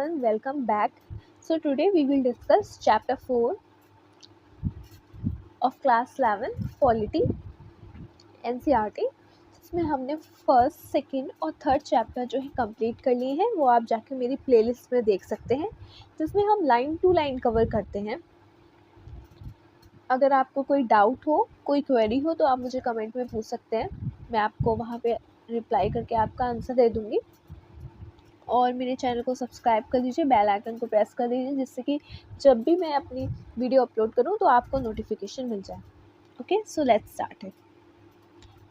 everyone, welcome back. So today we will discuss chapter 4 of class 11 Polity NCERT. इसमें हमने first, second और third chapter जो है complete कर लिए हैं, वो आप जाके मेरी प्लेलिस्ट में देख सकते हैं, जिसमें हम लाइन टू लाइन कवर करते हैं। अगर आपको कोई डाउट हो, कोई क्वेरी हो तो आप मुझे कमेंट में पूछ सकते हैं, मैं आपको वहाँ पे रिप्लाई करके आपका आंसर दे दूँगी। और मेरे चैनल को सब्सक्राइब कर दीजिए, बेल आइकन को प्रेस कर दीजिए, जिससे कि जब भी मैं अपनी वीडियो अपलोड करूं तो आपको नोटिफिकेशन मिल जाए। ओके, सो लेट्स स्टार्ट है।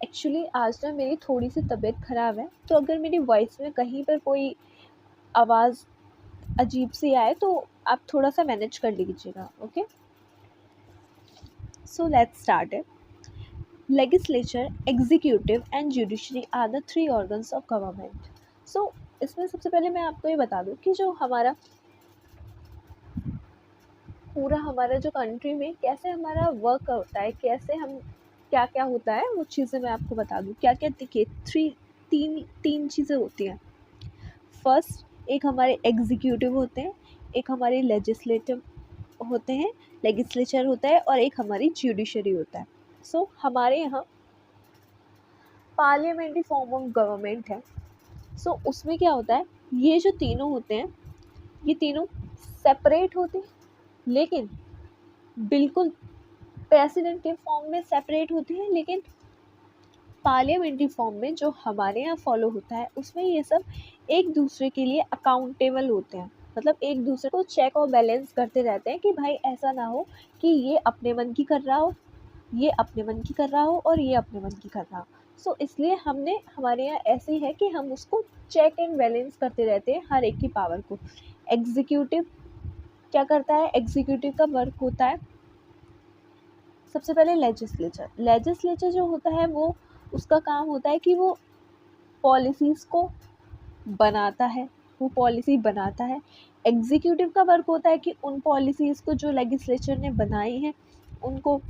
एक्चुअली आज ना मेरी थोड़ी सी तबीयत ख़राब है, तो अगर मेरी वॉइस में कहीं पर कोई आवाज़ अजीब सी आए तो आप थोड़ा सा मैनेज कर लीजिएगा। ओके, सो लेट्स स्टार्ट है। Legislature, executive and judiciary are the three organs of government. So इसमें सबसे पहले मैं आपको ये बता दूं कि जो हमारा जो कंट्री में कैसे हमारा वर्क होता है, कैसे हम क्या क्या होता है, वो चीज़ें मैं आपको बता दूँ। क्या क्या देखिए, तीन चीज़ें होती हैं। फर्स्ट, एक हमारे एग्जीक्यूटिव होते हैं, एक हमारे लेजिस्लेटिव होते हैं, लेजिस्लेचर होता है, और एक हमारी जुडिशरी होता है। सो हमारे यहाँ पार्लियामेंट्री फॉर्म ऑफ गवर्नमेंट है। सो उसमें क्या होता है, ये जो तीनों होते हैं, ये तीनों सेपरेट होते हैं, लेकिन बिल्कुल प्रेसिडेंट के फॉर्म में सेपरेट होती है, लेकिन पार्लियामेंट्री फॉर्म में जो हमारे यहाँ फॉलो होता है, उसमें ये सब एक दूसरे के लिए अकाउंटेबल होते हैं। मतलब एक दूसरे को चेक और बैलेंस करते रहते हैं कि भाई ऐसा ना हो कि ये अपने मन की कर रहा हो, ये अपने मन की कर रहा हो, और ये अपने मन की कर रहा हो। सो इसलिए हमारे यहाँ ऐसे ही है कि हम उसको चेक एंड बैलेंस करते रहते हैं, हर एक की पावर को। एग्जीक्यूटिव क्या करता है, एग्जीक्यूटिव का वर्क होता है सबसे पहले लेजिस्लेचर जो होता है, वो उसका काम होता है कि वो पॉलिसीज़ को बनाता है, वो पॉलिसी बनाता है। एग्जीक्यूटिव का वर्क होता है कि उन पॉलिसीज़ को जो लेजिस्लेचर ने बनाई हैं, उनको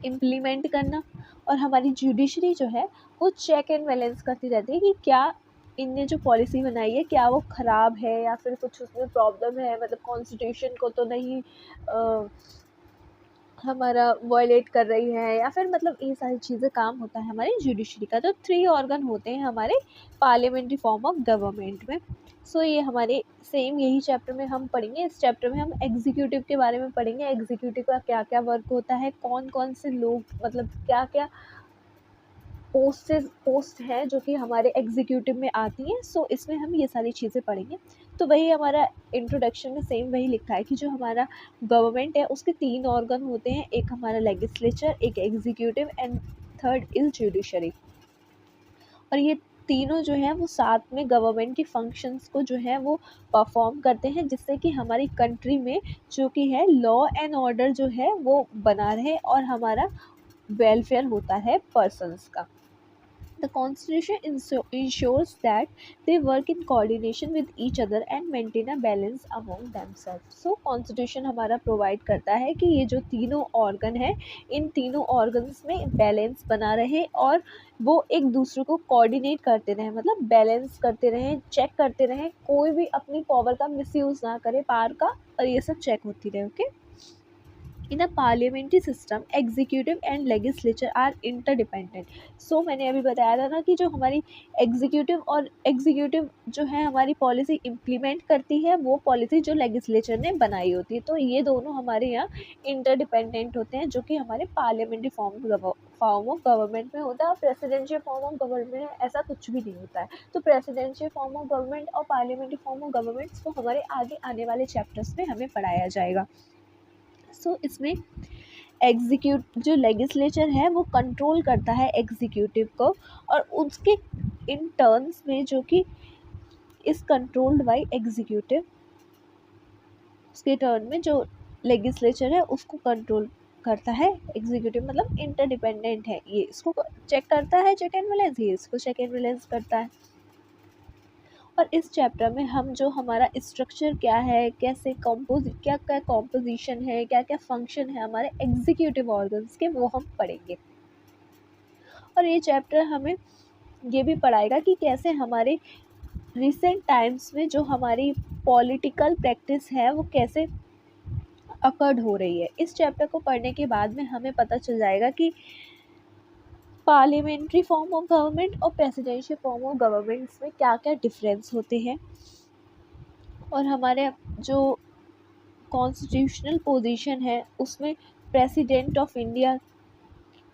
इम्प्लीमेंट करना। और हमारी जुडिशरी जो है, वो चेक एंड बैलेंस करती रहती है कि क्या इनने जो पॉलिसी बनाई है, क्या वो ख़राब है या फिर कुछ उसमें प्रॉब्लम है, मतलब कॉन्स्टिट्यूशन को तो नहीं हमारा वॉयलेट कर रही है, या फिर मतलब ये सारी चीज़ें काम होता है हमारी जुडिशरी का। तो थ्री ऑर्गन होते हैं हमारे पार्लियामेंट्री फॉर्म ऑफ गवर्नमेंट में। सो ये हमारे सेम यही चैप्टर में हम पढ़ेंगे। इस चैप्टर में हम एग्जीक्यूटिव के बारे में पढ़ेंगे, एग्जीक्यूटिव का क्या क्या वर्क होता है, कौन कौन से लोग, मतलब क्या क्या पोस्ट हैं जो कि हमारे एग्जीक्यूटिव में आती हैं। सो इसमें हम ये सारी चीज़ें पढ़ेंगे। तो वही हमारा इंट्रोडक्शन में सेम वही लिखा है कि जो हमारा गवर्नमेंट है, उसके तीन ऑर्गन होते हैं, एक हमारा लेजिस्लेचर, एक executive and third is judiciary. और ये तीनों जो हैं वो साथ में गवर्नमेंट की फंक्शंस को जो है वो परफॉर्म करते हैं, जिससे कि हमारी कंट्री में जो कि है लॉ एंड ऑर्डर जो है वो बना रहे, और हमारा वेलफेयर होता है पर्सन्स का। The Constitution ensures that they work in coordination with each other and maintain a balance among themselves. So Constitution हमारा प्रोवाइड करता है कि ये जो तीनों ऑर्गन है, इन तीनों ऑर्गन्स में बैलेंस बना रहे, और वो एक दूसरे को कोऑर्डिनेट करते रहें, मतलब बैलेंस करते रहें, चेक करते रहें, कोई भी अपनी पावर का मिसयूज़ ना करे, पावर का, और ये सब चेक होती रहे। Okay, in a parliamentary system executive and legislature are interdependent. So मैंने अभी बताया था ना कि जो हमारी एग्जीक्यूटिव जो है हमारी पॉलिसी इम्प्लीमेंट करती है, वो पॉलिसी जो लेजिस्लेचर ने बनाई होती है। तो ये दोनों हमारे यहाँ इंटरडिपेंडेंट होते हैं, जो कि हमारे पार्लियामेंट्री फॉर्म ऑफ गवर्नमेंट में होता है। प्रेसिडेंशियल फॉर्म ऑफ गवर्नमेंट में ऐसा कुछ भी नहीं होता है। तो प्रेसिडेंशियल फॉर्म ऑफ गवर्नमेंट और पार्लियामेंट्री फॉर्म ऑफ गवर्नमेंट्स को हमारे आगे आने वाले चैप्टर्स में हमें पढ़ाया जाएगा। सो इसमें जो लेजिस्लेचर है वो कंट्रोल करता है एग्जीक्यूटिव को, और उसके इन टर्न्स में जो कि इस कंट्रोल्ड बाय एग्जीक्यूटिव, उसके टर्न में जो लेजिस्लेचर है उसको कंट्रोल करता है एग्जीक्यूटिव, मतलब इंटरडिपेंडेंट है। ये इसको चेक करता है, चेक एंड बैलेंस, ये इसको चेक एंड बैलेंस करता है। और इस चैप्टर में हम जो हमारा स्ट्रक्चर क्या है, कैसे क्या क्या कॉम्पोजिशन है, क्या क्या फंक्शन है हमारे एग्जीक्यूटिव ऑर्गन्स के, वो हम पढ़ेंगे। और ये चैप्टर हमें ये भी पढ़ाएगा कि कैसे हमारे रिसेंट टाइम्स में जो हमारी पॉलिटिकल प्रैक्टिस है वो कैसे अकर्ड हो रही है। इस चैप्टर को पढ़ने के बाद में हमें पता चल जाएगा कि पार्लियामेंट्री फॉर्म ऑफ गवर्नमेंट और प्रेसिडेंशियल फॉर्म ऑफ गवर्नमेंट्स में क्या क्या डिफरेंस होते हैं, और हमारे जो कॉन्स्टिट्यूशनल पोजीशन है उसमें प्रेसिडेंट ऑफ इंडिया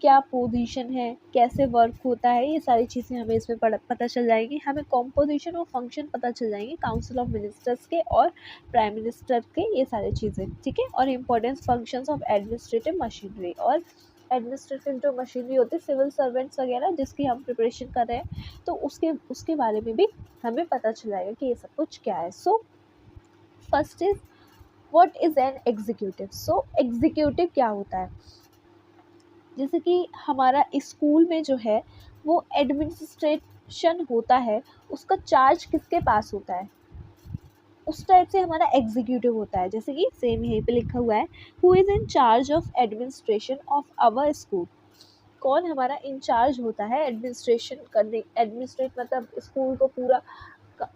क्या पोजीशन है, कैसे वर्क होता है, ये सारी चीज़ें हमें इसमें पता चल जाएगी। हमें कॉम्पोजिशन और फंक्शन पता चल जाएंगे काउंसिल ऑफ मिनिस्टर्स के और प्राइम मिनिस्टर के, ये सारी चीज़ें, ठीक है। और important functions of administrative machinery, और एडमिनिस्ट्रेटिव जो मशीनरी होती है सिविल सर्वेंट्स वगैरह जिसकी हम प्रिपरेशन कर रहे हैं, तो उसके बारे में भी हमें पता चल जाएगा कि ये सब कुछ क्या है। So first is what is an executive. So executive क्या होता है, जैसे कि हमारा स्कूल में जो है वो एडमिनिस्ट्रेशन होता है, उसका चार्ज किसके पास होता है, उस टाइप से हमारा एग्जीक्यूटिव होता है। जैसे कि सेम यहीं पे लिखा हुआ है, who is in charge of administration of our school. कौन हमारा इंचार्ज होता है एडमिनिस्ट्रेशन करने, एडमिनिस्ट्रेट मतलब स्कूल को पूरा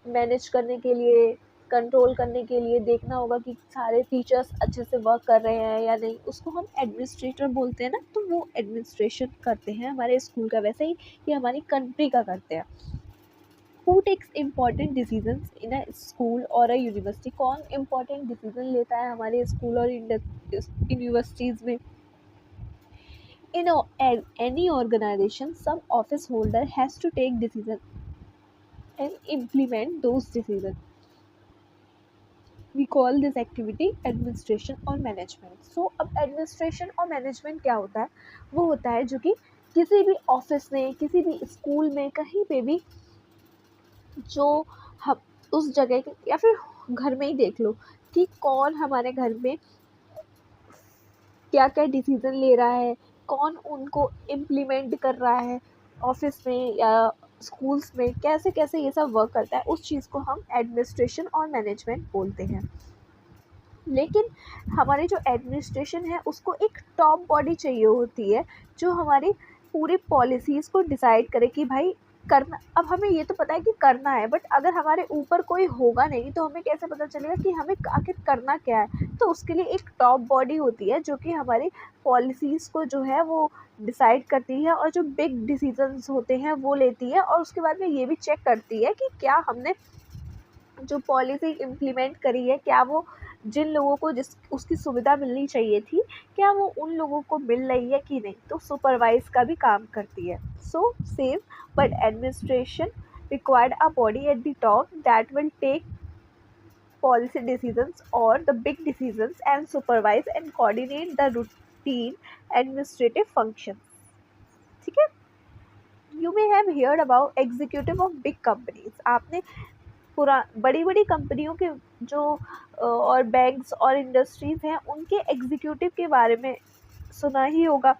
मैनेज करने के लिए, कंट्रोल करने के लिए देखना होगा कि सारे टीचर्स अच्छे से वर्क कर रहे हैं या नहीं, उसको हम एडमिनिस्ट्रेटर बोलते हैं ना। तो वो एडमिनिस्ट्रेशन करते हैं हमारे स्कूल का, वैसे ही ये हमारी कंट्री का करते हैं। Who takes important decisions in a school और अ यूनिवर्सिटी। कौन इम्पॉर्टेंट डिसीजन लेता है हमारे स्कूल और यूनिवर्सिटीज़ में। In any organization, some office holder has to take decision and implement those decisions. We call this activity administration or management. So अब administration और management क्या होता है, वो होता है जो कि किसी भी ऑफिस में, किसी भी स्कूल में, कहीं पे भी जो हम उस जगह के, या फिर घर में ही देख लो कि कौन हमारे घर में क्या क्या डिसीज़न ले रहा है, कौन उनको इम्प्लीमेंट कर रहा है ऑफिस में या स्कूल्स में, कैसे कैसे ये सब वर्क करता है, उस चीज़ को हम एडमिनिस्ट्रेशन और मैनेजमेंट बोलते हैं। लेकिन हमारे जो एडमिनिस्ट्रेशन है उसको एक टॉप बॉडी चाहिए होती है जो हमारी पूरी पॉलिसीज़ को डिसाइड करे कि भाई करना। अब हमें ये तो पता है कि करना है, बट अगर हमारे ऊपर कोई होगा नहीं तो हमें कैसे पता चलेगा कि हमें आखिर करना क्या है। तो उसके लिए एक टॉप बॉडी होती है जो कि हमारी पॉलिसीज़ को जो है वो डिसाइड करती है, और जो बिग डिसीजंस होते हैं वो लेती है, और उसके बाद में ये भी चेक करती है कि क्या हमने जो पॉलिसी इम्प्लीमेंट करी है, क्या वो जिन लोगों को जिस उसकी सुविधा मिलनी चाहिए थी, क्या वो उन लोगों को मिल रही है कि नहीं। तो सुपरवाइज का भी काम करती है। So same but administration required a body at the top that will take policy decisions or the big decisions and supervise and coordinate the routine administrative functions. ठीक है। You may have heard about executive of big companies. आपने बड़ी बड़ी कंपनियों के जो और banks और इंडस्ट्रीज़ हैं उनके एग्जीक्यूटिव के बारे में सुना ही होगा।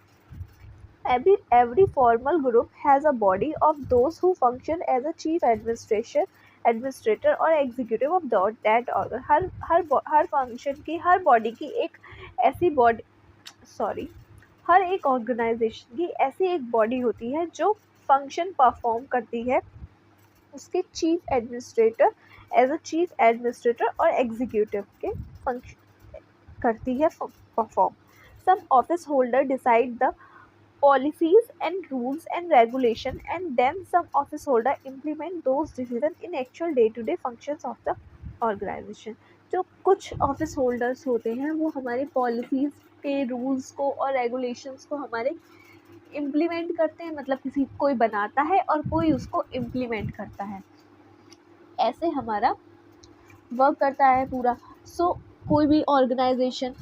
Every formal group has a body of those who function as a chief administrator और executive of that organ. Her function की, हर बॉडी की एक ऐसी बॉडी हर एक ऑर्गेनाइजेशन की ऐसी एक बॉडी होती है जो फंक्शन परफॉर्म करती है उसके chief administrator, as a chief administrator और एग्जीक्यूटिव के फंक्शन करती है perform. Some office holder decide the policies and rules and regulation, and then some office holder implement those decisions in actual day-to-day functions of the organization. जो कुछ office holders होते हैं वो हमारे पॉलिसीज़ के रूल्स को और रेगुलेशंस को हमारे इम्प्लीमेंट करते हैं, मतलब किसी कोई बनाता है और कोई उसको इम्प्लीमेंट करता है, ऐसे हमारा वर्क करता है पूरा। सो कोई भी ऑर्गेनाइजेशन,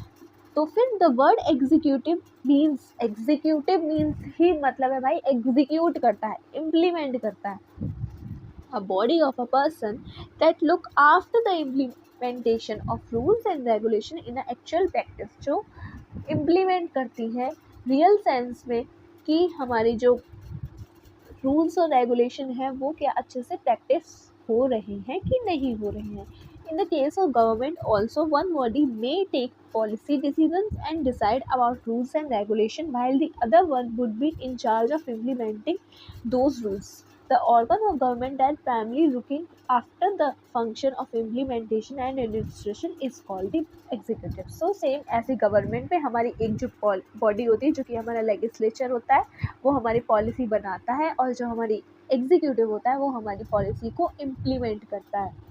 तो फिर the word executive means he मतलब है भाई एग्जीक्यूट करता है, इम्प्लीमेंट करता है। A body of a person that look after the implementation of rules and regulation in a actual practice, जो इम्प्लीमेंट करती है रियल सेंस में कि हमारी जो रूल्स और रेगुलेशन है वो क्या अच्छे से प्रैक्टिस हो रहे हैं कि नहीं हो रहे हैं। In the case of government also, one body may take policy decisions and decide about rules and regulation while the other one would be in charge of implementing those rules. The organ of government that primarily looking after the function of implementation and administration is called the executive. So same ऐसे government में हमारी एक जो body होती है जो कि हमारा लेजिस्लेचर होता है वो हमारी पॉलिसी बनाता है, और जो हमारी एग्जीक्यूटिव होता है वो हमारी पॉलिसी को इम्प्लीमेंट करता है।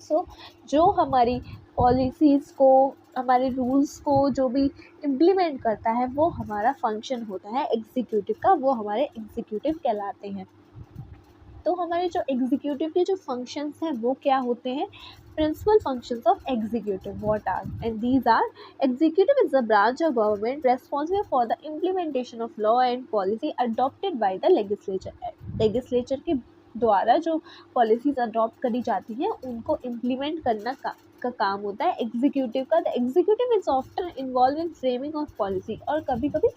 सो जो हमारी पॉलिसीज़ को, हमारे रूल्स को जो भी इम्प्लीमेंट करता है वो हमारा फंक्शन होता है एग्जीक्यूटिव का, वो हमारे एग्जीक्यूटिव कहलाते हैं। तो हमारे जो एग्जीक्यूटिव के जो फंक्शंस हैं वो क्या होते हैं? Principal functions of executive what are, and these are: executive is the branch of government responsible for the implementation of law and policy adopted by the legislature. Legislature के द्वारा जो पॉलिसीज अडॉप्ट करी जाती हैं उनको इम्प्लीमेंट करना का काम होता है एग्जीक्यूटिव का। The executive is often involve in framing of policy, और कभी कभी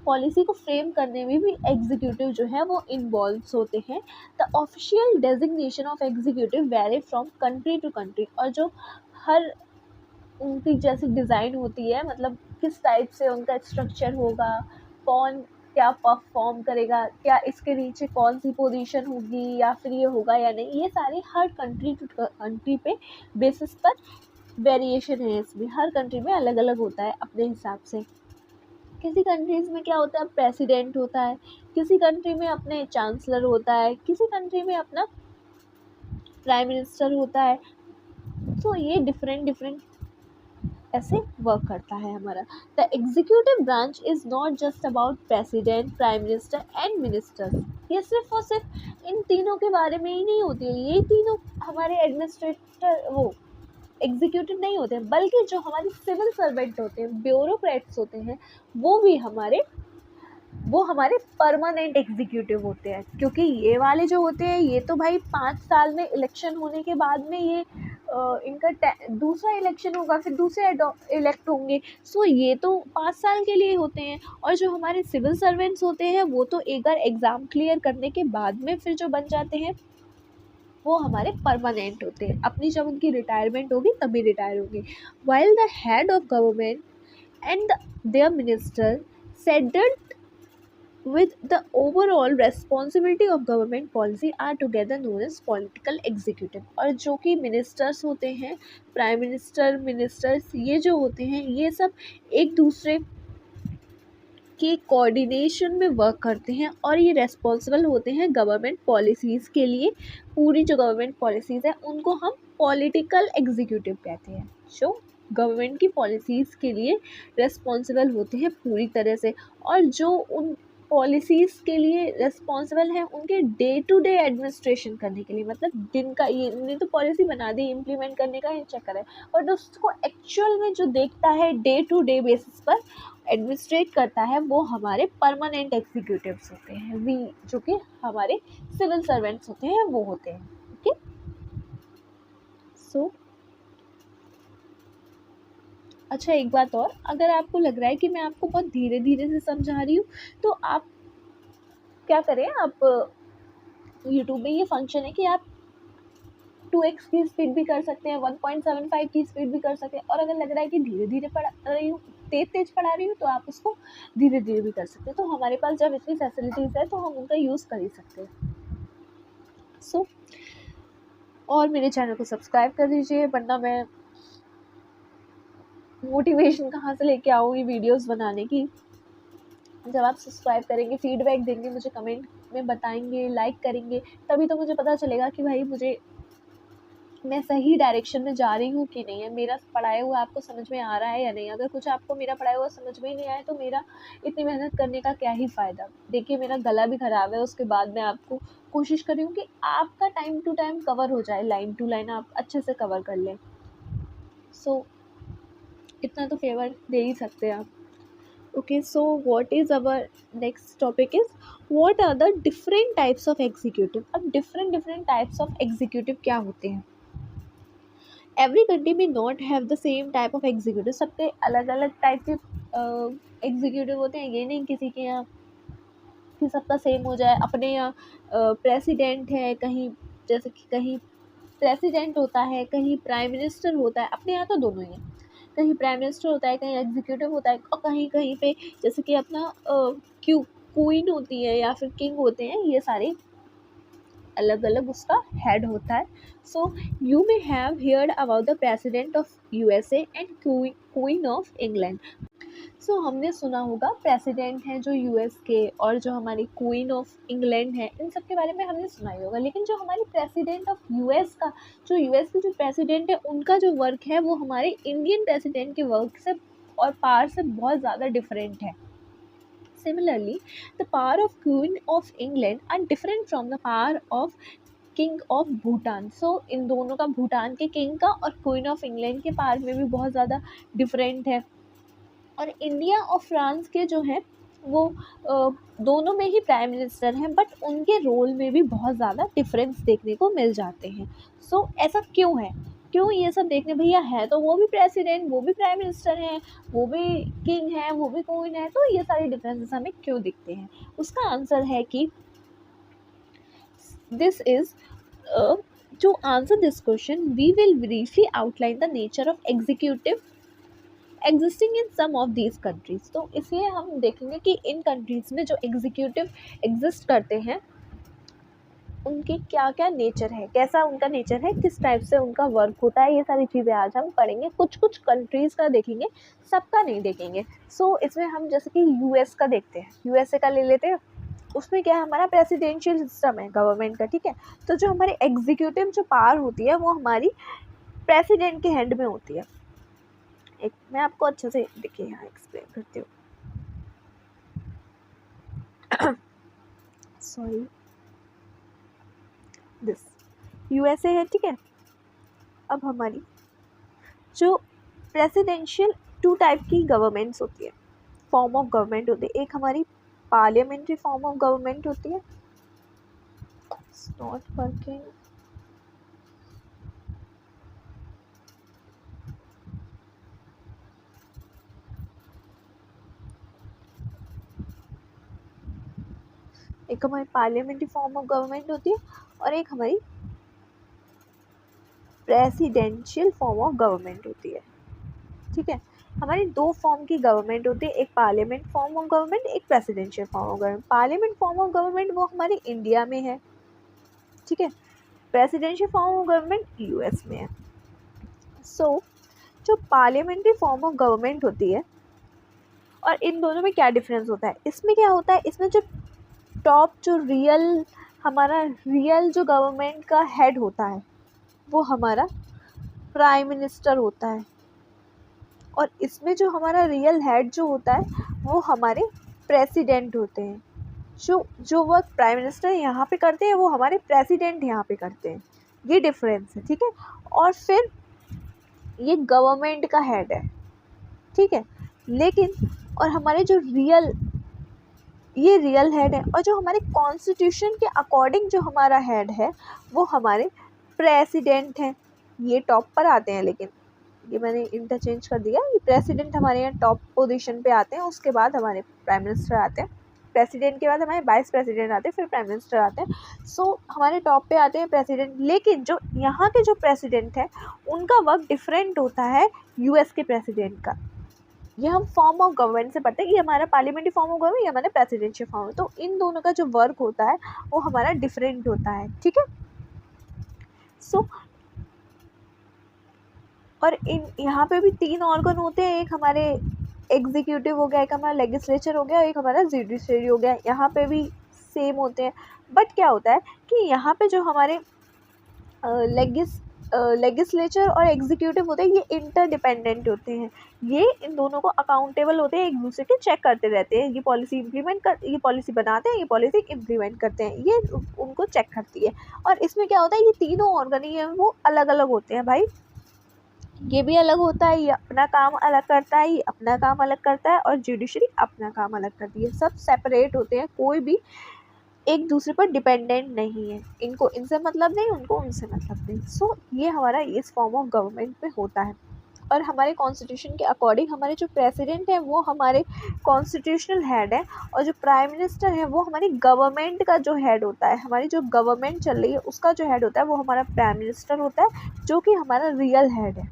पॉलिसी को फ्रेम करने में भी एग्जीक्यूटिव जो है वो इन्वॉल्व होते हैं। The official designation of executive vary from country to country, और जो हर उनकी जैसी डिज़ाइन होती है, मतलब किस टाइप से उनका स्ट्रक्चर होगा, कौन क्या परफॉर्म करेगा, क्या इसके नीचे कौन सी पोजीशन होगी या फिर ये होगा या नहीं, ये सारी हर कंट्री टू कंट्री पे बेसिस पर वेरिएशन है। इसमें हर कंट्री में अलग अलग होता है अपने हिसाब से। किसी कंट्रीज़ में क्या होता है, प्रेसिडेंट होता है, किसी कंट्री में अपने चांसलर होता है, किसी कंट्री में अपना प्राइम मिनिस्टर होता है। तो ये डिफरेंट ऐसे वर्क करता है हमारा। The executive branch is not just about president, prime minister and ministers. ये सिर्फ और सिर्फ इन तीनों के बारे में ही नहीं होती है, ये तीनों हमारे एडमिनिस्ट्रेटर वो एग्जीक्यूटिव नहीं होते हैं, बल्कि जो हमारे सिविल सर्वेंट होते हैं, ब्यूरोक्रेट्स होते हैं, वो हमारे परमानेंट एग्जीक्यूटिव होते हैं। क्योंकि ये वाले जो होते हैं ये तो भाई 5 साल में इलेक्शन होने के बाद में ये इनका दूसरा इलेक्शन होगा, फिर दूसरे इलेक्ट होंगे। सो ये तो 5 साल के लिए होते हैं, और जो हमारे सिविल सर्वेंट्स होते हैं वो तो एक बार एग्ज़ाम क्लियर करने के बाद में फिर जो बन जाते हैं वो हमारे परमानेंट होते हैं। अपनी जब उनकी रिटायरमेंट होगी तभी रिटायर होंगे। While the head of government and their minister settled with the overall responsibility of government policy are together known as political executive। और जो कि मिनिस्टर्स होते हैं, प्राइम मिनिस्टर, मिनिस्टर्स, ये जो होते हैं ये सब एक दूसरे के कोऑर्डिनेशन में वर्क करते हैं, और ये रेस्पॉन्सिबल होते हैं गवर्नमेंट पॉलिसीज़ के लिए। पूरी जो गवर्नमेंट पॉलिसीज़ हैं उनको हम पॉलिटिकल एग्जीक्यूटिव कहते हैं, जो गवर्नमेंट की पॉलिसीज़ के लिए रेस्पॉन्सिबल होते हैं पूरी तरह से, और जो उन पॉलिसीज़ के लिए रेस्पॉन्सिबल हैं उनके डे टू डे एडमिनिस्ट्रेशन करने के लिए। मतलब दिन का ये इन्हें तो पॉलिसी बना दी, इम्प्लीमेंट करने का ही चक्कर है, और उसको एक्चुअल में जो देखता है डे टू डे बेसिस पर एडमिनिस्ट्रेट करता है वो हमारे परमानेंट एग्जीक्यूटिव्स होते हैं, वी जो कि हमारे सिविल सर्वेंट्स होते हैं वो होते हैं। ओके, सो अच्छा एक बात और, अगर आपको लग रहा है कि मैं आपको बहुत धीरे धीरे से समझा रही हूँ तो आप क्या करें, आप यूट्यूब में ये फंक्शन है कि आप 2x की स्पीड भी कर सकते हैं, 1.75 की स्पीड भी कर सकते हैं, और अगर लग रहा है कि धीरे धीरे पढ़ा रही हूँ, तेज पढ़ा रही हूँ, तो आप उसको धीरे धीरे भी कर सकते हैं। तो हमारे पास जब इतनी फैसिलिटीज़ है तो हम उनका यूज़ कर ही सकते हैं। सो और मेरे चैनल को सब्सक्राइब कर दीजिए, वरना मैं मोटिवेशन कहाँ से लेके आऊँगी वीडियोस बनाने की। जब आप सब्सक्राइब करेंगे, फीडबैक देंगे, मुझे कमेंट में बताएंगे, लाइक करेंगे, तभी तो मुझे पता चलेगा कि भाई मैं सही डायरेक्शन में जा रही हूँ कि नहीं है, मेरा पढ़ाया हुआ आपको समझ में आ रहा है या नहीं। अगर कुछ आपको मेरा पढ़ाया हुआ समझ में ही नहीं आया तो मेरा इतनी मेहनत करने का क्या ही फ़ायदा। देखिए मेरा गला भी ख़राब है, उसके बाद मैं आपको कोशिश कर रही हूँ कि आपका टाइम टू टाइम कवर हो जाए, लाइन टू लाइन आप अच्छे से कवर कर लें। सो इतना तो फेवर दे ही सकते हैं आप। Okay, so what is our next topic is what are the different types of executive। अब different types of executive क्या होते हैं? Every country may not have the same type of executive। सबके अलग अलग टाइप के एग्जीक्यूटिव होते हैं, ये नहीं किसी के यहाँ कि सबका सेम हो जाए। अपने यहाँ प्रेसिडेंट है, कहीं जैसे कि कहीं प्रेसिडेंट होता है, कहीं प्राइम मिनिस्टर होता है। अपने यहाँ तो दोनों ही हैं, कहीं प्राइम मिनिस्टर होता है, कहीं एग्जीक्यूटिव होता है, और कहीं कहीं पे जैसे कि अपना क्वीन होती है या फिर किंग होते हैं, ये सारे अलग अलग उसका हेड होता है। So you may have heard about the president of USA and queen of England. So हमने सुना होगा प्रेसिडेंट हैं जो यूएस के और जो हमारी क्वीन ऑफ इंग्लैंड है, इन सब के बारे में हमने सुना ही होगा। लेकिन जो हमारी प्रेसिडेंट ऑफ यूएस का, जो यूएस के जो प्रेसिडेंट है उनका जो वर्क है वो हमारे इंडियन प्रेसिडेंट के वर्क से और पावर से बहुत ज़्यादा डिफरेंट है। Similarly, the power of Queen of England are different from the power of king of Bhutan. So इन दोनों का, भूटान के किंग का और क्वीन ऑफ इंग्लैंड के पावर में भी बहुत ज़्यादा डिफरेंट है। और इंडिया और फ्रांस के जो हैं वो दोनों में ही प्राइम मिनिस्टर हैं, बट उनके रोल में भी बहुत ज़्यादा डिफरेंस देखने को मिल जाते हैं। सो ऐसा क्यों है, क्यों ये सब देखने, भैया है तो वो भी प्रेसिडेंट, वो भी प्राइम मिनिस्टर हैं, वो भी किंग है, वो भी क्वीन है, तो ये सारे डिफरेंसेस हमें क्यों दिखते हैं? उसका आंसर है कि this is to answer this question, we will briefly outline the nature of executive existing in some of these countries। तो इसलिए हम देखेंगे कि इन कंट्रीज़ में जो एग्जीक्यूटिव एग्जिस्ट करते हैं उनके क्या क्या नेचर है, कैसा उनका नेचर है, किस टाइप से उनका वर्क होता है, ये सारी चीज़ें आज हम पढ़ेंगे। कुछ कुछ कंट्रीज़ का देखेंगे, सबका नहीं देखेंगे। सो इसमें हम जैसे कि यूएस का देखते हैं, यूएसए का ले लेते हैं। उसमें क्या है, हमारा प्रेसिडेंशियल सिस्टम है गवर्नमेंट का, ठीक है। तो जो हमारी एग्जीक्यूटिव जो पावर होती है वो हमारी प्रेसिडेंट के हैंड में होती है। एक मैं आपको अच्छे से देखिए यहाँ एक्सप्लेन करती हूँ। सॉरी, दिस यूएसए है, ठीक है। अब हमारी जो प्रेसिडेंशियल टू टाइप की गवर्नमेंट्स होती है, फॉर्म ऑफ गवर्नमेंट होती है। एक हमारी पार्लियामेंट्री फॉर्म ऑफ गवर्नमेंट होती है, नॉट वर्किंग, एक हमारी पार्लियामेंट्री फॉर्म ऑफ गवर्नमेंट होती है और एक हमारी प्रेसिडेंशियल फॉर्म ऑफ गवर्नमेंट होती है, ठीक है। हमारी दो फॉर्म की गवर्नमेंट होती है, एक पार्लियामेंट फॉर्म ऑफ गवर्नमेंट, एक presidential form of government. Parliament form of government वो हमारे इंडिया में है, ठीक है। Presidential form of government US में है। सो जो पार्लियामेंट्री फॉर्म ऑफ गवर्नमेंट होती है और इन दोनों में क्या डिफरेंस होता है, इसमें क्या होता है, इसमें जो टॉप जो हमारा रियल जो गवर्नमेंट का हेड होता है वो हमारा प्राइम मिनिस्टर होता है। और इसमें जो हमारा रियल हेड जो होता है वो हमारे प्रेसिडेंट होते हैं। जो वर्क प्राइम मिनिस्टर यहाँ पे करते हैं वो हमारे प्रेसिडेंट यहाँ पे करते हैं, ये डिफरेंस है, ठीक है। और फिर ये गवर्नमेंट का हेड है, ठीक है। लेकिन और हमारे जो ये रियल हेड है, और जो हमारे कॉन्स्टिट्यूशन के अकॉर्डिंग जो हमारा हेड है वो हमारे प्रेसिडेंट हैं, ये टॉप पर आते हैं। लेकिन ये मैंने इंटरचेंज कर दिया, ये प्रेसिडेंट हमारे यहाँ टॉप पोजीशन पे आते हैं, उसके बाद हमारे प्राइम मिनिस्टर आते हैं, प्रेसिडेंट के बाद हमारे वाइस प्रेसिडेंट आते हैं, फिर प्राइम मिनिस्टर आते हैं। सो हमारे टॉप पे आते हैं प्रेसिडेंट। लेकिन जो यहाँ के जो प्रेसिडेंट हैं उनका वर्क डिफरेंट होता है यूएस के प्रेसिडेंट का। ये हम फॉर्म ऑफ गवर्नमेंट से पढ़ते हैं कि हमारा पार्लियामेंट्री फॉर्म ऑफ गवर्नमेंट, ये हमारा प्रेसिडेंशियल फॉर्म है। तो इन दोनों का जो वर्क होता है वो हमारा डिफरेंट होता है, ठीक है। सो और यहाँ पे भी 3 ऑर्गन होते हैं, एक हमारे एग्जीक्यूटिव हो गया, एक हमारा लेजिस्लेचर हो गया, एक हमारा जुडिशरी हो गया। यहाँ पे भी सेम होते हैं, बट क्या होता है कि यहाँ पे जो हमारे लेजिस्लेचर और एग्जीक्यूटिव होते हैं ये इंटरडिपेंडेंट होते हैं। ये इन दोनों को अकाउंटेबल होते हैं, एक दूसरे के चेक करते रहते हैं। ये पॉलिसी बनाते हैं, ये पॉलिसी इम्प्लीमेंट करते हैं, ये उनको चेक करती है। और इसमें क्या होता है, ये तीनों ऑर्गन ही हैं वो अलग अलग होते हैं भाई। ये भी अलग होता है, ये अपना काम अलग करता है, ये अपना काम अलग करता है, और जुडिशरी अपना काम अलग करती है। सब सेपरेट होते हैं, कोई भी एक दूसरे पर डिपेंडेंट नहीं है। इनको इनसे मतलब नहीं, उनको उनसे मतलब नहीं। सो ये हमारा इस फॉर्म ऑफ गवर्नमेंट में होता है। और हमारे कॉन्स्टिट्यूशन के अकॉर्डिंग हमारे जो प्रेसिडेंट है वो हमारे कॉन्स्टिट्यूशनल हेड है, और जो प्राइम मिनिस्टर है वो हमारी गवर्नमेंट का जो हेड होता है। हमारी जो गवर्नमेंट चल रही है उसका जो हेड होता है वो हमारा प्राइम मिनिस्टर होता है, जो कि हमारा रियल हेड है,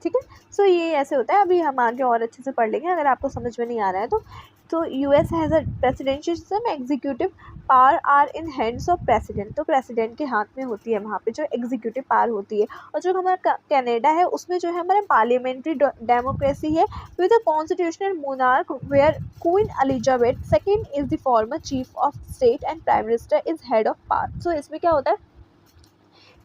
ठीक है। सो ये ऐसे होता है। अभी हम आगे और अच्छे से पढ़ लेंगे, अगर आपको समझ में नहीं आ रहा है तो तो US has a presidential system, executive power are in hands of president, तो प्रेसिडेंट के हाथ में होती है वहाँ पे जो एग्जीक्यूटिव पावर होती है। और जो हमारा कनाडा है उसमें जो है हमारा पार्लियामेंट्री डेमोक्रेसी है with a constitutional monarch where queen Elizabeth second is the former chief of state and prime minister is head of power. So इसमें क्या होता है,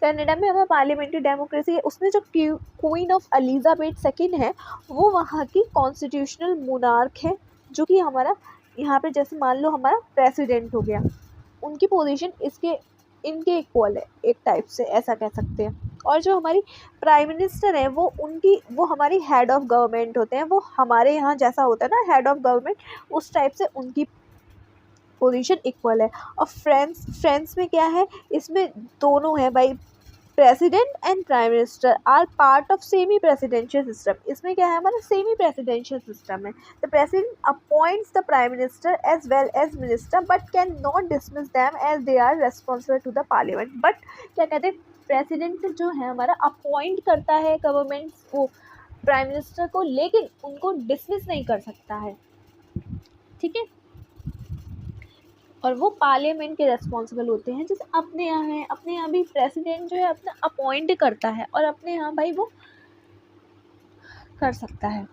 कनाडा में हमारा पार्लियामेंट्री डेमोक्रेसी है, उसमें जो क्वीन ऑफ एलिजाबेथ सेकेंड है वो वहाँ की कॉन्स्टिट्यूशनल मोनार्क है, जो कि हमारा यहाँ पे जैसे मान लो हमारा प्रेसिडेंट हो गया, उनकी पोजीशन इनके इक्वल है एक टाइप से, ऐसा कह सकते हैं। और जो हमारी प्राइम मिनिस्टर है वो हमारी हेड ऑफ गवर्नमेंट होते हैं, वो हमारे यहाँ जैसा होता है ना हेड ऑफ गवर्नमेंट, उस टाइप से उनकी पोजीशन इक्वल है। और फ्रांस में क्या है, इसमें दोनों है भाई, president and prime minister are part of semi presidential system. इसमें क्या है, हमारा सेमी प्रेसिडेंशियल सिस्टम है। The president appoints the prime minister as well as minister but can not dismiss them as they are responsible to the parliament. But क्या कहते हैं, president जो है हमारा अपॉइंट करता है गवर्नमेंट को, प्राइम मिनिस्टर को, लेकिन उनको डिसमिस नहीं कर सकता है, ठीक है। और वो पार्लियामेंट के रेस्पॉन्सिबल होते हैं। जैसे अपने यहाँ भी प्रेसिडेंट जो है अपना अपॉइंट करता है और अपने यहाँ भाई वो कर सकता है।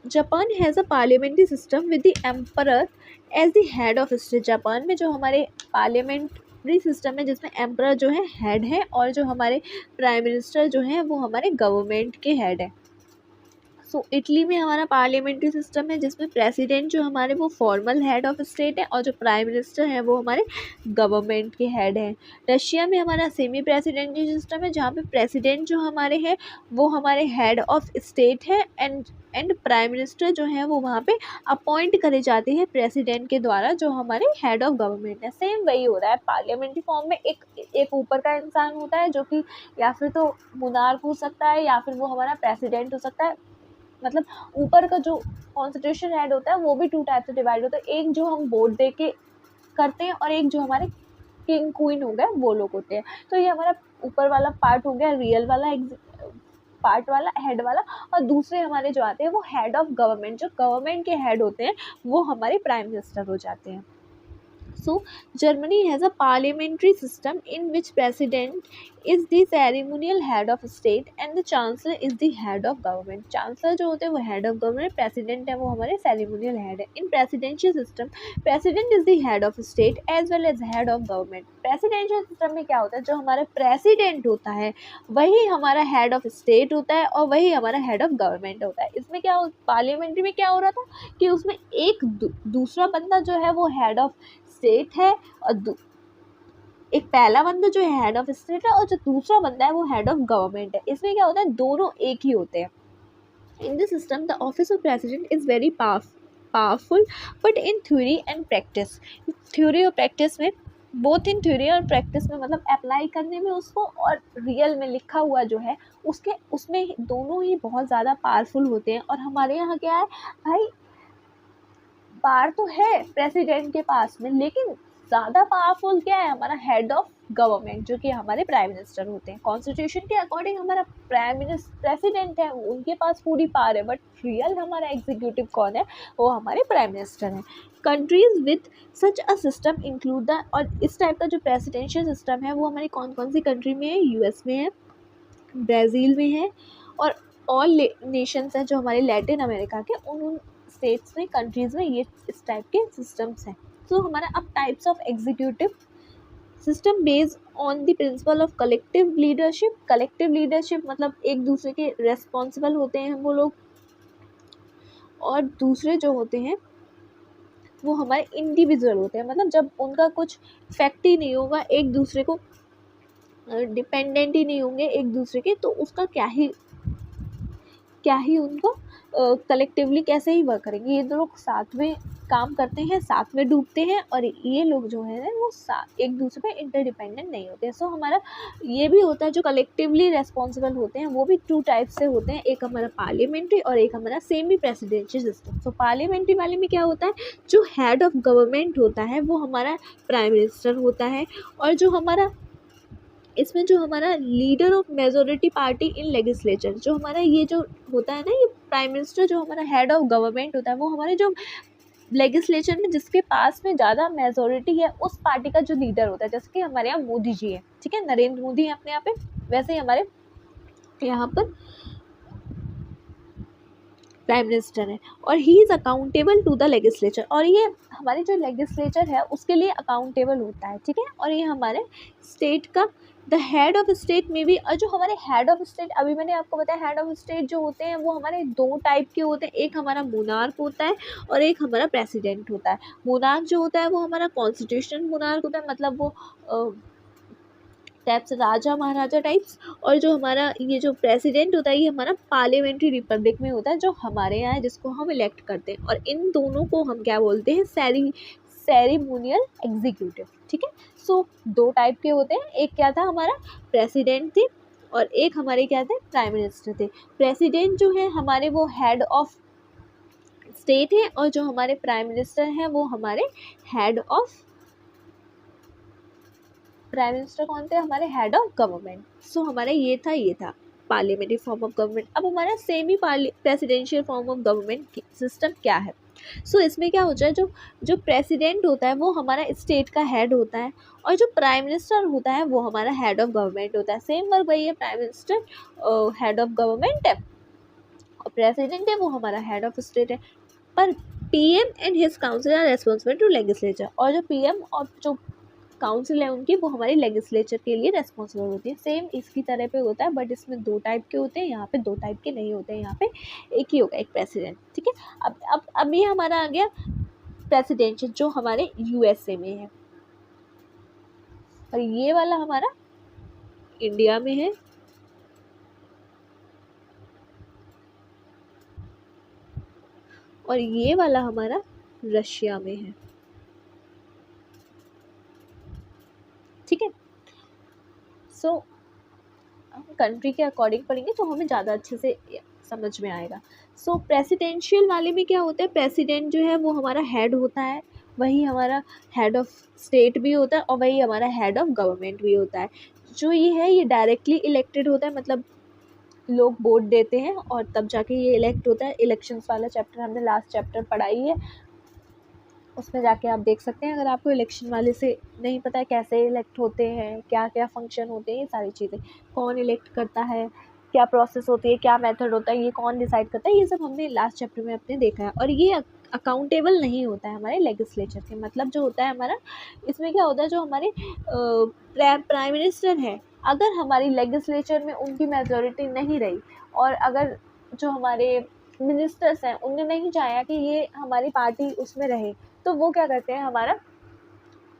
Japan has a parliamentary system with the emperor as the head of state. Japan में जो हमारे पार्लियामेंट्री सिस्टम है जिसमें एम्परर जो है हेड है और जो हमारे प्राइम मिनिस्टर जो है वो हमारे गवर्नमेंट के हेड है। सो इटली में हमारा पार्लियामेंट्री सिस्टम है जिसमें प्रेसिडेंट जो हमारे वो फॉर्मल हेड ऑफ स्टेट है और जो प्राइम मिनिस्टर है वो हमारे गवर्नमेंट के हेड हैं। रशिया में हमारा सेमी प्रेसिडेंट्री सिस्टम है जहाँ पे प्रेसिडेंट जो हमारे हैं वो हमारे हेड ऑफ स्टेट है एंड प्राइम मिनिस्टर जो है वो वहाँ पे अपॉइंट करे जाते हैं प्रेसिडेंट के द्वारा, जो हमारे हेड ऑफ गवर्नमेंट है। सेम वही हो रहा है पार्लियामेंट्री फॉर्म में, एक ऊपर का इंसान होता है जो कि या फिर तो मोनार्क हो सकता है या फिर वो हमारा प्रेसिडेंट हो सकता है। मतलब ऊपर का जो कॉन्स्टिट्यूशन हेड होता है वो भी टू टाइप से डिवाइड होता है, एक जो हम वोट दे के करते हैं और एक जो हमारे किंग क्वीन हो गए वो लोग होते हैं। तो ये हमारा ऊपर वाला पार्ट हो गया रियल वाला पार्ट वाला हेड वाला, और दूसरे हमारे जो आते हैं वो हेड ऑफ गवर्नमेंट, जो गवर्नमेंट के हेड होते हैं वो हमारे प्राइम मिनिस्टर हो जाते हैं। So, Germany has a parliamentary system in which president is the ceremonial head of state and the chancellor is the head of government. Chancellor जो होते हैं वो head of government, president है वो हमारे ceremonial head है। In presidential system, president is the head of state as well as head of government. Presidential system में क्या होता है, जो हमारा president होता है वही हमारा head of state होता है और वही हमारा head of government होता है। इसमें क्या पार्लियामेंट्री में क्या हो रहा था कि उसमें एक दूसरा बंदा जो है वो head of स्टेट है और एक पहला बंदा जो है हेड ऑफ स्टेट है और जो दूसरा बंदा है वो हेड ऑफ गवर्नमेंट है। इसमें क्या होता है, दोनों एक ही होते हैं। इन this system the office of president is very powerful but in theory and practice, theory और प्रैक्टिस में, बोथ इन थ्योरी और प्रैक्टिस में, मतलब अप्लाई करने में उसको और रियल में लिखा हुआ जो है उसमें दोनों ही बहुत ज़्यादा पावरफुल होते हैं। और हमारे यहाँ क्या है भाई, पावर तो है प्रेसिडेंट के पास में, लेकिन ज़्यादा पावरफुल क्या है, हमारा हेड ऑफ गवर्नमेंट जो कि हमारे प्राइम मिनिस्टर होते हैं। कॉन्स्टिट्यूशन के अकॉर्डिंग हमारा प्रेसिडेंट है, उनके पास पूरी पावर है, बट रियल हमारा एग्जीक्यूटिव कौन है, वो हमारे प्राइम मिनिस्टर हैं। Countries with such a system include the, और इस टाइप का जो प्रेसिडेंशियल सिस्टम है वो हमारी कौन कौन सी कंट्री में है, यूएस में है, ब्राज़ील में है, और ऑल नेशंस हैं जो हमारे लैटिन अमेरिका के उन स्टेट्स में, कंट्रीज़ में ये इस टाइप के सिस्टम्स हैं। तो हमारा अब types of executive system based on the principle of collective leadership. Collective leadership मतलब एक दूसरे के रेस्पॉन्सिबल होते हैं वो लोग, और दूसरे जो होते हैं वो हमारे इंडिविजुअल होते हैं, मतलब जब उनका कुछ इफेक्ट ही नहीं होगा, एक दूसरे को डिपेंडेंट ही नहीं होंगे एक दूसरे के, तो उसका क्या ही उनको कलेक्टिवली कैसे ही वर्क करेंगे। ये दो लोग साथ में काम करते हैं, साथ में डूबते हैं, और ये लोग जो है वो एक दूसरे पे इंटरडिपेंडेंट नहीं होते। सो हमारा ये भी होता है जो कलेक्टिवली रेस्पॉन्सिबल होते हैं वो भी टू टाइप से होते हैं, एक हमारा पार्लियामेंट्री और एक हमारा सेमी प्रेसिडेंशियल सिस्टम। सो पार्लियामेंट्री वाले में क्या होता है, जो हेड ऑफ गवर्नमेंट होता है वो हमारा प्राइम मिनिस्टर होता है, और जो हमारा इसमें जो हमारा leader of majority party in legislature, जो हमारा ये जो होता है ना, ये प्राइम मिनिस्टर जो हमारा हेड ऑफ गवर्नमेंट होता है वो हमारे जो लेजिस्लेचर में जिसके पास में ज़्यादा मेजोरिटी है उस पार्टी का जो लीडर होता है, जैसे कि हमारे यहाँ मोदी जी है, ठीक है, नरेंद्र मोदी है अपने यहाँ पे, वैसे ही हमारे यहाँ पर प्राइम मिनिस्टर है, और he is accountable to the legislature, और ये हमारे जो लेजिस्लेचर है उसके लिए अकाउंटेबल होता है, ठीक है। और ये हमारे स्टेट का द हेड ऑफ स्टेट में भी, और जो हमारे हेड ऑफ स्टेट, अभी मैंने आपको बताया हेड ऑफ स्टेट जो होते हैं वो हमारे दो टाइप के होते हैं, एक हमारा मोनार्क होता है और एक हमारा प्रेसिडेंट होता है। मोनार्क जो होता है वो हमारा कॉन्स्टिट्यूशनल मोनार्क होता है, मतलब वो टाइप्स राजा महाराजा टाइप्स, और जो हमारा ये जो प्रेसिडेंट होता है ये हमारा पार्लियामेंट्री रिपब्लिक में होता है, जो हमारे यहाँ है, जिसको हम इलेक्ट करते हैं, और इन दोनों को हम क्या बोलते हैं, सेरेमोनियल एग्जीक्यूटिव, ठीक है। सो दो टाइप के होते हैं, एक क्या था हमारा प्रेसिडेंट थे और एक हमारे क्या थे प्राइम मिनिस्टर थे। प्रेसिडेंट जो है हमारे वो हेड ऑफ स्टेट है, और जो हमारे प्राइम मिनिस्टर हैं वो हमारे हेड ऑफ, प्राइम मिनिस्टर कौन थे, हमारे हेड ऑफ गवर्नमेंट। सो हमारा ये था पार्लियामेंट्री फॉर्म ऑफ गवर्नमेंट। अब हमारा semi presidential form of government system क्या है। सो इसमें क्या होता है, जो प्रेसिडेंट होता है वो हमारा स्टेट का हेड होता है, और जो प्राइम मिनिस्टर होता है वो हमारा हेड ऑफ गवर्नमेंट होता है। सेम वर्क वही है, prime minister head of government है और प्रेसिडेंट है वो हमारा हेड ऑफ स्टेट है। पर PM and his council are responsible to legislature, और जो पीएम और जो काउंसिल है उनकी वो हमारी लेजिस्लेचर के लिए रेस्पॉन्सिबल होती है। सेम इसकी तरह पे होता है, बट इसमें दो टाइप के होते हैं, यहाँ पे दो टाइप के नहीं होते हैं, यहाँ पे एक ही होगा, एक प्रेसिडेंट, ठीक है। अब ये हमारा आ गया प्रेसिडेंशियल जो हमारे यूएसए में है, और ये वाला हमारा इंडिया में है, और ये वाला हमारा रशिया में है, ठीक है। सो हम कंट्री के अकॉर्डिंग पढ़ेंगे तो हमें ज़्यादा अच्छे से समझ में आएगा। सो प्रेसिडेंशियल वाले में क्या होता है, प्रेसिडेंट जो है वो हमारा हेड होता है, वही हमारा हेड ऑफ स्टेट भी होता है, और वही हमारा हेड ऑफ गवर्नमेंट भी होता है। जो ये है ये डायरेक्टली इलेक्टेड होता है, मतलब लोग वोट देते हैं और तब जाके ये इलेक्ट होता है। इलेक्शंस वाला चैप्टर हमने लास्ट चैप्टर पढ़ाई है, उसमें जाके आप देख सकते हैं अगर आपको इलेक्शन वाले से नहीं पता है कैसे इलेक्ट होते हैं, क्या क्या फंक्शन होते हैं, ये सारी चीज़ें, कौन इलेक्ट करता है, क्या प्रोसेस होती है, क्या मेथड होता है, ये कौन डिसाइड करता है, ये सब हमने लास्ट चैप्टर में अपने देखा है। और ये अकाउंटेबल नहीं होता है हमारे लेजिस्लेचर के, मतलब जो होता है हमारा, इसमें क्या होता है, जो हमारे प्राइम मिनिस्टर है, अगर हमारी लेजिस्लेचर में उनकी मेजॉरिटी नहीं रही, और अगर जो हमारे मिनिस्टर्स हैं उनने नहीं चाहा कि ये हमारी पार्टी उसमें रहे, तो वो क्या करते हैं, हमारा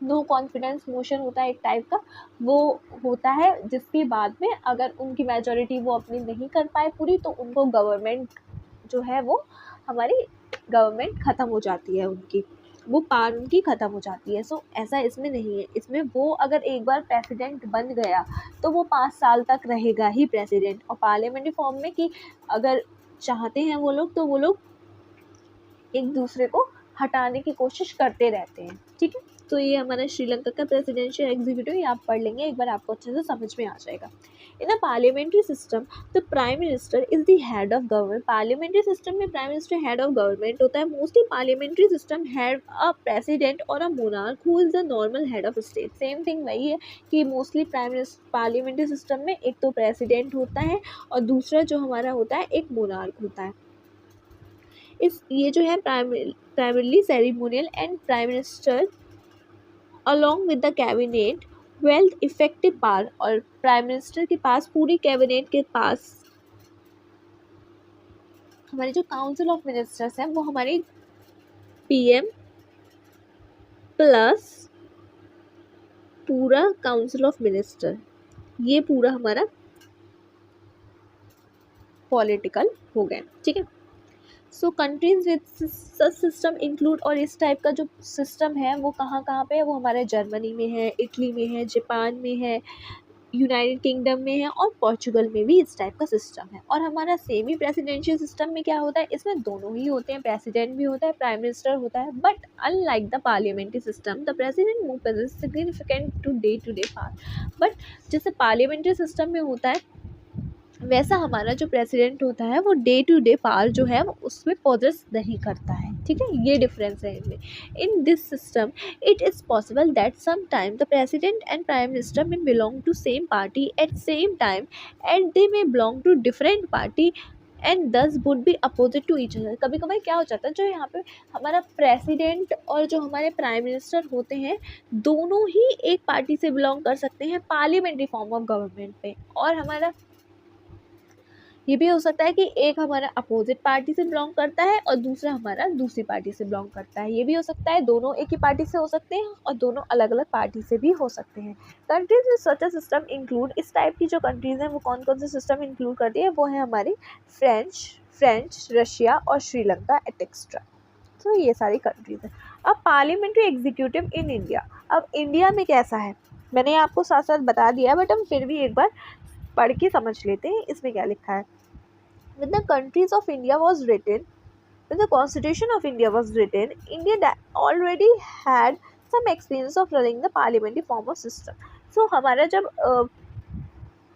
नो कॉन्फिडेंस मोशन होता है एक टाइप का, वो होता है, जिसकी बाद में अगर उनकी मेजॉरिटी वो अपनी नहीं कर पाए पूरी, तो उनको गवर्नमेंट जो है वो हमारी गवर्नमेंट ख़त्म हो जाती है, उनकी वो पार उनकी ख़त्म हो जाती है। सो ऐसा इसमें नहीं है, इसमें वो अगर एक बार प्रेसिडेंट बन गया तो वो 5 साल तक रहेगा ही प्रेसिडेंट, और पार्लियामेंट्री फॉर्म में कि अगर चाहते हैं वो लोग तो वो लोग एक दूसरे को हटाने की कोशिश करते रहते हैं, ठीक है। तो ये हमारा श्रीलंका का प्रेसिडेंशियल एग्जीक्यूटिव, ये आप पढ़ लेंगे एक बार, आपको अच्छे से समझ में आ जाएगा। In a parliamentary system the prime minister is the head of government. Parliamentary system में prime minister head of government होता है। Mostly parliamentary system have a president और a monarch who is the normal head of state. Same thing वही है कि mostly parliamentary system में एक तो प्रेसिडेंट होता है और दूसरा जो हमारा होता है एक मोनार्क होता है। ये जो है primarily ceremonial and prime minister along with the cabinet wealth effective power, और प्राइम मिनिस्टर के पास पूरी कैबिनेट के पास हमारे जो काउंसिल ऑफ मिनिस्टर्स हैं वो हमारे पीएम प्लस पूरा काउंसिल ऑफ मिनिस्टर, ये पूरा हमारा पॉलिटिकल हो गया, ठीक है। So countries with such system include, और इस टाइप का जो सिस्टम है वो कहाँ कहाँ पे है, वो हमारे जर्मनी में है, इटली में है, जापान में है, यूनाइटेड किंगडम में है, और पोर्चुगल में भी इस टाइप का सिस्टम है। और हमारा सेमी प्रेसिडेंशियल सिस्टम में क्या होता है, इसमें दोनों ही होते हैं, प्रेसिडेंट भी होता है, प्राइम मिनिस्टर होता है, but unlike the parliamentary system the president move possesses significant to day power. But जैसे पार्लियामेंट्री सिस्टम में होता है वैसा हमारा जो प्रेसिडेंट होता है वो डे टू डे पावर जो है वो उसमें पोजेस नहीं करता है, ठीक है, ये डिफरेंस है इनमें। In this system it is possible that some time the president and prime minister may belong to same party at same time and they may belong to different party and thus would be opposite to each other. कभी कभार क्या हो जाता है, जो यहाँ पे हमारा प्रेसिडेंट और जो हमारे प्राइम मिनिस्टर होते हैं दोनों ही एक पार्टी से बिलोंग कर सकते हैं पार्लियामेंट्री फॉर्म ऑफ गवर्नमेंट पे, और हमारा ये भी हो सकता है कि एक हमारा अपोजिट पार्टी से बिलोंग करता है और दूसरा हमारा दूसरी पार्टी से बिलोंग करता है। ये भी हो सकता है, दोनों एक ही पार्टी से हो सकते हैं और दोनों अलग अलग पार्टी से भी हो सकते हैं। कंट्रीज में सच अ सिस्टम इंक्लूड, इस टाइप की जो कंट्रीज़ हैं वो कौन कौन से सिस्टम इंक्लूड करती है, वो है हमारी फ्रेंच, रशिया और श्रीलंका एटेक्स्ट्रा। तो ये सारी कंट्रीज हैं। अब पार्लियामेंट्री एग्जीक्यूटिव इन इंडिया, अब इंडिया में कैसा है मैंने आपको साथ साथ बता दिया, बट हम फिर भी एक बार पढ़ के समझ लेते हैं इसमें क्या लिखा है। When the countries of India was written, when the Constitution of India was written, India already had some experience of running the parliamentary form of system. So हमारा जब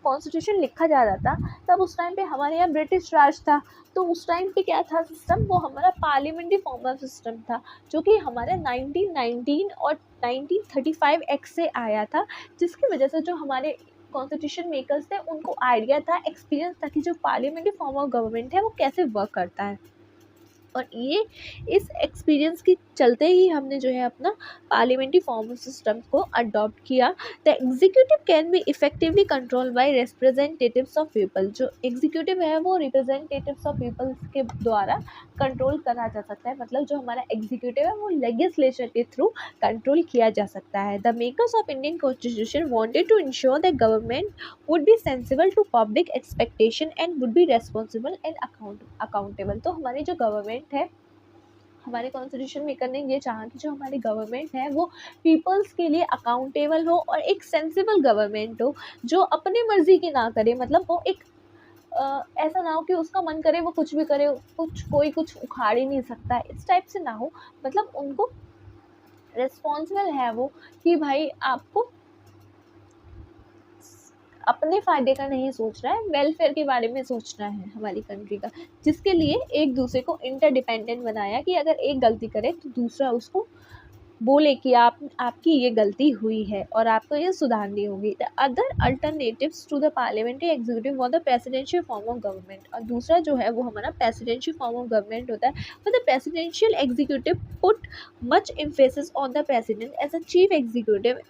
कॉन्स्टिट्यूशन लिखा जा रहा था तब उस टाइम पे हमारे यहाँ ब्रिटिश राज था, तो उस टाइम पे क्या था सिस्टम, वो हमारा पार्लियामेंट्री फॉर्म ऑफ सिस्टम था, जो कि हमारे 1919 और 1935 एक्ट से आया था, जिसकी वजह से जो हमारे कॉन्स्टिट्यूशन मेकर्स थे उनको आइडिया था, एक्सपीरियंस था कि जो पार्लियामेंट्री फॉर्म ऑफ गवर्नमेंट है वो कैसे वर्क करता है। और ये इस एक्सपीरियंस के चलते ही हमने जो है अपना पार्लियामेंट्री फॉर्म ऑफ सिस्टम को अडॉप्ट किया। The executive can be effectively control by representatives of people, जो एग्जीक्यूटिव है वो रिप्रेजेंटेटिव्स ऑफ पीपल के द्वारा कंट्रोल करा जा सकता है, मतलब जो हमारा एग्जीक्यूटिव है वो लेजिस्लेचर के थ्रू कंट्रोल किया जा सकता है। The makers of Indian constitution wanted to ensure that government would be sensible to public expectation and would be responsible and accountable. तो हमारी जो गवर्नमेंट है, हमारे कॉन्स्टिट्यूशन मेकर ने ये चाहा कि जो हमारी गवर्नमेंट है वो पीपल्स के लिए अकाउंटेबल हो और एक सेंसिबल गवर्नमेंट हो, जो अपनी मर्जी की ना करे, मतलब वो एक ऐसा ना हो कि उसका मन करे वो कुछ भी करे, कोई कुछ उखाड़ ही नहीं सकता है, इस टाइप से ना हो। मतलब उनको रिस्पॉन्सिबल है वो कि भाई आपको अपने फ़ायदे का नहीं सोच रहा है, वेलफेयर के बारे में सोचना है हमारी कंट्री का, जिसके लिए एक दूसरे को इंटरडिपेंडेंट बनाया कि अगर एक गलती करे तो दूसरा उसको बोले कि आपकी ये गलती हुई है और आपको ये सुधारनी होगी। The other alternatives to the parliamentary executive for the presidential form of government, और दूसरा जो है वो हमारा प्रेसिडेंशियल फॉर्म ऑफ गवर्नमेंट होता है। For the presidential executive put much emphasis on the president as a chief executive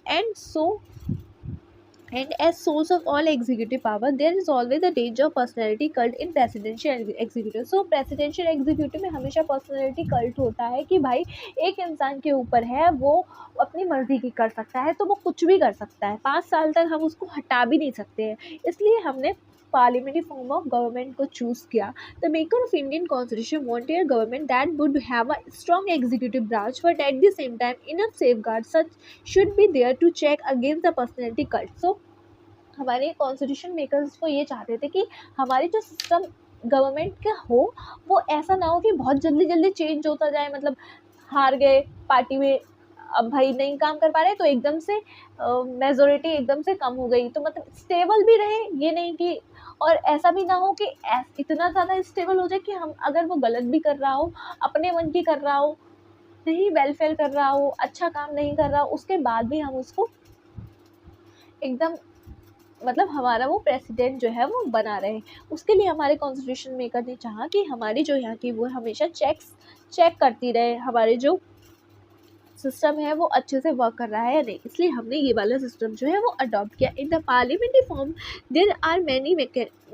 and as source of all executive power, there is always a danger of personality cult in presidential executive. So presidential executive में हमेशा personality cult होता है कि भाई एक इंसान के ऊपर है, वो अपनी मर्जी की कर सकता है, तो वो कुछ भी कर सकता है, 5 साल तक हम उसको हटा भी नहीं सकते हैं, इसलिए हमने parliamentary form of government को choose किया। The maker of Indian Constitution wanted a government that would have a strong executive branch, but at the same time enough safeguards such should be there to check against the personality cult. So हमारे constitution makers को ये चाहते थे कि हमारी जो system government का हो वो ऐसा ना हो कि बहुत जल्दी जल्दी चेंज होता जाए, मतलब हार गए पार्टी में, अब भाई नहीं काम कर पा रहे तो एकदम से मेजोरिटी एकदम से कम हो गई, तो मतलब स्टेबल भी रहे, ये नहीं कि, और ऐसा भी ना हो कि इतना ज़्यादा स्टेबल हो जाए कि हम अगर वो गलत भी कर रहा हो, अपने मन की कर रहा हो, नहीं वेलफेयर कर रहा हो, अच्छा काम नहीं कर रहा हो, उसके बाद भी हम उसको एकदम मतलब हमारा वो प्रेसिडेंट जो है वो बना रहे। उसके लिए हमारे कॉन्स्टिट्यूशन मेकर ने चाहा कि हमारी जो यहाँ की वो हमेशा चेक करती रहे, हमारे जो सिस्टम है वो अच्छे से वर्क कर रहा है या नहीं, इसलिए हमने ये वाला सिस्टम जो है वो अडॉप्ट किया। In the parliamentary form there are many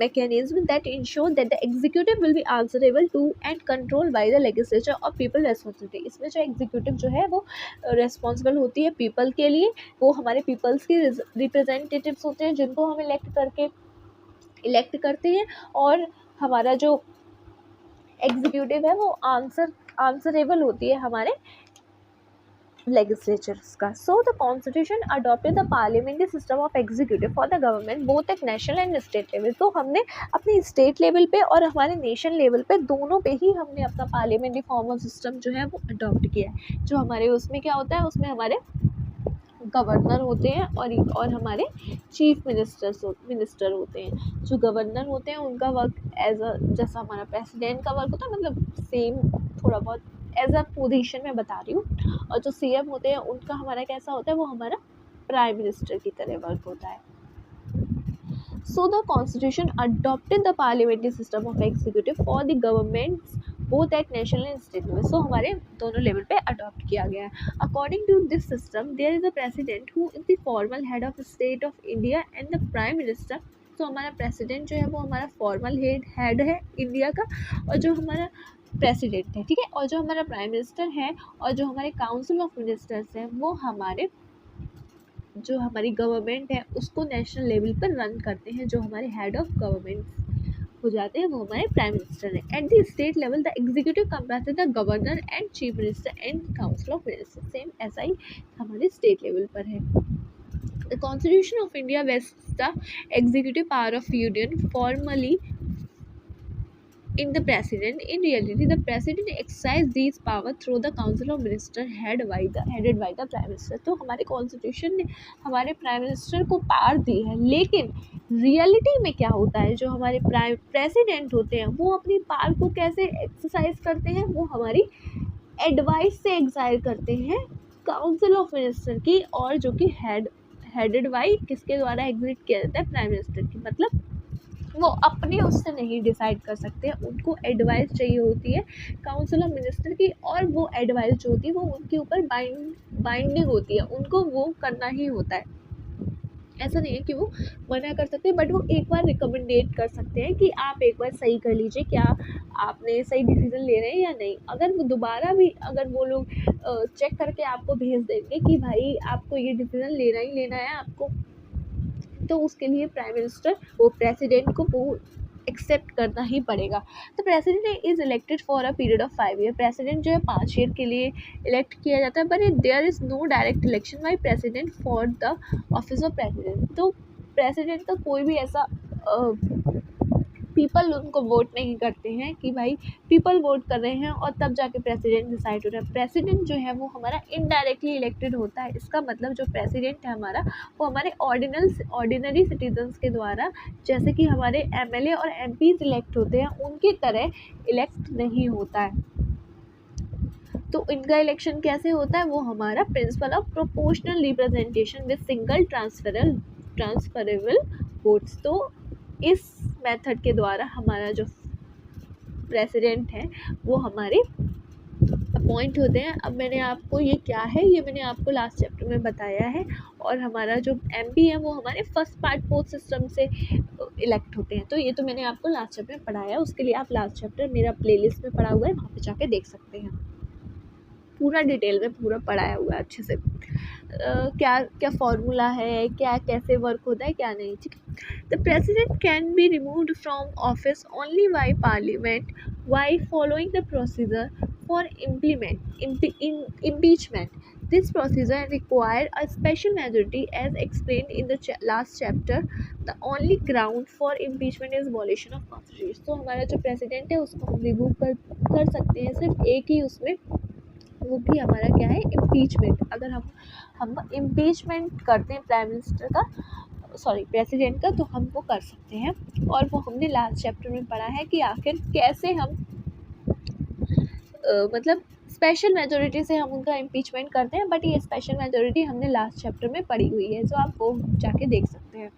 mechanism that ensure that the executive will be answerable to and controlled by the legislature or people responsibility। इसमें जो एग्जीक्यूटिव जो है वो रिस्पॉन्सिबल होती है पीपल के लिए, वो हमारे पीपल्स के रिप्रेजेंटेटिव्स होते हैं जिनको हम इलेक्ट करते हैं, और हमारा जो एग्जीक्यूटिव है वो आंसरेबल होती है हमारे legislatures का। So the constitution adopted the parliamentary system of executive for the government both at national and state level। तो हमने अपनी स्टेट लेवल पे और हमारे नेशन लेवल पे दोनों पे ही हमने अपना पार्लियामेंट्री फॉर्म ऑफ सिस्टम जो है वो अडॉप्ट किया है। जो हमारे उसमें क्या होता है, उसमें हमारे गवर्नर होते हैं और हमारे चीफ मिनिस्टर होते हैं। जो गवर्नर होते हैं उनका वर्क एज अ, जैसा हमारा प्रेसिडेंट का वर्क होता है, मतलब सेम थोड़ा बहुत एज अ पोजीशन में बता रही हूँ। और जो सीएम होते हैं उनका हमारा कैसा होता है, वो हमारा प्राइम मिनिस्टर की तरह वर्क होता है। So the constitution adopted the parliamentary system of executive for the governments both at national and state level. So हमारे दोनों लेवल पे अडॉप्ट किया गया है। According to this system, there is a president who is the formal head of state of India and the prime minister. तो हमारा president जो है वो हमारा फॉर्मल हेड है इंडिया का, और जो हमारा प्रेसिडेंट है, ठीक है, और जो हमारा प्राइम मिनिस्टर है और जो हमारे काउंसिल ऑफ मिनिस्टर्स हैं वो हमारे जो हमारी गवर्नमेंट है उसको नेशनल लेवल पर रन करते हैं। जो हमारे हेड ऑफ गवर्नमेंट हो जाते हैं वो हमारे प्राइम मिनिस्टर हैं। Eight the state level the executive comprises the governor and chief minister and council of minister. Same ऐसा ही हमारे स्टेट लेवल पर है। The constitution of India wastes the executive power of union formally in the president. In reality, the president exercises these power through the council of minister headed by the prime minister. तो हमारे constitution ने हमारे prime minister को power दी है, लेकिन reality में क्या होता है, जो हमारे प्रेसिडेंट होते हैं वो अपनी पावर को कैसे एक्सरसाइज करते हैं, वो हमारी एडवाइस से एक्सरसाइज करते हैं काउंसिल ऑफ मिनिस्टर की, और जो कि हेडेड बाई किसके द्वारा एग्जिट किया जाता है, प्राइम मिनिस्टर की। मतलब वो अपने उससे नहीं डिसाइड कर सकते, उनको एडवाइस चाहिए होती है काउंसिल ऑफ मिनिस्टर की, और वो एडवाइस जो होती है वो उनके ऊपर बाइंडिंग होती है, उनको वो करना ही होता है। ऐसा नहीं है कि वो मना कर सकते हैं, बट वो एक बार रिकमेंडेट कर सकते हैं कि आप एक बार सही कर लीजिए, क्या आपने सही डिसीजन ले रहे हैं या नहीं। अगर वो दोबारा भी अगर वो लोग चेक करके आपको भेज देंगे कि भाई आपको ये डिसीजन लेना ही लेना है आपको, तो उसके लिए प्राइम मिनिस्टर वो प्रेसिडेंट को वो एक्सेप्ट करना ही पड़ेगा। तो president is elected for a period of 5 year. President जो है 5 ईयर के लिए इलेक्ट किया जाता है, but there is no direct election by president for the office of president. तो प्रेसिडेंट का कोई भी ऐसा पीपल उनको वोट नहीं करते हैं कि भाई पीपल वोट कर रहे हैं और तब जाके प्रेसिडेंट डिसाइड हो रहा है। प्रेसिडेंट जो है वो हमारा इनडायरेक्टली इलेक्टेड होता है। इसका मतलब जो प्रेसिडेंट है हमारा वो हमारे ऑर्डिनरी सिटीजन्स के द्वारा, जैसे कि हमारे एमएलए और एमपीज इलेक्ट होते हैं उनकी तरह इलेक्ट नहीं होता है। तो इनका इलेक्शन कैसे होता है, वो हमारा principle of proportional representation with single transferable votes. तो इस मेथड के द्वारा हमारा जो प्रेसिडेंट है वो हमारे अपॉइंट होते हैं। अब मैंने आपको ये क्या है ये मैंने आपको लास्ट चैप्टर में बताया है, और हमारा जो एमपी है वो हमारे फर्स्ट पार्ट पोस्ट सिस्टम से इलेक्ट होते हैं। तो ये तो मैंने आपको लास्ट चैप्टर में पढ़ाया है, उसके लिए आप लास्ट चैप्टर मेरा प्लेलिस्ट में पढ़ा हुआ है, वहाँ पे जाके देख सकते हैं। पूरा डिटेल में पूरा पढ़ाया हुआ है अच्छे से, क्या क्या फॉर्मूला है, क्या कैसे वर्क होता है, क्या नहीं, ठीक है। The president can be removed from office only by parliament by following the procedure for impeachment. This procedure required a special majority as explained in the last chapter. The only ground for impeachment is violation of constitution. तो हमारा जो president है उसको हम remove कर सकते हैं सिर्फ एक ही उसमें, वो भी हमारा क्या है, इम्पीचमेंट। अगर हम इम्पीचमेंट करते हैं प्राइम मिनिस्टर का, सॉरी प्रेसिडेंट का, तो हम वो कर सकते हैं। और वो हमने लास्ट चैप्टर में पढ़ा है कि आखिर कैसे हम मतलब स्पेशल मेजोरिटी से हम उनका इम्पीचमेंट करते हैं, बट ये स्पेशल मेजोरिटी हमने लास्ट चैप्टर में पढ़ी हुई है, जो आप वो जाके देख सकते हैं।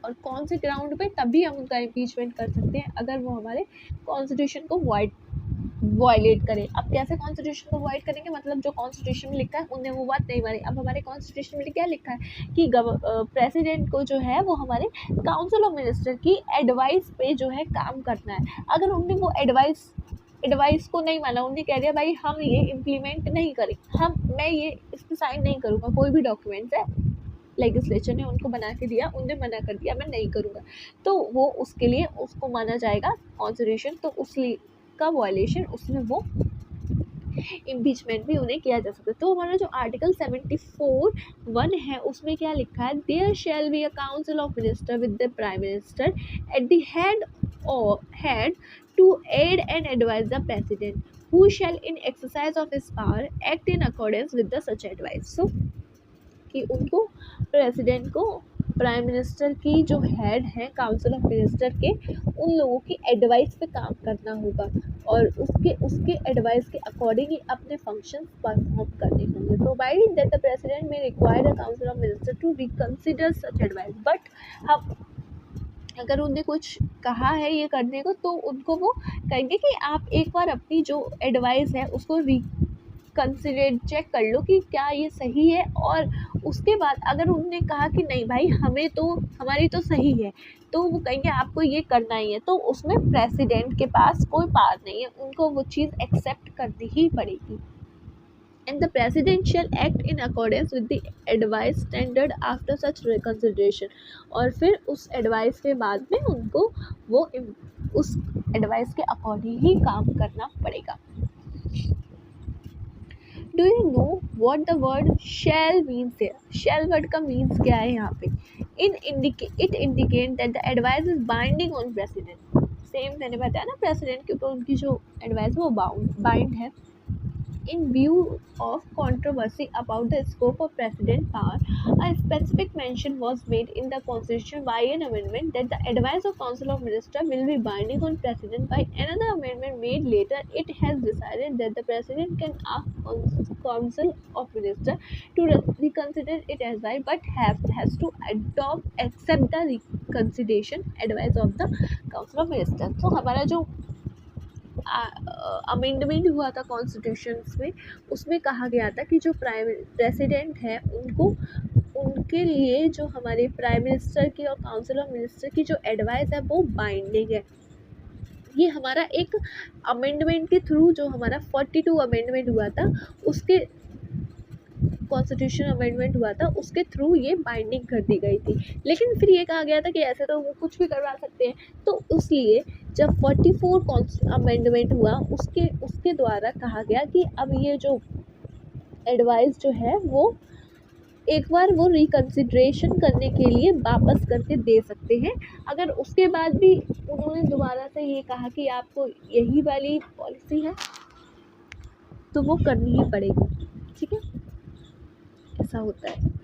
और कौन से ग्राउंड पे तभी हम उनका इम्पीचमेंट कर सकते हैं, अगर वो हमारे कॉन्स्टिट्यूशन को वायलेट करें। अब कैसे कॉन्स्टिट्यूशन को वायलेट करेंगे, मतलब जो कॉन्स्टिट्यूशन में लिखा है उन्हें वो बात नहीं मानी। अब हमारे कॉन्स्टिट्यूशन में क्या लिखा है कि प्रेसिडेंट को जो है वो हमारे काउंसिल ऑफ मिनिस्टर की एडवाइस पे जो है काम करना है। अगर उनने वो एडवाइस को नहीं माना, उन्हें कह दिया भाई हम ये इम्प्लीमेंट नहीं करें, मैं ये इस पर साइन नहीं करूँगा, कोई भी डॉक्यूमेंट्स है लेजिस्लेचर ने उनको बना के दिया, उनने मना कर दिया मैं नहीं करूँगा, तो वो उसके लिए उसको माना जाएगा कॉन्स्टिट्यूशन, तो उसका वायलेशन, उसमें वो इम्पीचमेंट भी उन्हें किया जा सकता है। तो हमारा जो आर्टिकल 74(1) है उसमें क्या लिखा है, there shall be a council of minister with the prime minister at the head to aid and advise the president who shall in exercise of his power act in accordance with the such advice. So कि उनको president को prime minister की जो head है council of minister के, उन लोगों की एडवाइस पे काम करना होगा और उसके एडवाइस के अकॉर्डिंग ही अपने फंक्शंस परफॉर्म करने होंगे। Provided that the president may require the council of minister to reconsider such advice, but हम अगर उनने कुछ कहा है ये करने को तो उनको वो कहेंगे कि आप एक बार अपनी जो एडवाइस है उसको कंसिडर चेक कर लो कि क्या ये सही है, और उसके बाद अगर उनने कहा कि नहीं भाई हमारी तो सही है, तो वो कहेंगे आपको ये करना ही है, तो उसमें प्रेसिडेंट के पास कोई पावर नहीं है, उनको वो चीज़ एक्सेप्ट करनी ही पड़ेगी। And the president shall act in accordance with the advice tendered after such reconsideration, और फिर उस एडवाइस के बाद में उनको वो उस एडवाइस के अकॉर्डिंग ही काम करना पड़ेगा। Do you know what the word shall means है? शैल वर्ड का मीन्स क्या है यहाँ पे? It indicate that the advice is binding on president. Same मैंने बताया ना, प्रेसिडेंट के ऊपर उनकी जो एडवाइस वो बाइंड है। In view of controversy about the scope of president power, a specific mention was made in the constitution by an amendment that the advice of council of ministers will be binding on president. By another amendment made later, it has decided that the president can ask council of ministers to reconsider it as well, but has to accept the reconsideration advice of the council of ministers. तो हमारा जो amendment हुआ था constitution में, उसमें कहा गया था कि जो प्रेसिडेंट है उनके लिए जो हमारे प्राइम मिनिस्टर की और काउंसिल ऑफ मिनिस्टर की जो एडवाइस है वो बाइंडिंग है। ये हमारा एक अमेंडमेंट के थ्रू, जो हमारा 42 अमेंडमेंट हुआ था उसके कॉन्स्टिट्यूशन अमेंडमेंट हुआ था उसके थ्रू ये बाइंडिंग कर दी गई थी। लेकिन फिर ये कहा गया था कि ऐसे तो वो कुछ भी करवा सकते हैं, तो इसलिए जब 44 अमेंडमेंट हुआ उसके द्वारा कहा गया कि अब ये जो एडवाइस जो है वो एक बार वो रिकन्सिडरेशन करने के लिए वापस करके दे सकते हैं। अगर उसके बाद भी उन्होंने दोबारा से ये कहा कि आपको यही वाली पॉलिसी है तो वो करनी ही पड़ेगी। ठीक है, ऐसा होता है।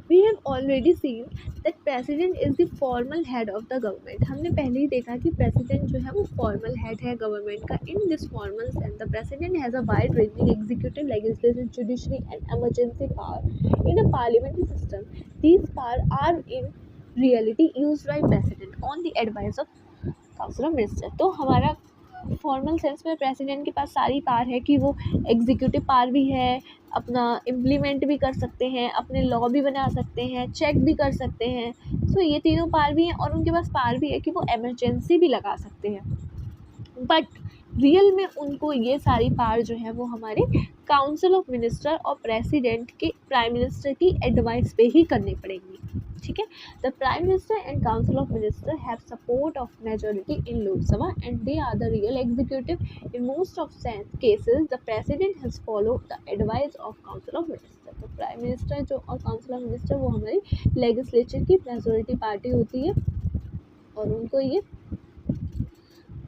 We have already seen that president is the formal head of the government. हमने पहले ही देखा कि president जो है वो formal head है government का। In this formal sense, the president has a wide-ranging executive, legislative, judiciary and emergency power. In a parliamentary system, these powers are in reality used by president on the advice of council of ministers. तो हमारा formal sense में president के पास सारी power है कि वो executive power भी है, अपना इम्प्लीमेंट भी कर सकते हैं, अपने लॉ भी बना सकते हैं, चेक भी कर सकते हैं। तो ये तीनों पावर भी हैं और उनके पास पावर भी है कि वो इमरजेंसी भी लगा सकते हैं। बट रियल में उनको ये सारी पावर जो है वो हमारे काउंसिल ऑफ मिनिस्टर और प्रेसिडेंट के प्राइम मिनिस्टर की एडवाइस पे ही करनी पड़ेंगी। ठीक है, the prime minister and council of minister have support of majority in Lok Sabha and they are the real executive. In most of cases the president has follow the advice of council of minister. तो prime minister जो और council of minister वो हमारी legislature की majority party होती है और उनको ये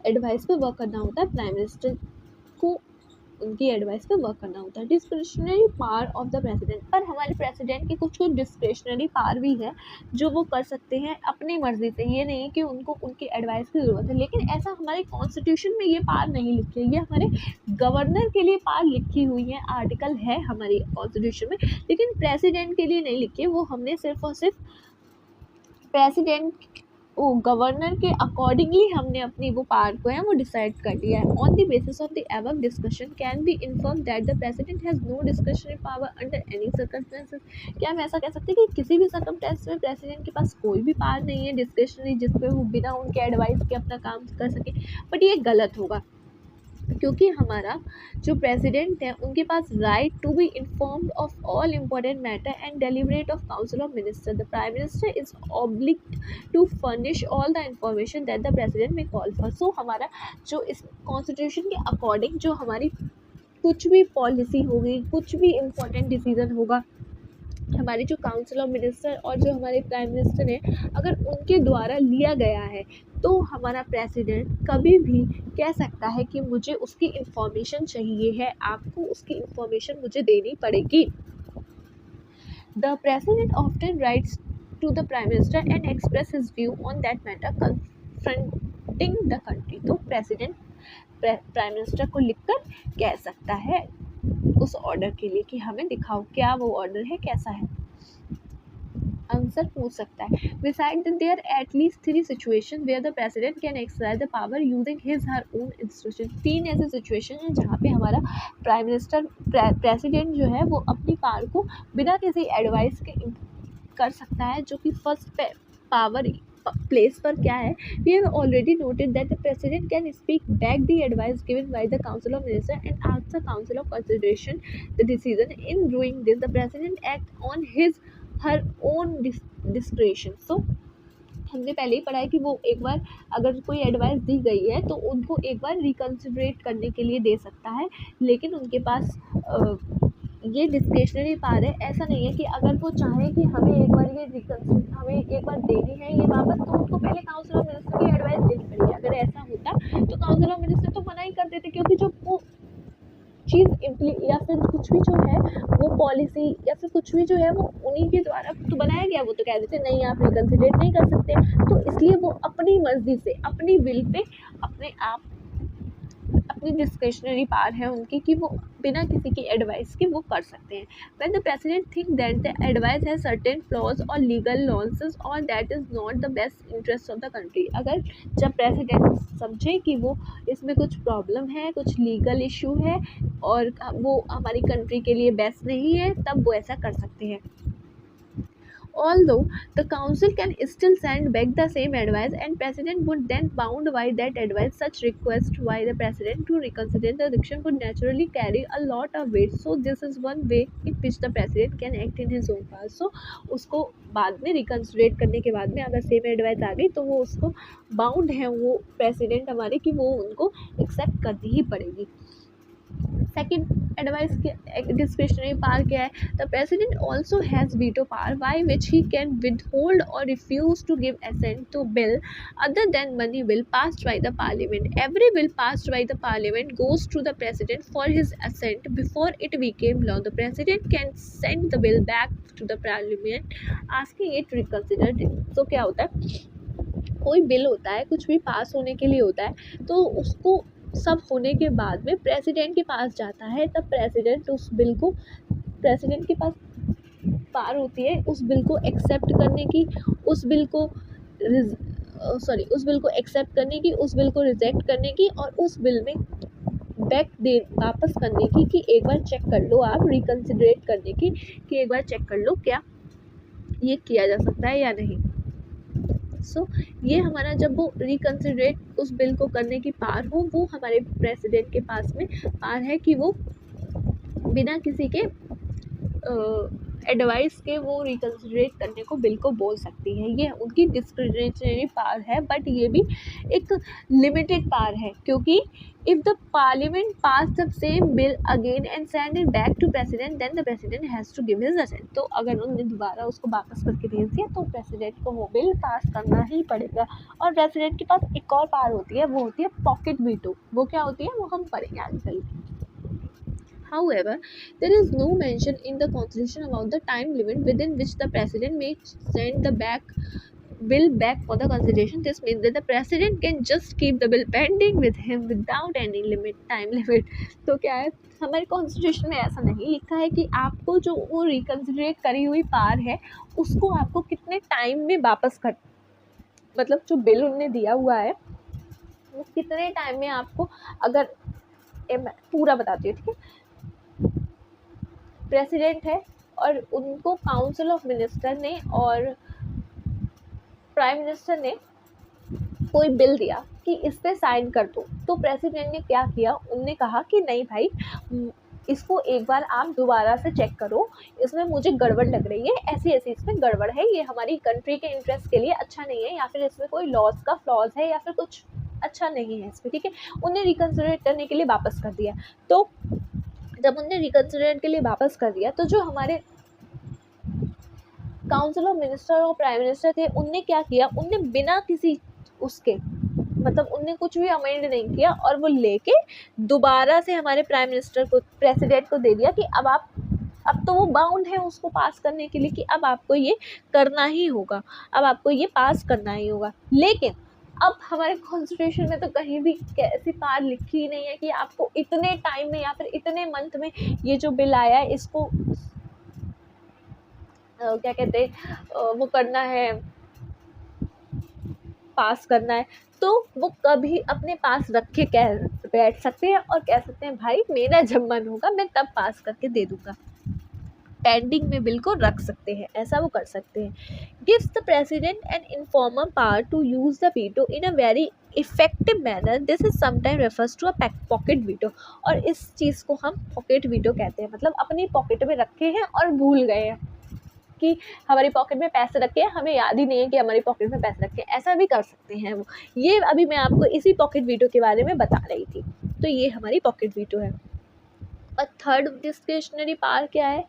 एडवाइस पे वर्क करना होता है। प्राइम मिनिस्टर को उनकी एडवाइस पे वर्क करना होता है। Discretionary power of the president, पर हमारे प्रेसिडेंट की कुछ डिस्क्रिशनरी पावर भी है जो वो कर सकते हैं अपनी मर्जी से। ये नहीं कि उनको उनकी एडवाइस की ज़रूरत है, लेकिन ऐसा हमारे कॉन्स्टिट्यूशन में ये पावर नहीं लिखी है। ये हमारे गवर्नर के लिए पावर लिखी हुई है, आर्टिकल है हमारी कॉन्स्टिट्यूशन में, लेकिन प्रेसिडेंट के लिए नहीं लिखी है। वो हमने सिर्फ और सिर्फ प्रेसिडेंट गवर्नर के अकॉर्डिंगली हमने अपनी वो पावर को है वो डिसाइड कर लिया है। On the basis of the above discussion can be inform that the president has no discretionary power under any circumstances. क्या हम ऐसा कह सकते हैं कि किसी भी सर्कमस्टेंस में प्रेसिडेंट के पास कोई भी पावर नहीं है डिस्क्रिशनरी जिसपे वो बिना उनके एडवाइस के अपना काम कर सके? बट ये गलत होगा, क्योंकि हमारा जो प्रेसिडेंट है उनके पास right to be informed of all important matter and deliberate of council of minister. The prime minister is obliged to furnish all the information that the president may call for. So हमारा जो इस constitution के according जो हमारी कुछ भी policy होगी, कुछ भी इम्पोर्टेंट डिसीजन होगा, हमारे जो काउंसिल ऑफ मिनिस्टर और जो हमारे प्राइम मिनिस्टर हैं, अगर उनके द्वारा लिया गया है तो हमारा प्रेसिडेंट कभी भी कह सकता है कि मुझे उसकी इन्फॉर्मेशन चाहिए है, आपको उसकी इन्फॉर्मेशन मुझे देनी पड़ेगी। The president often writes to the prime minister and express his view on that matter confronting the country. तो प्रेसिडेंट प्राइम मिनिस्टर को लिखकर कह सकता है उस ऑर्डर के लिए कि हमें दिखाओ क्या वो ऑर्डर है, कैसा है, आंसर पूछ सकता है। Besides that, there are at least 3 situations where the president can exercise the power using his her own institution। 3 ऐसे सिचुएशन हैं जहाँ पे हमारा प्राइम मिनिस्टर प्रेसिडेंट जो है वो अपनी पावर को बिना किसी एडवाइस के कर सकता है। जो कि फर्स्ट पावर प्लेस पर क्या है, we have already noted that the president can speak back the advice given by the council of ministers and ask the council of consideration the decision। In doing this, the president act on his her own discretion। so हमने पहले ही पढ़ा है कि वो एक बार अगर कोई advice दी गई है तो उनको एक बार रिकन्सिडरेट करने के लिए दे सकता है, लेकिन उनके पास ये डिस्क्रिशनरी पावर है। ऐसा नहीं है कि अगर वो चाहे कि हमें एक बार देनी है ये वापस, तो उनको पहले काउंसिल ऑफ मिनिस्टर की एडवाइस लेनी पड़ेगी। अगर ऐसा होता तो काउंसिल ऑफ मिनिस्टर तो मना ही कर देते, क्योंकि जो वो चीज़ या फिर कुछ भी जो है वो पॉलिसी या फिर कुछ भी जो है वो उन्हीं के द्वारा तो बनाया गया, वो तो कह देते नहीं आप रिकन्सिडरेट नहीं कर सकते। तो इसलिए वो अपनी मर्जी से अपनी विल पे अपनी डिस्क्रिशनरी पावर है उनकी कि वो बिना किसी की एडवाइस के वो कर सकते हैं। When the president think that the advice has certain flaws or legal nonsense or that is not the best interest of the country। अगर जब प्रेसिडेंट समझे कि वो इसमें कुछ प्रॉब्लम है, कुछ लीगल इशू है और वो हमारी कंट्री के लिए बेस्ट नहीं है, तब वो ऐसा कर सकते हैं। Although the council can still send back the same advice and president would then bound by that advice, such request by the president to reconsider the decision would naturally carry a lot of weight। So this is one way in which the president can act in his own power। So उसको बाद में रिकन्सिडरेट करने के बाद में अगर same advice आ गई तो वो उसको बाउंड है वो प्रेसिडेंट हमारे कि वो उनको एक्सेप्ट करनी ही पड़ेगी। सेकेंड एडवाइस डिस्क्रिशनरी पावर क्या है, the president also has veto power by which he can withhold और refuse to give assent to bill other than money bill passed by the parliament. Every bill passed by the parliament goes to the president for his assent before it became law. The president can send the bill back to the parliament asking it reconsider. तो क्या होता है, कोई bill होता है, कुछ भी पास होने के लिए होता है तो उसको सब होने के बाद में प्रेसिडेंट के पास जाता है, तब प्रेसिडेंट उस बिल को, प्रेसिडेंट के पास पावर होती है उस बिल को एक्सेप्ट करने की, उस बिल को एक्सेप्ट करने की, उस बिल को रिजेक्ट करने की और उस बिल में वापस करने की कि एक बार चेक कर लो आप, रिकन्सिडरेट करने की कि एक बार चेक कर लो क्या ये किया जा सकता है या नहीं। ये हमारा जब वो रिकन्सिडरेट उस बिल को करने की पावर हो, वो हमारे प्रेसिडेंट के पास में पावर है कि वो बिना किसी के एडवाइस के वो रिकन्सिडरेट करने को बिल को बोल सकती है। ये उनकी डिस्क्रिशनरी पावर है, बट ये भी एक लिमिटेड पावर है, क्योंकि if the parliament pass the same bill again and send it back to president then the president has to give his assent. तो अगर उन्होंने दोबारा उसको वापस करके भेज दिया तो प्रेसिडेंट को वो बिल पास करना ही पड़ेगा। और प्रेसिडेंट के पास एक और पावर होती है, वो होती है पॉकेट वीटो। वो क्या होती है वो हम पढ़ेंगे आगे चल के। However, there is no mention in the constitution about the time limit within which the president may send the bill back for the consideration। This means that the president can just keep the bill pending with him without any time limit। तो क्या है, हमारे constitution में ऐसा नहीं लिखा है कि आपको जो वो रिकन्सिडरेट करी हुई पावर है उसको आपको कितने टाइम में वापस कर, मतलब जो बिल उन्होंने दिया हुआ है वो कितने टाइम में आपको, अगर पूरा बताती हूँ, ठीक है। प्रेसिडेंट है और उनको काउंसिल ऑफ मिनिस्टर ने और प्राइम मिनिस्टर ने कोई बिल दिया कि इस पे साइन कर दो, तो प्रेसिडेंट ने क्या किया, उनने कहा कि नहीं भाई इसको एक बार आप दोबारा से चेक करो, इसमें मुझे गड़बड़ लग रही है, ऐसी इसमें गड़बड़ है, ये हमारी कंट्री के इंटरेस्ट के लिए अच्छा नहीं है, या फिर इसमें कोई लॉज का फ्लॉज है या फिर कुछ अच्छा नहीं है इसमें, ठीक है। उन्हें रिकन्सिडरेट करने के लिए वापस कर दिया। तो जब उन्होंने रिकन्सिडरेट के लिए वापस कर दिया तो जो हमारे काउंसिल ऑफ मिनिस्टर और प्राइम मिनिस्टर थे, उनने क्या किया, उनने बिना किसी उसके मतलब उनने कुछ भी अमेंड नहीं किया और वो लेके दोबारा से हमारे प्राइम मिनिस्टर को, प्रेसिडेंट को दे दिया कि अब तो वो बाउंड है उसको पास करने के लिए कि अब आपको ये करना ही होगा, अब आपको ये पास करना ही होगा। लेकिन अब हमारे कॉन्स्टिट्यूशन में तो कहीं भी ऐसी बात लिखी ही नहीं है कि आपको इतने टाइम में या फिर इतने मंथ में ये जो बिल आया है इसको क्या कहते हैं वो करना है, पास करना है। तो वो कभी अपने पास रख के कह बैठ सकते हैं और कह सकते हैं भाई मेरा जब मन होगा मैं तब पास करके दे दूंगा, पेंडिंग में बिल को रख सकते हैं, ऐसा वो कर सकते हैं। Gives the president an informer power to use the veto in a very effective manner, this is sometime refers to a pocket veto. और इस चीज़ को हम पॉकेट वीटो कहते हैं, मतलब अपनी पॉकेट में रखे हैं और भूल गए हैं कि हमारी पॉकेट में पैसे रखे हैं, हमें याद ही नहीं है कि हमारी पॉकेट में पैसे रखे हैं, ऐसा भी कर सकते हैं वो। ये अभी मैं आपको इसी पॉकेट वीटो के बारे में बता रही थी, तो ये हमारी पॉकेट वीटो है। और थर्ड डिस्क्रिशनरी पावर क्या है,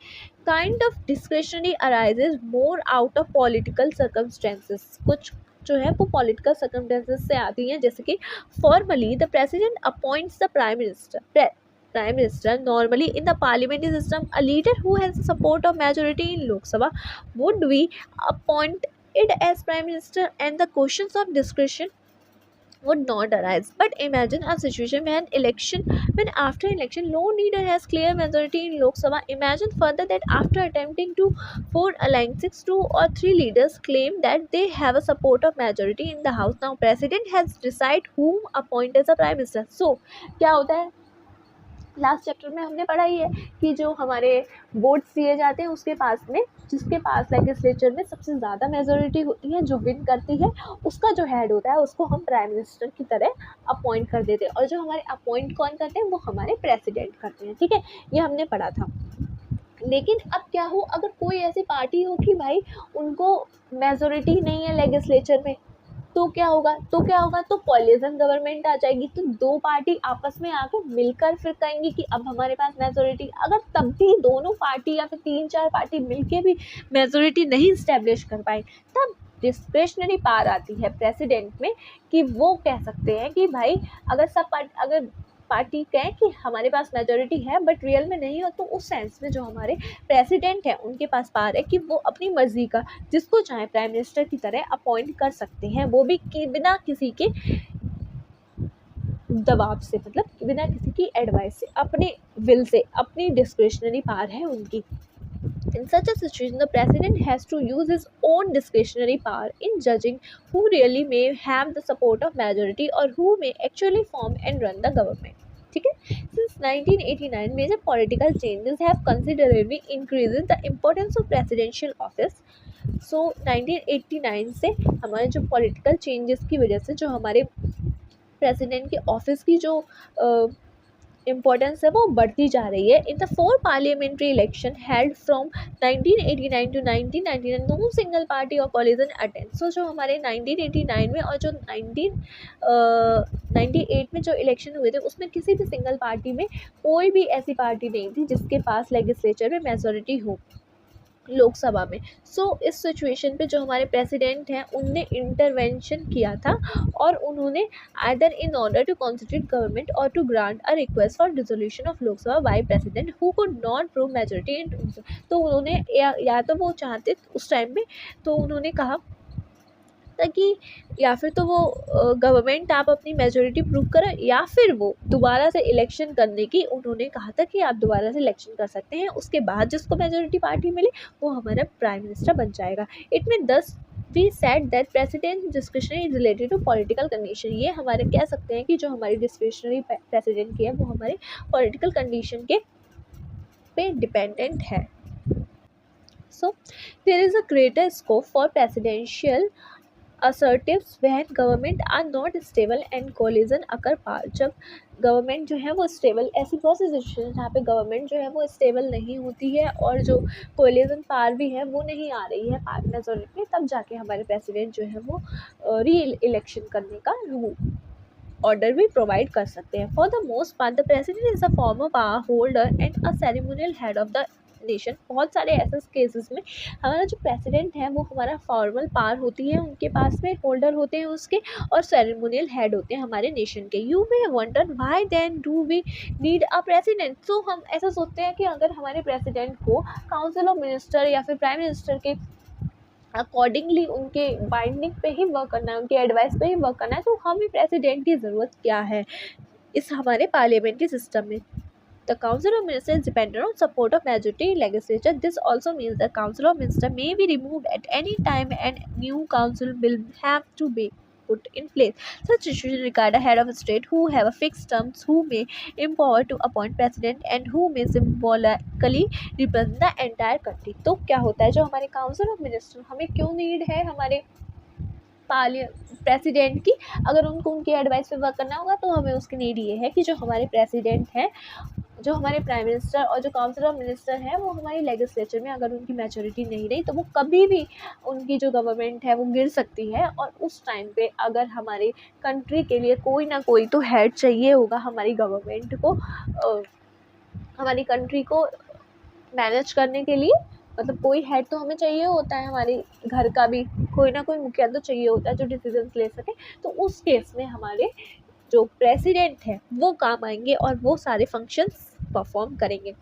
kind of discretionary arises more out of political circumstances, कुछ जो है वो पॉलिटिकल सर्कमस्टेंसेस से आती हैं, जैसे कि formally the president appoints the prime minister normally in the parliamentary system a leader who has the support of majority in Lok Sabha would be appointed as prime minister and the questions of discretion would not arise. But imagine a situation when after election no leader has clear majority in Lok Sabha. Imagine further that after attempting to form alliances, 2 or 3 leaders claim that they have a support of majority in the house. Now president has decided whom appoint as a prime minister. So क्या होता है, last chapter में हमने पढ़ा ही है कि जो हमारे वोट्स दिए जाते हैं उसके पास में, जिसके पास लेजिस्लेचर में सबसे ज़्यादा मेजोरिटी होती है, जो विन करती है, उसका जो हेड होता है उसको हम प्राइम मिनिस्टर की तरह अपॉइंट कर देते हैं। और जो हमारे अपॉइंट कौन करते हैं, वो हमारे प्रेसिडेंट करते हैं। ठीक है, ये हमने पढ़ा था। लेकिन अब क्या हो, अगर कोई ऐसी पार्टी हो कि भाई उनको मेजोरिटी नहीं है लेजिस्लेचर में, तो क्या होगा, तो कोलिशन गवर्नमेंट आ जाएगी। तो 2 पार्टी आपस में आकर मिलकर फिर कहेंगी कि अब हमारे पास मेजोरिटी, अगर तब भी दोनों पार्टी या फिर 3-4 पार्टी मिलके भी मेजोरिटी नहीं इस्टेब्लिश कर पाए, तब डिस्क्रिशनरी पावर आती है प्रेसिडेंट में कि वो कह सकते हैं कि भाई अगर पार्टी कहें कि हमारे पास मेजोरिटी है बट रियल में नहीं हो, तो उस सेंस में जो हमारे प्रेसिडेंट हैं उनके पास पावर है कि वो अपनी मर्जी का जिसको चाहे प्राइम मिनिस्टर की तरह अपॉइंट कर सकते हैं, वो भी बिना किसी के दबाव से, मतलब बिना किसी की एडवाइस से, अपने विल से, अपनी डिस्क्रिशनरी पावर है उनकी। In such a situation, the president has to use his own discretionary power in judging who really may have the support of majority or who may actually form and run the government. ठीक है, since 1989 major political changes have considerably increased the importance of presidential office. So 1989 से हमारे जो political changes की वजह से जो हमारे प्रेसिडेंट के ऑफिस की जो इम्पोर्टेंस है वो बढ़ती जा रही है। In the 4 parliamentary election held from 1989 to 1999 no single party or coalition attend. So जो हमारे 1989 में और जो 1998 में जो इलेक्शन हुए थे उसमें किसी भी सिंगल पार्टी में कोई भी ऐसी पार्टी नहीं थी जिसके पास लेजिस्लेचर में मेजोरिटी हो लोकसभा में। सो इस सिचुएशन पे जो हमारे प्रेसिडेंट हैं उनने इंटरवेंशन किया था और उन्होंने either in order to constitute government और to grant a request for dissolution of Lok Sabha by president who could not prove majority in, तो उन्होंने या तो वो चाहते उस टाइम में, तो उन्होंने कहा ताकि या फिर तो वो गवर्नमेंट आप अपनी मेजोरिटी प्रूव करें, या फिर वो दोबारा से इलेक्शन करने की उन्होंने कहा था कि आप दोबारा से इलेक्शन कर सकते हैं, उसके बाद जिसको मेजोरिटी पार्टी मिले वो हमारा प्राइम मिनिस्टर बन जाएगा। इट में 10 we said that president discretionary is related to political condition. ये हमारे कह सकते हैं कि जो हमारी डिस्क्रिशनरी प्रेसिडेंट की है वो हमारे पॉलिटिकल कंडीशन के पे डिपेंडेंट है। So there is a greater scope for presidential assertives when government are not stable and collision occur पार, जब गवर्नमेंट जो है वो स्टेबल, ऐसी बहुत सी सिचुएशन जहाँ पे गवर्नमेंट जो है वो स्टेबल नहीं होती है और जो कोलिशन पावर भी है वो नहीं आ रही है पार्ट मेजोरिटी में, तब जाके हमारे प्रेसिडेंट जो है वो री इलेक्शन करने का रूल ऑर्डर भी प्रोवाइड कर सकते हैं। For the most part the president is a former power holder and a ceremonial head of the nation, बहुत सारे ऐसे केसेस में हमारा जो प्रेसिडेंट है वो हमारा फॉर्मल पावर होती है उनके पास में, होल्डर होते हैं उसके, और सेरेमोनियल हेड होते हैं हमारे नेशन के। You may wonder why then do we need a president. तो हम ऐसा सोचते हैं कि अगर हमारे प्रेसिडेंट को काउंसिल ऑफ मिनिस्टर या फिर प्राइम मिनिस्टर के अकॉर्डिंगली उनके बाइंडिंग पे ही वर्क करना है, उनके एडवाइस पे ही वर्क करना है, तो हमें प्रेसिडेंट की ज़रूरत क्या है इस हमारे पार्लियामेंट्री सिस्टम में। The Council of Ministers is dependent on support of majority legislature. This also means the Council of Ministers may be removed at any time and new council will have to be put in place. Such institutions require a head of state who have a fixed terms, who may empower to appoint president and who may symbolically represent the entire country. तो क्या होता है, जो हमारे Council of Ministers हमें क्यों need है हमारे प्रेसिडेंट की, अगर उनको उनकी एडवाइस पे वर्क करना होगा तो हमें उसकी नीड ये है कि जो हमारे प्रेसिडेंट हैं, जो हमारे प्राइम मिनिस्टर और जो काउंसिल ऑफ मिनिस्टर हैं, वो हमारी लेजिस्लेचर में अगर उनकी मैच्योरिटी नहीं रही तो वो कभी भी उनकी जो गवर्नमेंट है वो गिर सकती है। और उस टाइम पे अगर हमारी कंट्री के लिए कोई ना कोई तो हेड चाहिए होगा हमारी गवर्नमेंट को, हमारी कंट्री को मैनेज करने के लिए, मतलब कोई हेड तो हमें चाहिए होता है, हमारे घर का भी कोई ना कोई मुखिया तो चाहिए होता है जो डिसीजंस ले सके। तो उस केस में हमारे जो प्रेसिडेंट है वो काम आएंगे और वो सारे फंक्शंस परफॉर्म करेंगे।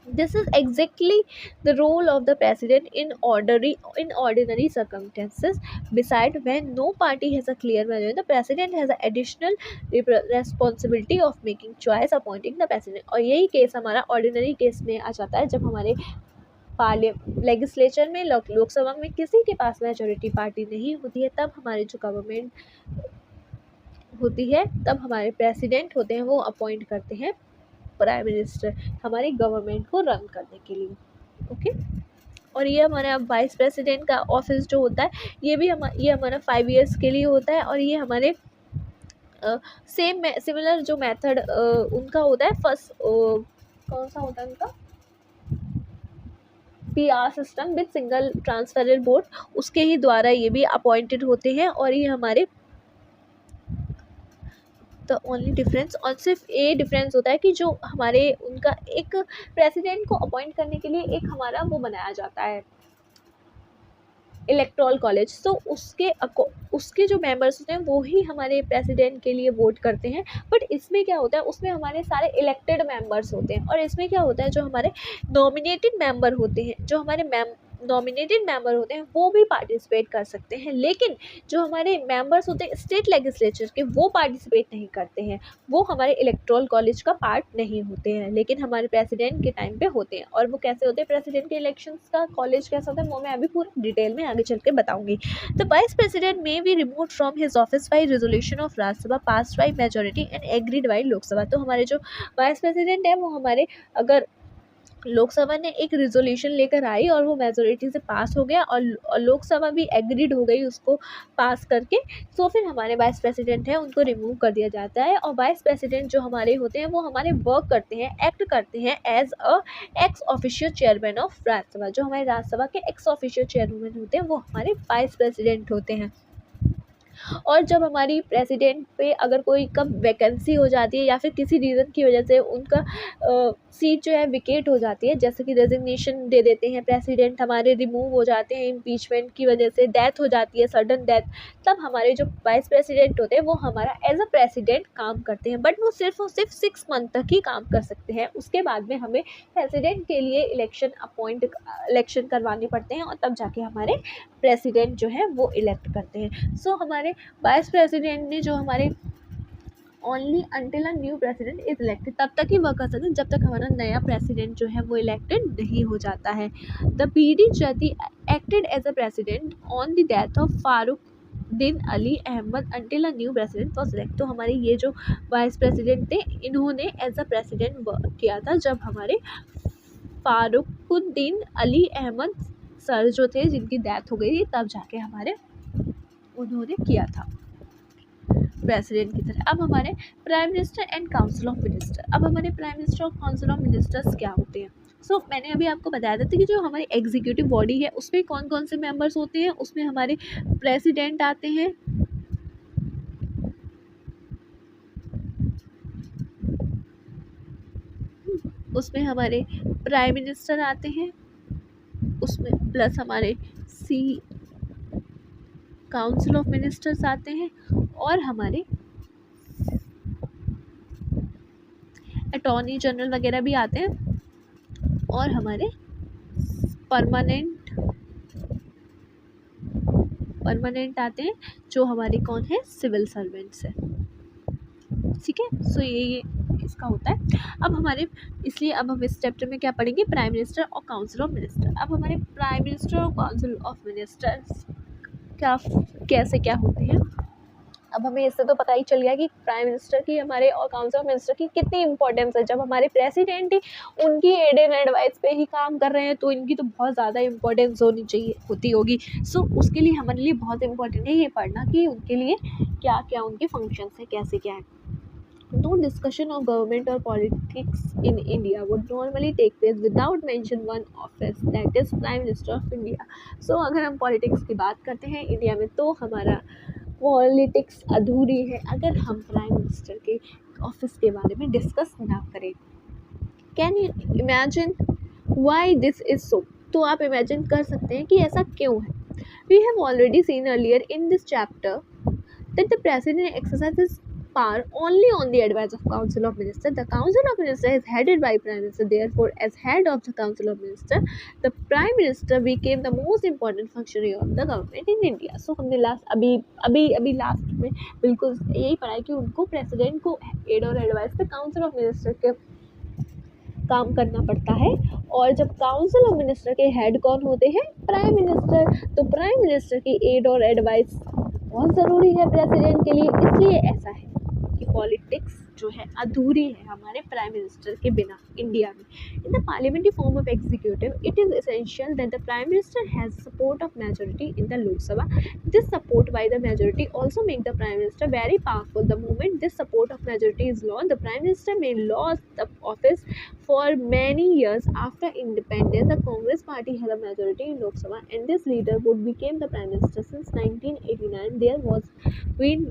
This is exactly the role of the president in ordinary circumstances. Besides, when no party has a clear majority, the president has an additional responsibility of making choice, appointing the president. और यही case हमारा ordinary case में आ जाता है, जब हमारे legislature में लोकसभा में किसी के पास मेजोरिटी पार्टी नहीं होती है, तब हमारी जो गवर्नमेंट होती है, तब हमारे प्रेसिडेंट होते हैं वो अपॉइंट करते हैं प्राइम मिनिस्टर हमारी गवर्नमेंट को रन करने के लिए। ओके, और ये हमारा वाइस प्रेसिडेंट का ऑफिस जो होता है ये हमारा 5 इयर्स के लिए होता है। और ये हमारे सिमिलर जो मेथड उनका होता है, फर्स्ट कौन सा होता है उनका, PR system with single transferor board, उसके ही द्वारा ये भी अपॉइंटेड होते हैं। और ये हमारे द ओनली डिफरेंस, और सिर्फ ये डिफरेंस होता है कि जो हमारे उनका एक प्रेसिडेंट को अपॉइंट करने के लिए एक हमारा वो बनाया जाता है इलेक्टोरल कॉलेज, तो उसके जो मेंबर्स होते हैं वो ही हमारे प्रेसिडेंट के लिए वोट करते हैं। बट इसमें क्या होता है, उसमें हमारे सारे इलेक्टेड मेंबर्स होते हैं। और इसमें क्या होता है, जो हमारे नॉमिनेटेड मेंबर होते हैं, जो हमारे नॉमिनेटेड मेंबर होते हैं वो भी पार्टिसिपेट कर सकते हैं, लेकिन जो हमारे मेंबर्स होते हैं स्टेट लेजिस्लेचर के वो पार्टिसिपेट नहीं करते हैं, वो हमारे इलेक्टोरल कॉलेज का पार्ट नहीं होते हैं, लेकिन हमारे प्रेसिडेंट के टाइम पे होते हैं। और वो कैसे होते हैं, प्रेसिडेंट के इलेक्शंस का कॉलेज कैसा होता है वो मैं अभी पूरा डिटेल में आगे चल के बताऊंगी। The vice president may be removed from his office by resolution of Rajya Sabha passed by majority and agreed by Lok Sabha. तो हमारे जो वाइस प्रेसिडेंट है वो हमारे अगर लोकसभा ने एक रिजोल्यूशन लेकर आई और वो मेजोरिटी से पास हो गया और लोकसभा भी एग्रीड हो गई उसको पास करके, तो फिर हमारे वाइस प्रेसिडेंट हैं उनको रिमूव कर दिया जाता है। और वाइस प्रेसिडेंट जो हमारे होते हैं वो हमारे वर्क करते हैं, एक्ट करते हैं as a ex official chairman of Rajya Sabha. जो हमारे राज्यसभा के एक्स ऑफिशियल चेयरमैन होते हैं वो हमारे वाइस प्रेसिडेंट होते हैं। और जब हमारी प्रेसिडेंट पे अगर कोई कब वैकेंसी हो जाती है या फिर किसी रीज़न की वजह से उनका सीट जो है विकेट हो जाती है, जैसे कि रेजिग्नेशन दे देते हैं प्रेसिडेंट, हमारे रिमूव हो जाते हैं इम्पीचमेंट की वजह से, डेथ हो जाती है सडन डेथ, तब हमारे जो वाइस प्रेसिडेंट होते हैं वो हमारा एज अ प्रेसिडेंट काम करते हैं। बट वो सिर्फ 6 मंथ तक ही काम कर सकते हैं, उसके बाद में हमें प्रेसिडेंट के लिए इलेक्शन करवाने पड़ते हैं और तब जाके हमारे प्रेसिडेंट जो है वो इलेक्ट करते हैं। सो हमारे वाइस प्रेसिडेंट ने जो हमारे only until a new president is elected, तब तक ही वर्क कर सकते हैं जब तक हमारा नया प्रेसिडेंट जो है वो इलेक्टेड नहीं हो जाता है। The PD Zaidi acted as a president on the death of Fakhruddin Ali Ahmed until a new president was elect. तो हमारे ये जो वाइस प्रेसिडेंट थे इन्होंने एज अ प्रेसिडेंट वर्क किया था जब हमारे फारूकुद्दीन अली अहमद सर जो थे जिनकी डेथ हो गई थी, तब जाके हमारे उन्होंने किया था प्रेसिडेंट की तरह। अब हमारे prime minister and council of minister, अब हमारे प्राइम मिनिस्टर और काउंसिल ऑफ मिनिस्टर्स क्या होते हैं। सो मैंने अभी आपको बताया था कि जो हमारी एग्जीक्यूटिव बॉडी है उसमें कौन कौन से मेंबर्स होते हैं, उसमें हमारे प्रेसिडेंट आते हैं, उसमें हमारे प्राइम मिनिस्टर आते हैं, उसमें प्लस हमारे सी काउंसिल ऑफ मिनिस्टर्स आते हैं, और हमारे अटॉर्नी जनरल वगैरह भी आते हैं, और हमारे परमानेंट आते हैं, जो हमारे कौन है, सिविल सर्वेंट्स है। ठीक है, सो ये इसका होता है। अब हमारे इसलिए अब हम इस चैप्टर में क्या पढ़ेंगे, प्राइम मिनिस्टर और काउंसिल ऑफ मिनिस्टर। अब हमारे प्राइम मिनिस्टर और काउंसिल ऑफ मिनिस्टर्स क्या कैसे क्या होते हैं। अब हमें इससे तो पता ही चल गया कि प्राइम मिनिस्टर की हमारे और काउंसिल ऑफ मिनिस्टर की कितनी इंपॉर्टेंस है। जब हमारे प्रेसिडेंट ही उनकी एड एंड एडवाइस पे ही काम कर रहे हैं तो इनकी तो बहुत ज़्यादा इंपॉर्टेंस होती होगी। सो उसके लिए हमारे लिए बहुत इंपॉर्टेंट है ये पढ़ना कि उनके लिए क्या क्या उनके फंक्शंस है, कैसे क्या है। No discussion of government or politics in India would normally take place without mention one office, that is Prime Minister of India. So अगर हम पॉलिटिक्स की बात करते हैं इंडिया में तो हमारा पॉलिटिक्स अधूरी है अगर हम प्राइम मिनिस्टर के ऑफिस के बारे में डिस्कस ना करें। Can you imagine why this is so? तो आप इमेजिन कर सकते हैं कि ऐसा क्यों है। We have already seen earlier in this chapter that the president exercises power only on the advice of council of minister. The council of minister is headed by prime minister. Therefore, as head of the council of minister, the prime minister became the most important functionary of the government in India. So हमने अभी last में बिल्कुल यही पढ़ा है कि उनको president को एड और एडवाइस पे काउंसिल ऑफ मिनिस्टर के काम करना पड़ता है। और जब काउंसिल ऑफ मिनिस्टर के हेड कौन होते हैं, प्राइम मिनिस्टर। तो प्राइम मिनिस्टर की एड और एडवाइस बहुत ज़रूरी है प्रेसिडेंट के लिए। इसलिए ऐसा है कि पॉलिटिक्स जो है अधूरी है हमारे प्राइम मिनिस्टर के बिना इंडिया में। इन the parliamentary form of executive it is essential that the prime minister has support of majority in the Lok Sabha. This support by the majority also make the prime minister very powerful. The moment this support of majority is lost, the prime minister may lose the office for many years. After independence, the Congress party had a majority in Lok Sabha, and this leader would become the prime minister. Since 1989, there was been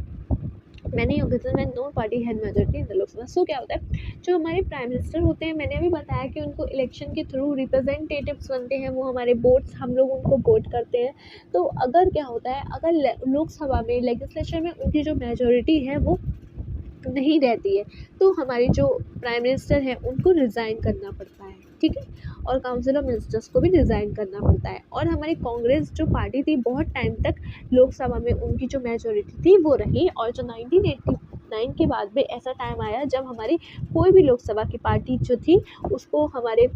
many occasions when no party had majority in the Lok Sabha. So क्या होता है, जो हमारे prime minister होते हैं, मैंने अभी बताया कि उनको इलेक्शन के थ्रू रिप्रेजेंटेटिव्स बनते हैं, वो हमारे वोट्स, हम लोग उनको वोट करते हैं। तो अगर क्या होता है, अगर लोकसभा में लेजिस्लेचर में उनकी जो मेजोरिटी है वो नहीं रहती है तो हमारे जो प्राइम मिनिस्टर है उनको रिज़ाइन करना पड़ता है। ठीक है, और काउंसिल ऑफ मिनिस्टर्स को भी रिज़ाइन करना पड़ता है। और हमारी कांग्रेस जो पार्टी थी बहुत टाइम तक लोकसभा में उनकी जो मेजोरिटी थी वो रही, और जो 1989 के बाद में ऐसा टाइम आया जब हमारी कोई भी लोकसभा की पार्टी जो थी उसको हमारे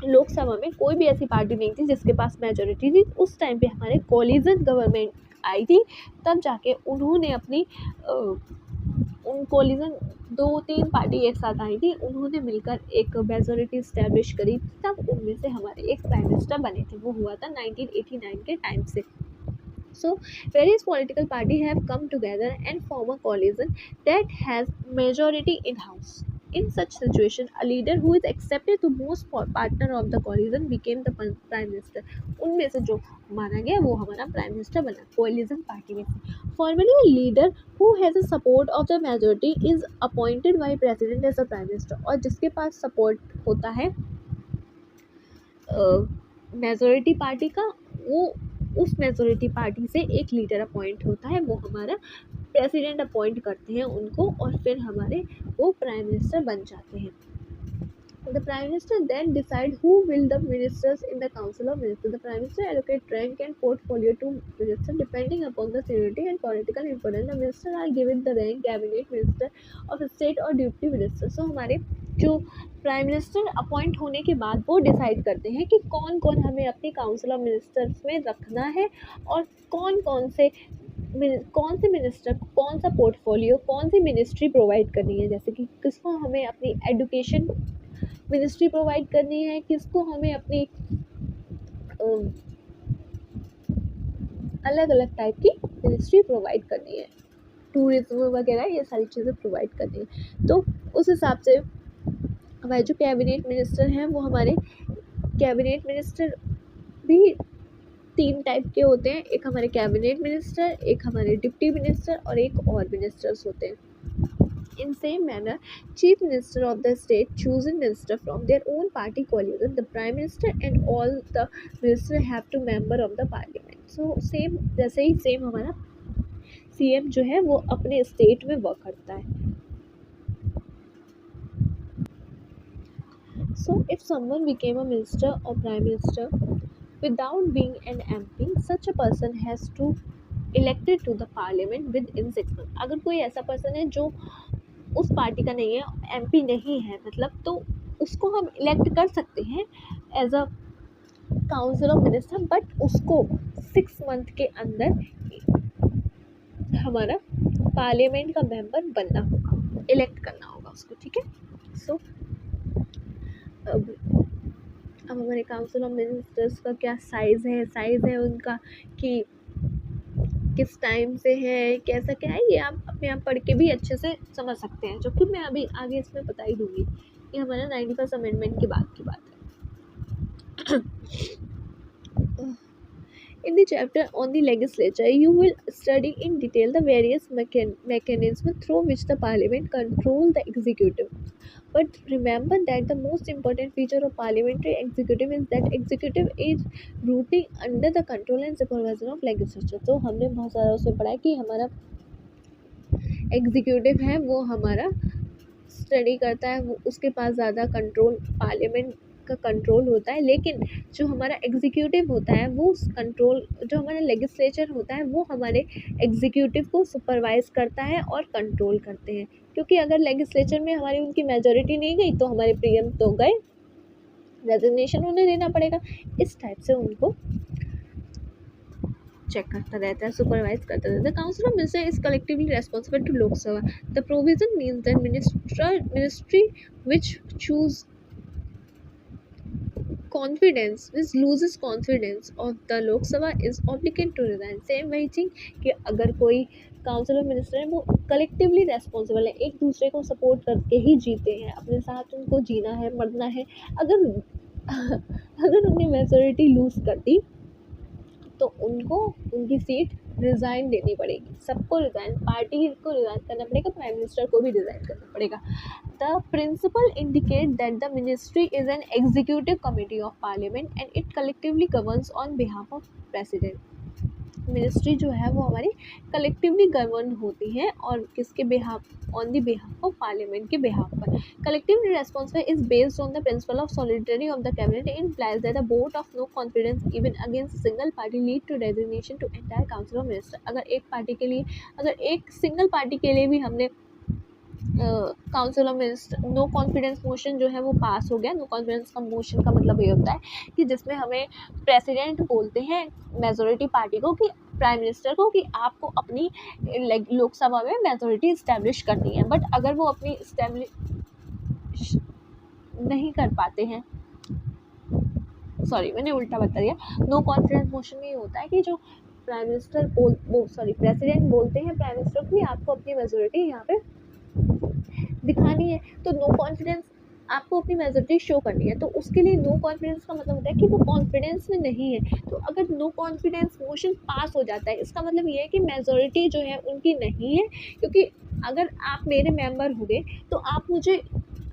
लोकसभा में कोई भी ऐसी पार्टी नहीं थी जिसके पास मेजोरिटी थी। उस टाइम पे हमारे कोलिजन गवर्नमेंट आई थी, तब जाके उन्होंने अपनी उन कोलिजन 2-3 पार्टी एक साथ आई थी, उन्होंने मिलकर एक मेजोरिटी इस्टेब्लिश करी, तब उनमें से हमारे एक प्राइम मिनिस्टर बने थे। वो हुआ था 1989 के टाइम से। So various political parties have come together and form a coalition that has majority in house. In such situation, a leader who is accepted to most partner of the coalition became the prime minister. उनमें से जो माना गया वो हमारा prime minister बना coalition party में से। Formally, a leader who has the support of the majority is appointed by president as a prime minister. और जिसके पास support होता है मेजोरिटी पार्टी का, वो उस मेजोरिटी पार्टी से एक लीडर अपॉइंट होता है, वो हमारा प्रेसिडेंट अपॉइंट करते हैं उनको, और फिर हमारे वो प्राइम मिनिस्टर बन जाते हैं। The Prime Minister then decide who will the ministers in the Council of Ministers. The Prime Minister allocate rank and portfolio to minister depending upon the seniority and political importance. The minister are given the rank cabinet minister of state or deputy minister. So हमारे जो prime minister appoint होने के बाद वो decide करते हैं कि कौन कौन हमें अपनी काउंसिल ऑफ मिनिस्टर्स में रखना है और कौन से मिनिस्टर को कौन सा पोर्टफोलियो, कौन सी मिनिस्ट्री प्रोवाइड करनी है। जैसे कि किसको हमें अपनी एजुकेशन मिनिस्ट्री प्रोवाइड करनी है, किसको हमें अपनी अलग अलग टाइप की मिनिस्ट्री प्रोवाइड करनी है, टूरिज्म वगैरह ये सारी चीज़ें प्रोवाइड करनी है। तो उस हिसाब से हमारे जो कैबिनेट मिनिस्टर हैं वो हमारे कैबिनेट मिनिस्टर भी 3 टाइप के होते हैं, एक हमारे कैबिनेट मिनिस्टर, एक हमारे डिप्टी मिनिस्टर और एक और मिनिस्टर्स होते हैं। In same manner, chief minister of the state chosen minister from their own party coalition. The prime minister and all the minister have to member of the parliament. So same जैसे ही same हमारा CM जो है वो अपने state में work करता है. So if someone became a minister or prime minister without being an MP, such a person has to elected to the parliament within 6 months. अगर कोई ऐसा पर्सन है जो उस पार्टी का नहीं है, एमपी नहीं है मतलब, तो उसको हम इलेक्ट कर सकते हैं as a council of minister, but उसको 6 मंथ के अंदर हमारा पार्लियामेंट का मेंबर बनना होगा, इलेक्ट करना होगा उसको. ठीक है. सो अब हमारे काउंसिल ऑफ मिनिस्टर्स का क्या साइज़ है उनका कि किस टाइम से है, कैसा क्या है, ये आप अपने आप पढ़ के भी अच्छे से समझ सकते हैं, जो कि मैं अभी आगे इसमें बता ही दूँगी. ये हमारा 91st अमेंडमेंट के बाद की बात है. In the chapter on the legislature, you will study in detail the various mechanisms through which the parliament control the executive. But remember that the most important feature of parliamentary executive is that executive is rooting under the control and supervision of legislature. तो हमने बहुत सारा उसमें पढ़ा है कि हमारा executive है वो हमारा स्टडी करता है, वो उसके पास ज़्यादा कंट्रोल पार्लियामेंट का कंट्रोल होता है, लेकिन जो हमारा एग्जीक्यूटिव होता है वो कंट्रोल, जो हमारा लेजिस्लेचर होता है वो हमारे एग्जीक्यूटिव को सुपरवाइज करता है और कंट्रोल करते हैं. क्योंकि अगर लेजिस्लेचर में हमारी उनकी मेजॉरिटी नहीं गई तो हमारे पीएम तो गए, रेजिग्नेशन उन्हें देना पड़ेगा. इस टाइप से उनको चेक करता रहता है, सुपरवाइज करता रहता है. The council of minister is collectively responsible to Lok Sabha. The provision means that ministry which choose confidence, which loses confidence of the Lok Sabha is obligated to resign. Same वही चीज़ कि अगर कोई काउंसिल ऑफ मिनिस्टर है वो collectively responsible है, एक दूसरे को सपोर्ट करके ही जीते हैं, अपने साथ उनको जीना है, मरना है. अगर उन्हें मेजोरिटी लूज कर दी तो उनको उनकी सीट रिज़ाइन देनी पड़ेगी. सबको रिज़ाइन, पार्टी को रिज़ाइन करना पड़ेगा, प्राइम मिनिस्टर को भी रिज़ाइन करना पड़ेगा. The principle indicate that the ministry is an executive committee of parliament and it collectively governs on behalf of president. Ministry जो है वो हमारी कलेक्टिवली गवर्न होती है और किसके behalf, on the behalf of parliament के बिहाफ पर. Collectively responsible is based on the principle of solidarity of the cabinet. In implies that a vote of no confidence even against single party lead to resignation to entire council of ministers. अगर एक party के लिए, अगर एक single party के लिए भी हमने council of minister no confidence motion जो है वो पास हो गया. नो कॉन्फिडेंस का मोशन का मतलब ये होता है कि जिसमें हमें प्रेसिडेंट बोलते हैं मेजॉरिटी पार्टी को, कि प्राइम मिनिस्टर को, कि आपको अपनी लोकसभा में मेजॉरिटी इस्टेब्लिश करनी है. बट अगर वो अपनी इस्टेब्लिश नहीं कर पाते हैं, सॉरी मैंने उल्टा बता दिया. नो कॉन्फिडेंस मोशन में ये होता है कि जो प्राइम मिनिस्टर प्रेसिडेंट बोलते हैं प्राइम मिनिस्टर को कि आपको अपनी मेजॉरिटी यहाँ पे दिखानी है, तो नो कॉन्फिडेंस आपको अपनी मेजॉरिटी शो करनी है. तो उसके लिए नो कॉन्फिडेंस का मतलब होता है कि वो कॉन्फिडेंस में नहीं है. तो अगर नो कॉन्फिडेंस मोशन पास हो जाता है, इसका मतलब ये है कि मेजॉरिटी जो है उनकी नहीं है. क्योंकि अगर आप मेरे मेंबर होंगे तो आप मुझे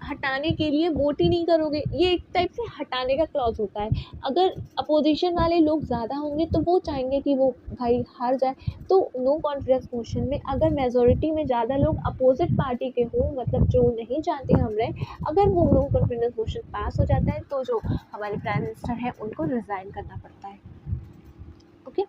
हटाने के लिए वोट ही नहीं करोगे. ये एक टाइप से हटाने का क्लॉज होता है. अगर अपोजिशन वाले लोग ज़्यादा होंगे तो वो चाहेंगे कि वो भाई हार जाए. तो नो कॉन्फिडेंस मोशन में अगर मेजॉरिटी में ज़्यादा लोग अपोजिट पार्टी के हों, मतलब जो नहीं चाहते हम रहे, अगर वो नो कॉन्फिडेंस मोशन पास हो जाता है तो जो हमारे प्राइम मिनिस्टर हैं उनको रिज़ाइन करना पड़ता है. Okay.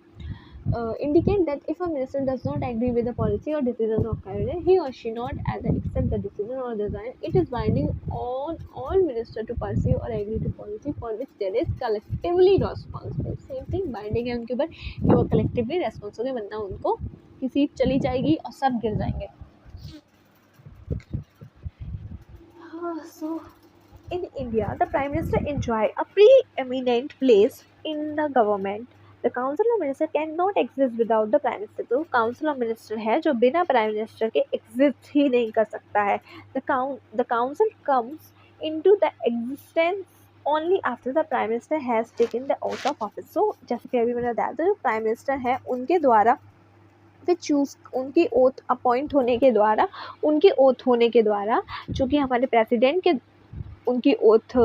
Indicate that if a minister does not agree with the policy or decision of cabinet, he or she not either accept the decision or resign. It is binding on all ministers to pursue or agree to policy for which there is collectively responsible. Same thing, binding है उनके ऊपर कि वो collectively responsible, वरना उनको की seat चली जाएगी और सब गिर जाएंगे. So in India, the prime minister enjoy a preeminent place in the government. The council of minister cannot exist without the prime minister. तो council of minister है जो बिना prime minister के exist ही नहीं कर सकता है. The council comes into the existence only after the prime minister has taken the oath of office. So जैसे कि अभी मैंने बताया था, जो prime minister है उनके द्वारा फिर चूज़ उनकी ओथ अपॉइंट होने के द्वारा, उनकी ओथ होने के द्वारा जो कि हमारे प्रेसिडेंट के उनकी ओथ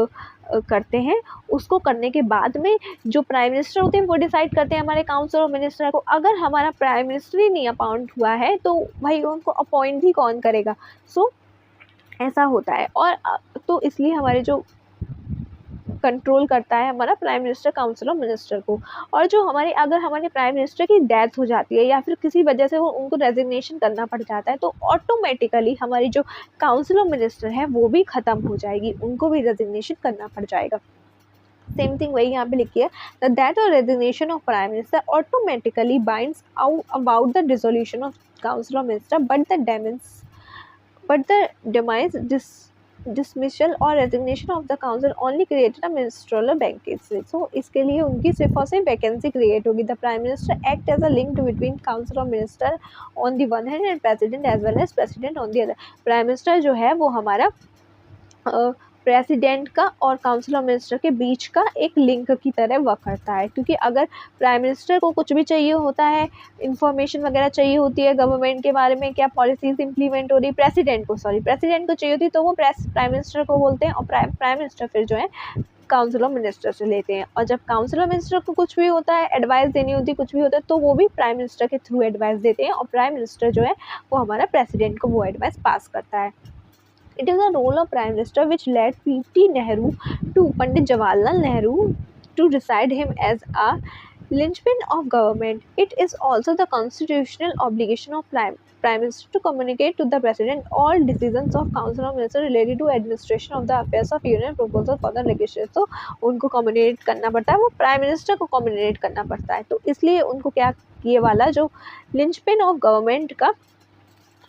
करते हैं, उसको करने के बाद में जो प्राइम मिनिस्टर होते हैं वो डिसाइड करते हैं हमारे काउंसिल ऑफ मिनिस्टर को। अगर हमारा प्राइम मिनिस्टर ही नहीं अपॉइंट हुआ है तो भाई उनको अपॉइंट भी कौन करेगा। सो ऐसा होता है। और तो इसलिए हमारे जो कंट्रोल करता है हमारा prime minister council of minister को। और जो हमारे अगर हमारे प्राइम मिनिस्टर की डेथ हो जाती है या फिर किसी वजह से वो उनको रेजिग्नेशन करना पड़ जाता है तो ऑटोमेटिकली हमारी जो काउंसिल ऑफ मिनिस्टर है वो भी ख़त्म हो जाएगी, उनको भी रेजिग्नेशन करना पड़ जाएगा। सेम थिंग वही यहाँ पे लिखी है, द दैट और resignation of prime minister automatically binds out about the dissolution of council of minister but the demise, dismissal or resignation of the council only created a ministerial vacancy. So इसके लिए उनकी सिर्फ और सिर्फ vacancy create होगी। The prime minister act as a link between council of minister on the one hand and president as well as president on the other. Prime minister जो है वो हमारा प्रेसिडेंट का और काउंसिल ऑफ मिनिस्टर के बीच का एक लिंक की तरह वर्क करता है। क्योंकि अगर प्राइम मिनिस्टर को कुछ भी चाहिए होता है, इंफॉर्मेशन वगैरह चाहिए होती है गवर्नमेंट के बारे में, क्या पॉलिसीज इंप्लीमेंट हो रही, प्रेसिडेंट को चाहिए होती तो वो प्राइम मिनिस्टर को बोलते हैं और प्राइम मिनिस्टर फिर जो है काउंसिल ऑफ मिनिस्टर से लेते हैं। और जब काउंसिल ऑफ मिनिस्टर को कुछ भी होता है, एडवाइस देनी होती है, कुछ भी होता है तो वो भी प्राइम मिनिस्टर के थ्रू एडवाइस देते हैं और प्राइम मिनिस्टर जो है वो हमारा प्रेसिडेंट को वो एडवाइस पास करता है। It is a role of Prime Minister which led P.T. Nehru to Pandit Jawaharlal Nehru to decide him as a linchpin of government. It is also the constitutional obligation of Prime Minister to communicate to the President all decisions of Council of Ministers related to administration of the affairs of union proposal for the legislature. तो उनको communicate करना पड़ता है, वो prime minister को communicate करना पड़ता है। तो इसलिए उनको क्या ये वाला जो लिंचपिन ऑफ गवर्नमेंट का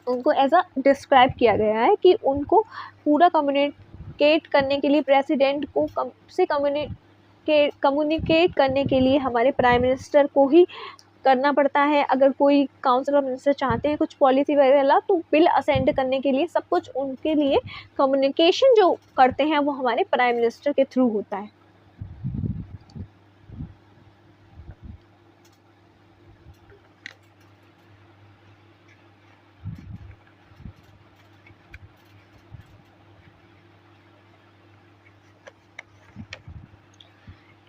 उनको ऐसा डिस्क्राइब किया गया है कि उनको पूरा कम्युनिकेट करने के लिए प्रेसिडेंट को कम्युनिकेट करने के लिए हमारे प्राइम मिनिस्टर को ही करना पड़ता है। अगर कोई काउंसिल ऑफ मिनिस्टर चाहते हैं कुछ पॉलिसी वगैरह तो बिल असेंड करने के लिए सब कुछ उनके लिए कम्युनिकेशन जो करते हैं वो हमारे प्राइम मिनिस्टर के थ्रू होता है।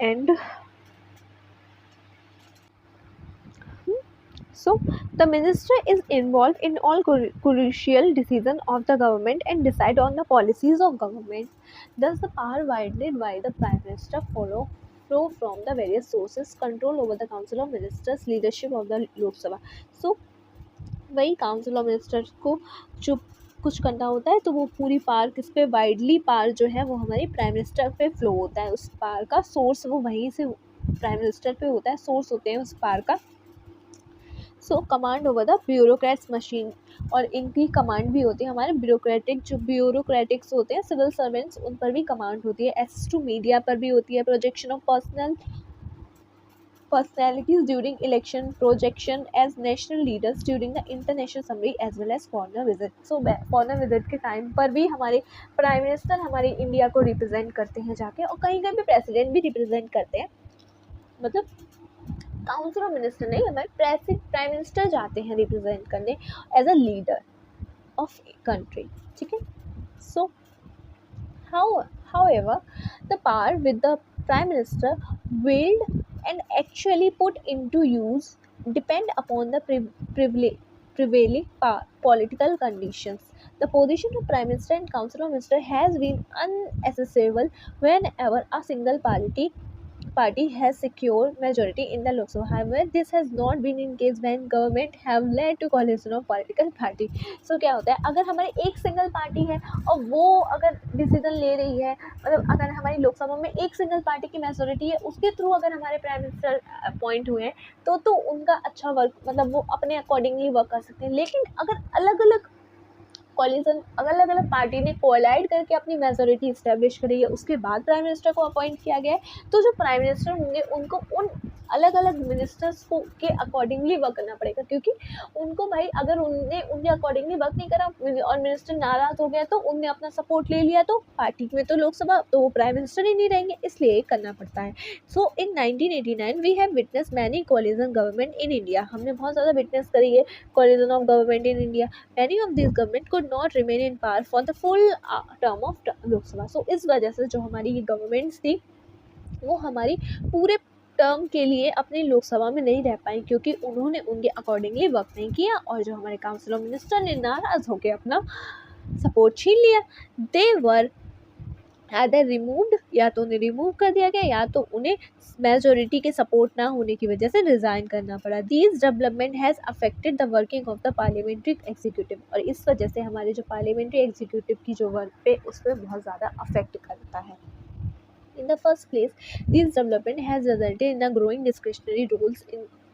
And so the minister is involved in all crucial decisions of the government and decide on the policies of government. Thus the power wielded by the prime minister flow from the various sources, control over the council of ministers, leadership of the Lok Sabha. So वही council of ministers को जो कुछ करना होता है तो वो पूरी पावर किस पे, वाइडली पावर जो है वो हमारी प्राइम मिनिस्टर पे फ्लो होता है। उस पावर का सोर्स वो वहीं से प्राइम मिनिस्टर पे होता है, सोर्स होते हैं उस पावर का। So command over the bureaucrats machine, और इनकी कमांड भी होती है हमारे ब्यूरोक्रेटिक्स होते हैं सिविल सर्वेंट्स, उन पर भी कमांड होती है। एक्सेस टू मीडिया पर भी होती है, projection of personalities during election, projection as national leaders during the international assembly as well as foreigner visit. So foreigner visit के टाइम पर भी हमारे प्राइम मिनिस्टर हमारे इंडिया को रिप्रेजेंट करते हैं जाके, और कहीं कहीं पे प्रेसिडेंट भी रिप्रेजेंट करते हैं। मतलब काउंसिल ऑफ मिनिस्टर नहीं, हमारे प्राइम मिनिस्टर जाते हैं रिप्रेजेंट करने as a leader of country. ठीक है। सो however the power with the prime minister wield and actually put into use depend upon the prevailing political conditions. The position of Prime Minister and Council of Ministers has been unaccessible whenever a single party has secured majority in the Lok Sabha. However, this has not been in case when government have led to coalition of political party. So क्या होता है, अगर हमारी एक single party है और वो अगर डिसीजन ले रही है, मतलब अगर हमारी लोकसभा में एक सिंगल पार्टी की मेजोरिटी है, उसके थ्रू अगर हमारे प्राइम मिनिस्टर अपॉइंट हुए हैं तो उनका अच्छा वर्क, मतलब वो अपने अकॉर्डिंगली वर्क कर सकते हैं। लेकिन अगर अलग अलग कॉलिजन अलग अलग पार्टी ने कोलाइड करके अपनी मेजोरिटी इस्टेब्लिश करी है, उसके बाद प्राइम मिनिस्टर को अपॉइंट किया गया है, तो जो प्राइम मिनिस्टर होंगे उनको उन अलग अलग मिनिस्टर्स को के अकॉर्डिंगली वर्क करना पड़ेगा, क्योंकि उनको भाई अगर उनने उनके अकॉर्डिंगली वर्क नहीं करा और मिनिस्टर नाराज हो गया तो उनने अपना सपोर्ट ले लिया तो पार्टी में तो लोकसभा तो वो प्राइम मिनिस्टर ही नहीं रहेंगे, इसलिए करना पड़ता है। So in 1989 we have witness many coalition government in India, हमने बहुत ज़्यादा विटनेस करी है coalition of government in India. Many of this government could not remain in power for the full term of Lok Sabha. सो इस वजह से जो हमारी ये गवर्नमेंट्स थी वो हमारी पूरे टर्म के लिए अपनी लोकसभा में नहीं रह पाई, क्योंकि उन्होंने उनके अकॉर्डिंगली वर्क नहीं किया और जो हमारे काउंसिल ऑफ मिनिस्टर ने नाराज होकर अपना सपोर्ट छीन लिया। दे वर आइदर रिमूव्ड, या तो उन्हें रिमूव कर दिया गया या तो उन्हें मेजोरिटी के सपोर्ट ना होने की वजह से रिज़ाइन करना पड़ा। These development has affected the working of the parliamentary executive, और इस वजह से हमारे जो पार्लियामेंट्री एग्जीक्यूटिव की जो वर्क पे उस पर बहुत ज़्यादा अफेक्ट करता है। In the first place, this development has resulted in a growing discretionary roles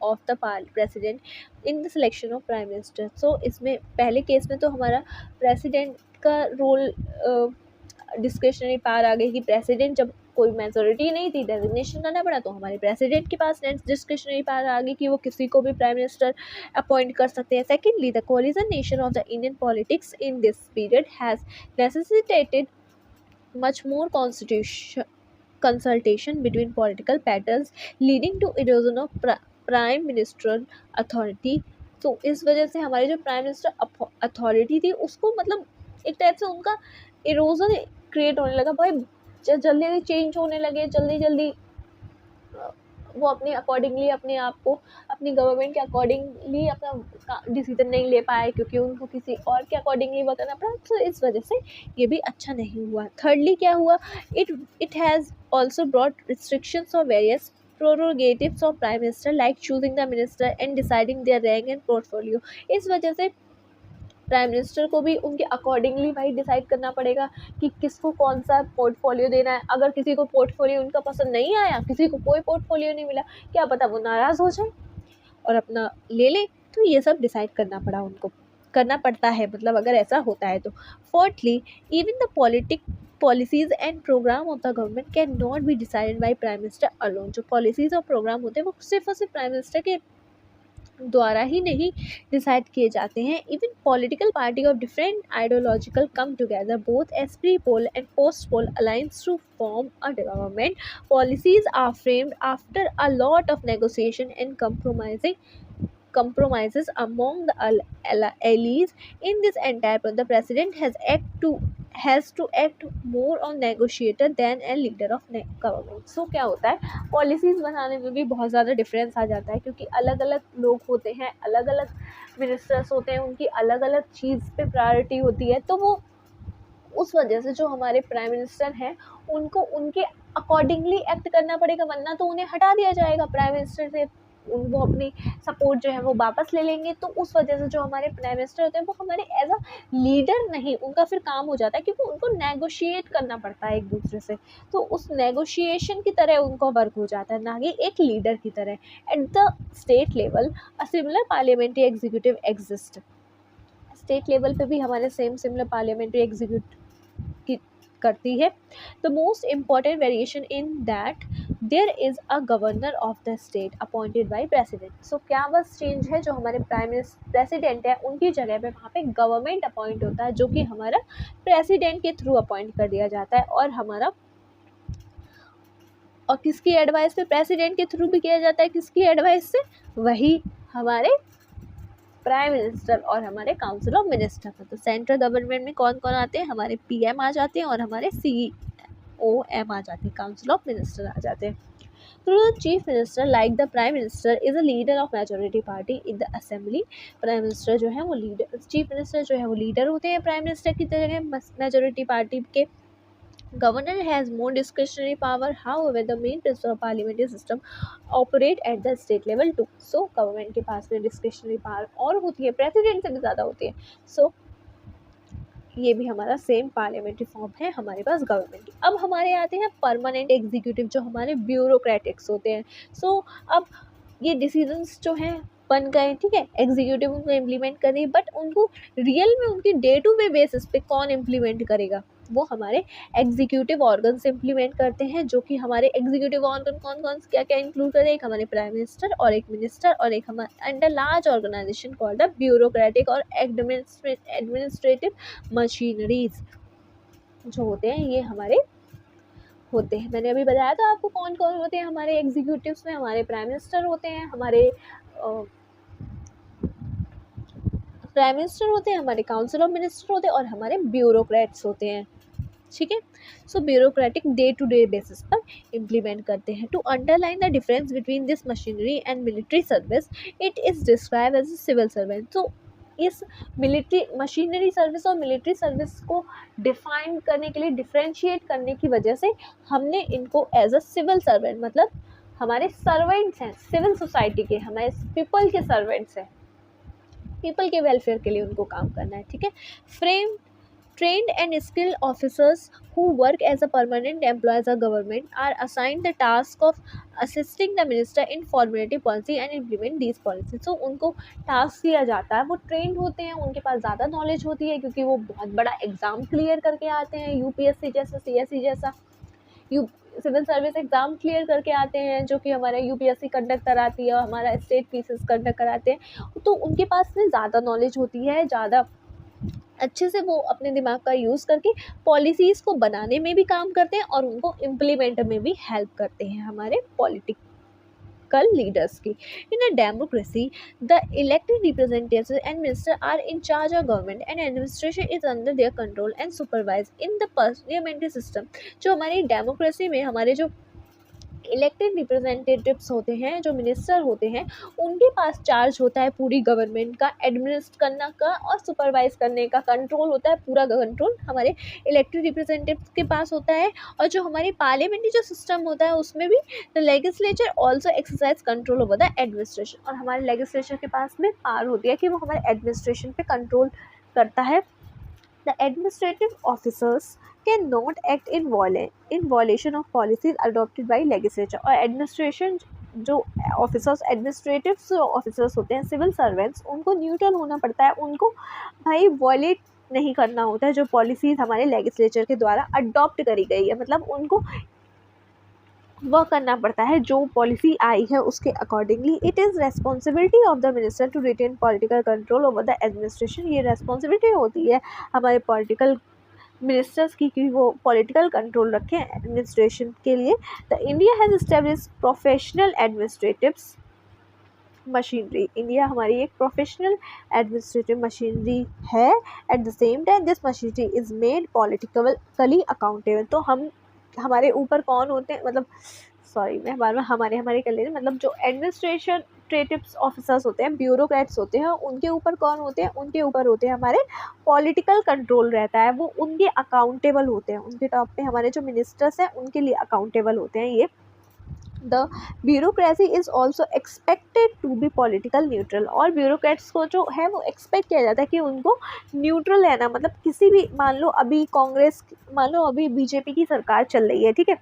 of the president in the selection of prime minister. So इसमें पहले केस में तो हमारा प्रेसिडेंट का रोल डिस्क्रिशनरी पावर आ गई कि प्रेसिडेंट जब कोई मेजोरिटी नहीं थी डेजिग्नेशन करना पड़ा तो हमारे प्रेसिडेंट के पास डिस्क्रिशनरी पावर आ गई कि वो किसी को भी प्राइम मिनिस्टर अपॉइंट कर सकते हैं। Secondly, the collision nature of the Indian politics in this period has necessitated much more consultation between political patterns leading to erosion of prime ministerial authority। तो इस वजह से हमारी जो प्राइम मिनिस्टर अथॉरिटी थी उसको मतलब एक टाइप से उनका इरोजन क्रिएट होने लगा भाई, जल्दी चेंज होने लगे, जल्दी वो अपने अकॉर्डिंगली अपने आप को अपनी गवर्नमेंट के अकॉर्डिंगली अपना डिसीजन नहीं ले पाए, क्योंकि उनको किसी और के अकॉर्डिंगली वर्क करना पड़ा। तो इस वजह से ये भी अच्छा नहीं हुआ। थर्डली क्या हुआ, it has also brought restrictions of various prerogatives of prime minister like choosing the minister and deciding their rank and portfolio. इस वजह से प्राइम मिनिस्टर को भी उनके अकॉर्डिंगली भाई डिसाइड करना पड़ेगा कि किसको कौन सा पोर्टफोलियो देना है। अगर किसी को पोर्टफोलियो उनका पसंद नहीं आया, किसी को कोई पोर्टफोलियो नहीं मिला, क्या पता वो नाराज़ हो जाए और अपना ले ले। तो ये सब डिसाइड करना पड़ा, उनको करना पड़ता है, मतलब अगर ऐसा होता है तो। Fourthly, even the policies and program of the government can not be decided by prime minister alone. जो पॉलिसीज़ और प्रोग्राम होते हैं वो सिर्फ और सिर्फ प्राइम मिनिस्टर के द्वारा ही नहीं डिसाइड किए जाते हैं। Even political party of different ideological come together both as pre poll and post poll alliance to form a government. Policies are framed after a lot of negotiation and compromises among the allies. In this entire process, the president has to act more on negotiator than a leader of government। So क्या होता है, policies बनाने में भी बहुत ज़्यादा difference आ जाता है, क्योंकि अलग अलग लोग होते हैं, अलग अलग मिनिस्टर्स होते हैं, उनकी अलग अलग चीज़ पे प्रायोरिटी होती है। तो वो उस वजह से जो हमारे प्राइम मिनिस्टर हैं उनको उनके अकॉर्डिंगली एक्ट करना पड़ेगा, वरना तो उन्हें हटा दिया जाएगा प्राइम मिनिस्टर से, वो अपनी सपोर्ट जो है वो वापस ले लेंगे। तो उस वजह से जो हमारे प्राइम मिनिस्टर होते हैं वो हमारे एज अ लीडर नहीं, उनका फिर काम हो जाता है क्योंकि उनको नेगोशिएट करना पड़ता है एक दूसरे से। तो उस नेगोशिएशन की तरह उनको वर्क हो जाता है, ना कि एक लीडर की तरह। At the state level a similar parliamentary executive exist. State level पे भी हमारे सिमिलर पार्लियामेंट्री एग्जीक्यूटिव करती है। The most important variation in that there is a governor of the state appointed by president. So क्या बस change है, जो हमारे प्रेसिडेंट है उनकी जगह पे वहाँ पे गवर्नमेंट अपॉइंट होता है, जो कि हमारा प्रेसिडेंट के थ्रू अपॉइंट कर दिया जाता है। और किसकी एडवाइस पे, प्रेसिडेंट के थ्रू भी किया जाता है, किसकी एडवाइस से, वही हमारे प्राइम मिनिस्टर और हमारे काउंसिल ऑफ मिनिस्टर। तो सेंट्रल गवर्नमेंट में कौन कौन आते हैं, हमारे पीएम आ जाते हैं और हमारे COM आ जाते हैं, काउंसिल ऑफ मिनिस्टर आ जाते हैं। तो chief minister like the prime minister is a leader of majority party in the assembly. Prime minister जो है वो लीडर, चीफ मिनिस्टर जो है वो लीडर होते हैं प्राइम मिनिस्टर की तरह मेजोरिटी पार्टी के। Governor has more discretionary power, however the main principle of parliamentary system operate at the state level too। So government के पास में discretionary power और होती है, president से भी ज़्यादा होती है। So ये भी हमारा सेम पार्लियामेंट्री फॉर्म है हमारे पास गवर्नमेंट की। अब हमारे आते हैं परमानेंट एग्जीक्यूटिव, जो हमारे ब्यूरोक्रेटिक्स होते हैं। सो अब ये डिसीजंस जो हैं बन गए, ठीक है, एग्जीक्यूटिव उनको इम्प्लीमेंट कर रही है, बट उनको रियल में उनकी डे टू डे बेसिस पे कौन इम्प्लीमेंट करेगा, वो हमारे एग्जीक्यूटिव ऑर्गन इम्प्लीमेंट करते हैं, जो कि हमारे एग्जीक्यूटिव ऑर्गन कौन कौन क्या क्या इंक्लूड करते हैं, एक हमारे प्राइम मिनिस्टर और एक मिनिस्टर और एक हमारे under large organisation called the bureaucratic और एडमिनिस्ट्रेटिव मशीनरीज जो होते हैं ये हमारे होते हैं। मैंने अभी बताया था आपको कौन कौन होते हैं हमारे एग्जीक्यूटिव्स में, हमारे प्राइम मिनिस्टर होते हैं, हमारे प्राइम मिनिस्टर होते हैं, हमारे काउंसिल ऑफ मिनिस्टर होते हैं और हमारे ब्यूरोक्रेट्स होते हैं। ठीक है, so bureaucratic day to day basis पर इम्प्लीमेंट करते हैं। To underline the difference between this machinery and military service, it is describe as a civil servant. तो इस मिलिट्री मशीनरी सर्विस और मिलिट्री सर्विस को डिफाइन करने के लिए, डिफ्रेंशिएट करने की वजह से हमने इनको एज अ सिविल सर्वेंट, मतलब हमारे सर्वेंट्स हैं सिविल सोसाइटी के, हमारे पीपल के सर्वेंट्स हैं, पीपल के वेलफेयर के लिए उनको काम करना है। ठीक है, frame trained and skilled officers who work as a permanent employees of government are assigned the task of assisting the minister in formulating policy and implement these policies। so उनको टास्क दिया जाता है, वो ट्रेंड होते हैं, उनके पास ज़्यादा knowledge होती है क्योंकि वो बहुत बड़ा एग्ज़ाम क्लियर करके आते हैं, यूपीएससी जैसा, सीएससी जैसा, सिविल सर्विस एग्ज़ाम क्लियर करके आते हैं, जो कि हमारा यूपीएससी कंडक्ट कराती है और हमारा स्टेट पीसीएस कंडक्ट कराते हैं। तो उनके पास में ज़्यादा नॉलेज होती है, ज़्यादा अच्छे से वो अपने दिमाग का यूज़ करके पॉलिसीज़ को बनाने में भी काम करते हैं और उनको इम्प्लीमेंट में भी हेल्प करते हैं हमारे पॉलिटिकल लीडर्स की। In a democracy the elected representatives and minister are in charge of government and administration is under their control and supervise in the parliamentary system. जो हमारी डेमोक्रेसी में हमारे जो इलेक्टेड रिप्रेजेंटेटिव्स होते हैं, जो मिनिस्टर होते हैं, उनके पास चार्ज होता है पूरी गवर्नमेंट का एडमिनिस्ट्रेट करने का और सुपरवाइज करने का, कंट्रोल होता है, पूरा कंट्रोल हमारे इलेक्टेड रिप्रेजेंटेटिव्स के पास होता है। और जो हमारी पार्लियामेंट्री जो सिस्टम होता है उसमें भी the legislature also exercise control over the administration, और हमारे लेजिस्लेचर के पास में पावर होती है कि वो हमारे एडमिनिस्ट्रेशन पे कंट्रोल करता है। The administrative officers cannot act in violation of policies adopted by legislature। और एडमिनिस्ट्रेशन जो ऑफिसर्स, एडमिनिस्ट्रेटिव ऑफिसर्स होते हैं, सिविल सर्वेंट्स, उनको न्यूट्रल होना पड़ता है, उनको भाई वॉयलेट नहीं करना होता है जो पॉलिसीज़ हमारे लेजिस्लेचर के द्वारा अडॉप्ट करी गई है, मतलब उनको वह करना पड़ता है जो पॉलिसी आई है उसके accordingly. It is responsibility of the minister to retain political control over the administration. ये रेस्पॉन्सिबिलिटी होती है हमारे पॉलिटिकल मिनिस्टर्स की कि वो पॉलिटिकल कंट्रोल रखें एडमिनिस्ट्रेशन के लिए। The India has established professional administratives machinery. India हमारी एक प्रोफेशनल एडमिनिस्ट्रेटिव मशीनरी है। At the same time this machinery is made politically accountable. तो हम हमारे ऊपर कौन होते हैं, मतलब सॉरी मैं बार बार हमारे कर ले रही हूँ, मतलब जो एडमिनिस्ट्रेटिव ऑफिसर्स होते हैं, ब्यूरोक्रेट्स होते हैं, उनके ऊपर कौन होते हैं, उनके ऊपर होते हैं हमारे पॉलिटिकल कंट्रोल रहता है, वो उनके अकाउंटेबल होते हैं, उनके टॉप पे हमारे जो मिनिस्टर्स हैं उनके लिए अकाउंटेबल होते हैं ये। The bureaucracy is also expected to be political neutral. और ब्यूरोक्रेट्स को जो है वो एक्सपेक्ट किया जाता है कि उनको न्यूट्रल रहना, मतलब किसी भी, मान लो अभी बीजेपी की सरकार चल रही है, ठीक है,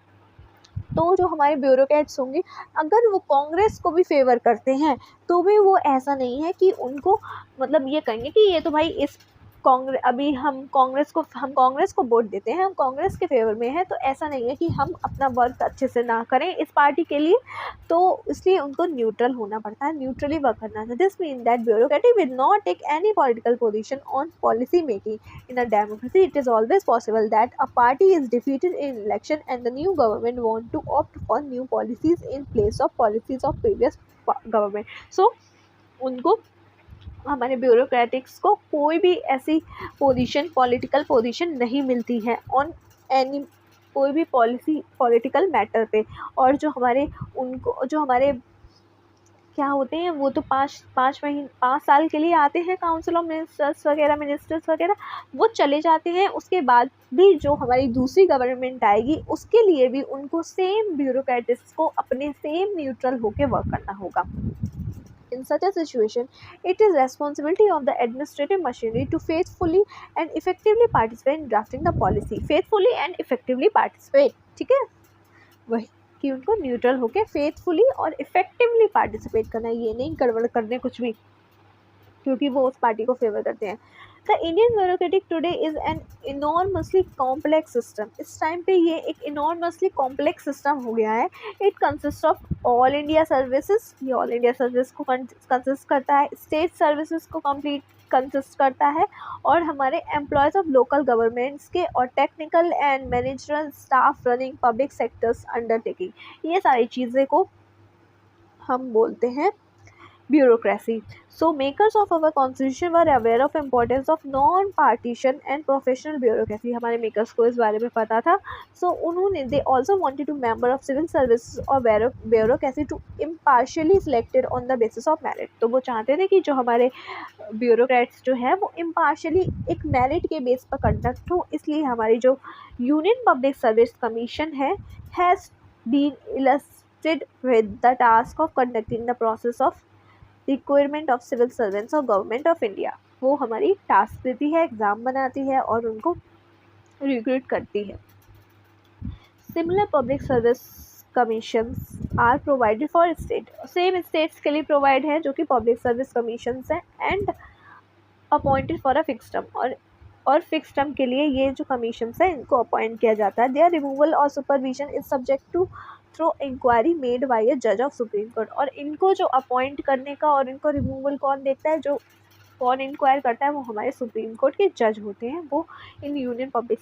तो जो हमारे ब्यूरोक्रेट्स होंगे अगर वो कांग्रेस को भी फेवर करते हैं तो भी वो ऐसा नहीं है कि उनको मतलब ये कहेंगे कि ये तो भाई इस अभी हम कांग्रेस को वोट देते हैं, हम कांग्रेस के फेवर में हैं, तो ऐसा नहीं है कि हम अपना वर्क अच्छे से ना करें इस पार्टी के लिए, तो इसलिए उनको न्यूट्रल होना पड़ता है, न्यूट्रली वर्क करना है। This mean that bureaucracy will not take any political position on policy making. In a democracy it is always possible that a party is defeated in election and the new government want to opt for new policies in place of policies of previous government. So उनको, हमारे ब्यूरोक्रेटिक्स को कोई भी ऐसी political position नहीं मिलती है on any कोई भी पॉलिटिकल मैटर पे। और जो हमारे क्या होते हैं वो तो 5 साल के लिए आते हैं, काउंसिल ऑफ मिनिस्टर्स वगैरह वो चले जाते हैं। उसके बाद भी जो हमारी दूसरी गवर्नमेंट आएगी उसके लिए भी उनको सेम ब्यूरोक्रेटिक्स को अपने सेम न्यूट्रल होकर वर्क करना होगा। In such a situation, it is responsibility of the administrative machinery to faithfully and effectively participate in drafting the policy. Faithfully and effectively participate, ठीक है, वही कि उनको न्यूट्रल होके फेथफुली और इफेक्टिवली पार्टिसिपेट करना, ये नहीं गड़बड़ करने कुछ भी क्योंकि वो उस पार्टी को फेवर करते हैं। The Indian bureaucratic today is an enormously complex system. इस टाइम पे ये एक इनॉर्मसली कॉम्प्लेक्स सिस्टम हो गया है। It consist of all India services, ये ऑल इंडिया सर्विस को कंसिस्ट करता है, स्टेट सर्विसेज को कंप्लीट कंसिस्ट करता है, और हमारे एम्प्लॉयज़ ऑफ लोकल गवर्नमेंट्स के, और technical and managerial staff running public sectors undertaking, ये सारी चीज़ें को हम बोलते हैं bureaucracy. So makers of our constitution were aware of importance of non-partition and professional bureaucracy. हमारे makers को इस बारे में पता था. So उन्होंने they also wanted to member of civil services or bureaucracy to impartially selected on the basis of merit. तो वो चाहते थे कि जो हमारे bureaucrats जो है वो impartially एक merit के base पर conduct हो, इसलिए हमारी जो Union Public Service Commission है has been entrusted with the task of conducting the process of requirement of civil servants of government of India. वो हमारी टास्क देती है, एग्ज़ाम बनाती है और उनको रिक्रूट करती है। Similar public service commissions are provided for state, same states के लिए प्रोवाइड है जो कि पब्लिक सर्विस कमीशंस हैं, and appointed for a fix term, और फिक्स टर्म के लिए ये जो कमीशंस हैं इनको अपॉइंट किया जाता है। देयर रिमूवल और supervision is subject to through inquiry made by a जज ऑफ सुप्रीम कोर्ट। और इनको जो अपॉइंट करने का और इनको रिमूवल कौन देखता है, जो कौन इंक्वायर करता है, वो हमारे सुप्रीम कोर्ट के जज होते हैं। वो इन यूनियन पब्लिक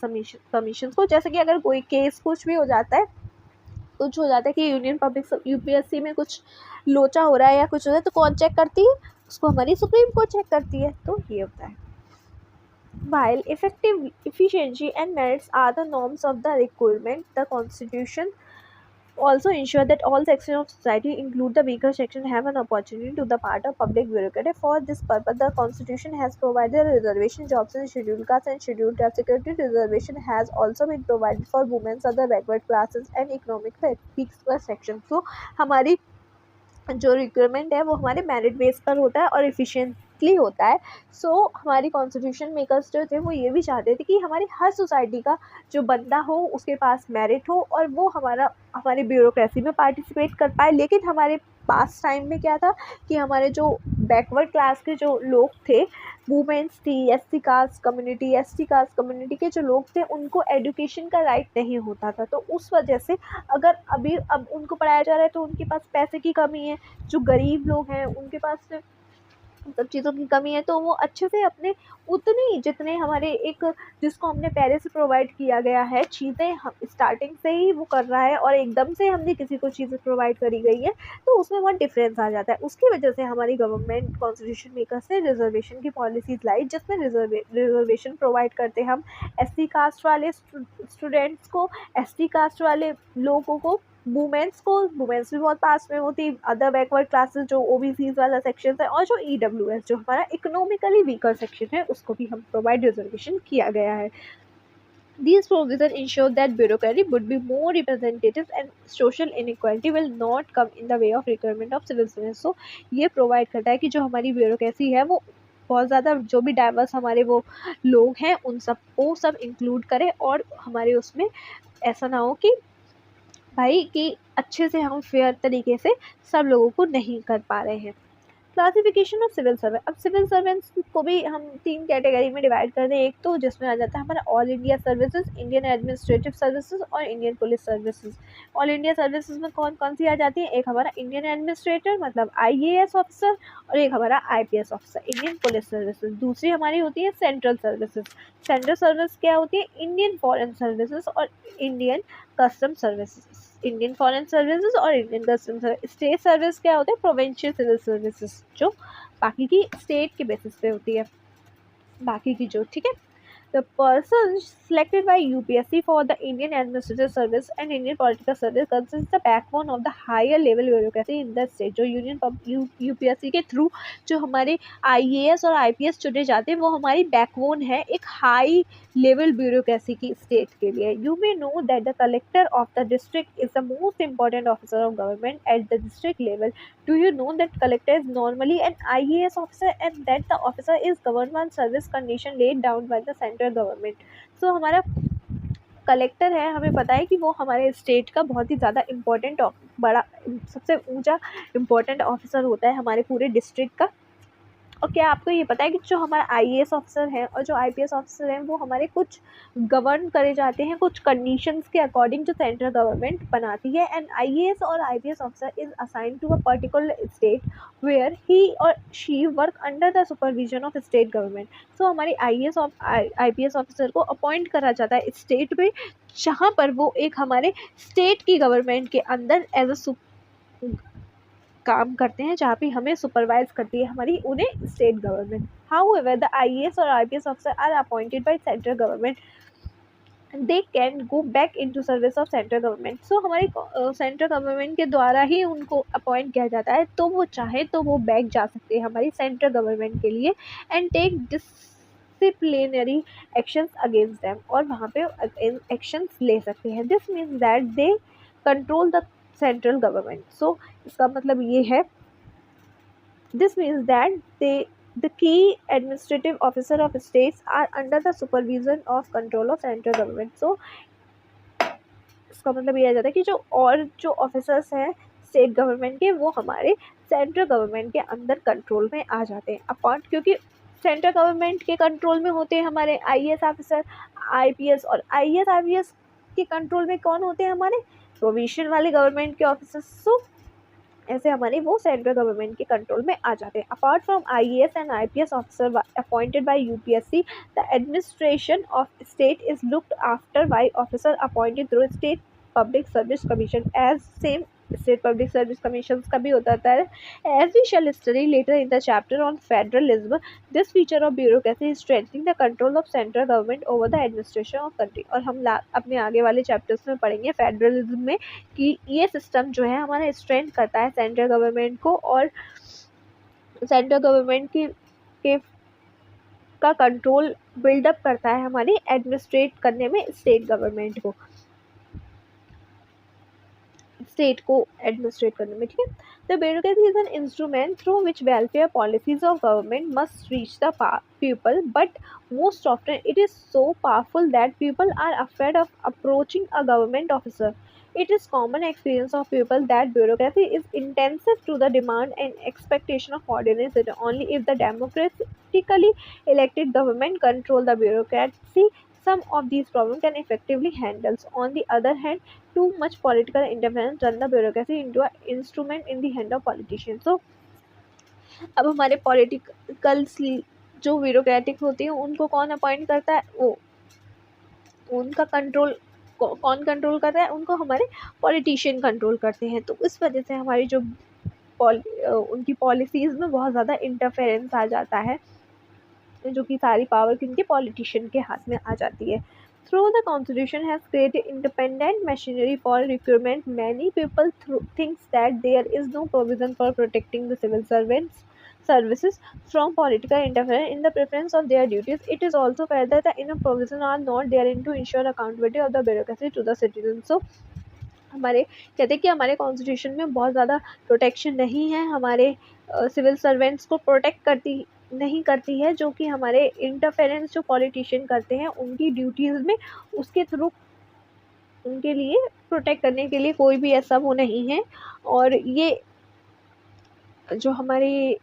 कमीशन को, जैसे कि अगर कोई केस कुछ भी हो जाता है, कुछ हो जाता है कि यूनियन पब्लिक यूपीएससी में कुछ लोचा हो रहा है या कुछ हो रहा है, तो कौन चेक करती है, उसको हमारी सुप्रीम कोर्ट चेक करती है। तो ये होता है। While effective efficiency and merits are the norms of the requirement, the Constitution also ensure that all sections of society, include the weaker section, have an opportunity to the part of public bureaucracy. For this purpose, the Constitution has provided reservation jobs in scheduled castes and scheduled tribes. Security reservation has also been provided for women, other backward classes, and economic weaker sections. So, हमारी जो requirement है वो हमारे merit base पर होता है और efficiently होता है। सो हमारी कॉन्स्टिट्यूशन मेकर्स जो थे वो ये भी चाहते थे कि हमारी हर सोसाइटी का जो बंदा हो उसके पास मेरिट हो और वो हमारी ब्यूरोक्रेसी में पार्टिसिपेट कर पाए। लेकिन हमारे पास टाइम में क्या था कि हमारे जो बैकवर्ड क्लास के जो लोग थे, वुमेन्स थी, एससी कास्ट कम्युनिटी के जो लोग थे, उनको एजुकेशन का राइट नहीं होता था। तो उस वजह से अगर अब उनको पढ़ाया जा रहा है तो उनके पास पैसे की कमी है, जो गरीब लोग हैं उनके पास सब चीज़ों की कमी है, तो वो अच्छे से अपने उतनी जितने हमारे एक जिसको हमने पहले से प्रोवाइड किया गया है चीज़ें, हम स्टार्टिंग से ही वो कर रहा है और एकदम से हमने किसी को चीज़ें प्रोवाइड करी गई है, तो उसमें बहुत डिफरेंस आ जाता है। उसकी वजह से हमारी गवर्नमेंट कॉन्स्टिट्यूशन मेकर्स ने रिजर्वेशन की पॉलिसीज़ लाई, जिसमें रिजर्वेशन प्रोवाइड करते हम एससी कास्ट वाले स्टूडेंट्स को, एसटी कास्ट वाले लोगों को, वुमेन्स भी बहुत पास में होती, अदर बैकवर्ड क्लासेस जो ओबीसीज वाला सेक्शन है, और जो ईडब्ल्यूएस जो हमारा इकोनॉमिकली वीकर सेक्शन है उसको भी हम प्रोवाइड रिजर्वेशन किया गया है। These provisions ensure that bureaucracy would be more representative and social inequality will not come in the way of requirement of civil service. So ये प्रोवाइड करता है कि जो हमारी ब्यूरोक्रेसी है वो बहुत ज़्यादा जो भी डाइवर्स हमारे वो लोग हैं उन सबको सब इंक्लूड करे, और हमारे उसमें ऐसा ना हो कि भाई कि अच्छे से हम फेयर तरीके से सब लोगों को नहीं कर पा रहे हैं। Classification of civil servant. अब सिविल सर्वेंट्स को भी हम 3 कैटेगरी में डिवाइड कर दें। एक तो जिसमें आ जाता है हमारा all India services, Indian administrative services और Indian police services. All India services में कौन कौन सी आ जाती है? एक हमारा इंडियन एडमिनिस्ट्रेटर मतलब IAS ऑफिसर, और एक हमारा IPS officer Indian police services. दूसरी हमारी होती है सेंट्रल सर्विसेज। सेंट्रल सर्विस क्या होती है? इंडियन फॉरेन सर्विसेज और Indian custom services. Indian foreign services और Indian custom service. State service क्या होता है? प्रोविंशियल सिविल सर्विसेज, जो बाकी की स्टेट के बेसिस पे होती है, बाकी की जो, ठीक है। The person selected by UPSC for the Indian Administrative Service and Indian Political Service consists the backbone of the higher level bureaucracy in the state। जो UPSC के थ्रू जो हमारे IAS और IPS चुने जाते हैं वो हमारी बैकबोन है एक हाई लेवल ब्यूरोक्रेसी की स्टेट के लिए। You may know that the collector of the district is the most important officer of government at the district level. Do you know that collector is normally an IAS officer and that the officer is governed on service condition laid down by the central government? So हमारा collector है, हमें पता है कि वो हमारे state का बहुत ही ज़्यादा इम्पोर्टेंट बड़ा सबसे ऊंचा इम्पोर्टेंट ऑफिसर होता है हमारे पूरे डिस्ट्रिक्ट का, और क्या आपको ये पता है कि जो हमारा आईएएस ऑफिसर है और जो आईपीएस ऑफिसर हैं वो हमारे कुछ गवर्न करे जाते हैं कुछ कंडीशंस के अकॉर्डिंग जो सेंट्रल गवर्नमेंट बनाती है। एंड आईएएस और IPS officer is assigned to a particular state where he और she work under the supervision of state government. So हमारे आईएएस और आईपीएस ऑफिसर को अपॉइंट करा जाता है स्टेट में जहाँ पर वो एक हमारे स्टेट की गवर्नमेंट के अंदर एज अ काम करते हैं, जहाँ पे हमें सुपरवाइज करती है हमारी उन्हें state government. However the IAS और IPS officer are appointed by central government, they can go back into service of central government. So हमारी सेंट्रल गवर्नमेंट के द्वारा ही उनको अपॉइंट किया जाता है, तो वो चाहे तो वो बैक जा सकते हैं हमारी सेंट्रल गवर्नमेंट के लिए and take disciplinary actions against them, और वहाँ पे एक्शंस ले सकते हैं। This means that they control the central government. So इसका मतलब ये है, this means that they the key administrative officer of states are under the supervision of control of central government। so इसका मतलब ये आ जाता है कि जो ऑफिसर्स हैं स्टेट गवर्नमेंट के वो हमारे सेंट्रल गवर्नमेंट के अंदर कंट्रोल में आ जाते हैं अपार्ट, क्योंकि सेंट्रल गवर्नमेंट के कंट्रोल में होते हैं हमारे आईएएस ऑफिसर आईपीएस, और आईएएस आईपीएस के कंट्रोल में कौन होते हैं हमारे प्रोविजन वाले गवर्नमेंट के ऑफिसर्स। सो ऐसे हमारे वो सेंट्रल गवर्नमेंट के कंट्रोल में आ जाते हैं। Apart from IAS and IPS officer appointed by UPSC, the administration of state is looked after by officer appointed through state public service commission. As same state public service commission का भी होता है। As we shall study later in the chapter on federalism, this feature of bureaucracy is strengthening the control of central government over the administration of country. और हम अपने आगे वाले chapters में पढ़ेंगे फेडरलिज्म में कि ये सिस्टम जो है हमारा स्ट्रेंथ करता है सेंट्रल गवर्नमेंट को, और सेंट्रल गवर्नमेंट के का कंट्रोल बिल्डअप करता है हमारी एडमिनिस्ट्रेट करने में स्टेट गवर्नमेंट को, स्टेट को एडमिनिस्ट्रेट करने में। ठीक है, the bureaucracy is an instrument through which welfare policies of government must reach the people, but most often it is so powerful that people are afraid of approaching a government officer. It is common experience of people that bureaucracy is intensive to the demand and expectation of ordinary citizens. Only if the democratically elected government control the bureaucracy, some of these problems can effectively handle. On the other hand, too much political interference turn the bureaucracy into an instrument in the hand of politicians. So, अब हमारे political जो bureaucratic होती हैं उनको कौन appoint करता है, वो उनका कंट्रोल कौन कंट्रोल करता है, उनको हमारे पॉलिटिशियन कंट्रोल करते हैं। तो इस वजह से हमारी जो उनकी पॉलिसीज़ में बहुत ज़्यादा इंटरफेरेंस आ जाता है, जो कि सारी पावर उनके पॉलिटिशियन के हाथ में आ जाती है। Through the Constitution has created independent machinery for recruitment, many people thinks that there is no provision for protecting the civil services from political interference in the preference of their duties. It is also felt that the enough provisions are not therein to ensure accountability of the bureaucracy to the citizens. So हमारे कहते हैं कि हमारे constitution में बहुत ज़्यादा protection नहीं है, हमारे सिविल सर्वेंट्स को प्रोटेक्ट नहीं करती है, जो कि हमारे इंटरफेरेंस जो पॉलिटिशियन करते हैं उनकी ड्यूटीज़ में, उसके थ्रू उनके लिए प्रोटेक्ट करने के लिए कोई भी ऐसा वो नहीं है। और ये जो हमारी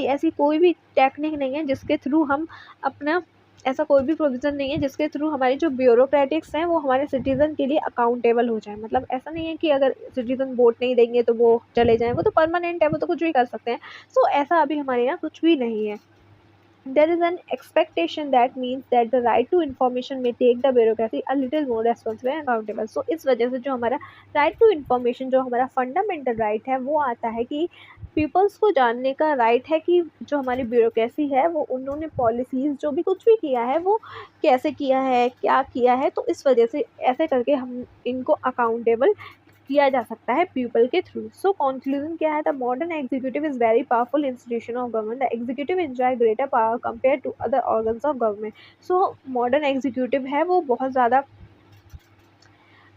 ऐसी कोई भी टेक्निक नहीं है जिसके थ्रू हम अपना, ऐसा कोई भी प्रोविज़न नहीं है जिसके थ्रू हमारे जो ब्यूरोक्रेटिक्स हैं वो हमारे सिटीज़न के लिए अकाउंटेबल हो जाए। मतलब ऐसा नहीं है कि अगर सिटीज़न वोट नहीं देंगे तो वो चले जाएँ, वो तो परमानेंट है, वो तो कुछ भी कर सकते हैं। सो ऐसा अभी हमारे यहाँ कुछ भी नहीं है। There is an expectation that means that the right to information may take the bureaucracy a little more responsible and accountable. So इस वजह से जो हमारा right to information, जो हमारा fundamental right है, वो आता है कि पीपल्स को जानने का राइट है कि जो हमारी ब्यूरोक्रेसी है वो उन्होंने पॉलिसीज़ जो भी कुछ भी किया है वो कैसे किया है, क्या किया है। तो इस वजह से ऐसे करके हम इनको अकाउंटेबल किया जा सकता है पीपल के थ्रू। सो कंक्लूजन क्या है, the modern executive is very powerful institution of government. The executive enjoy greater power compare to other organs of government. So modern executive है वो बहुत ज़्यादा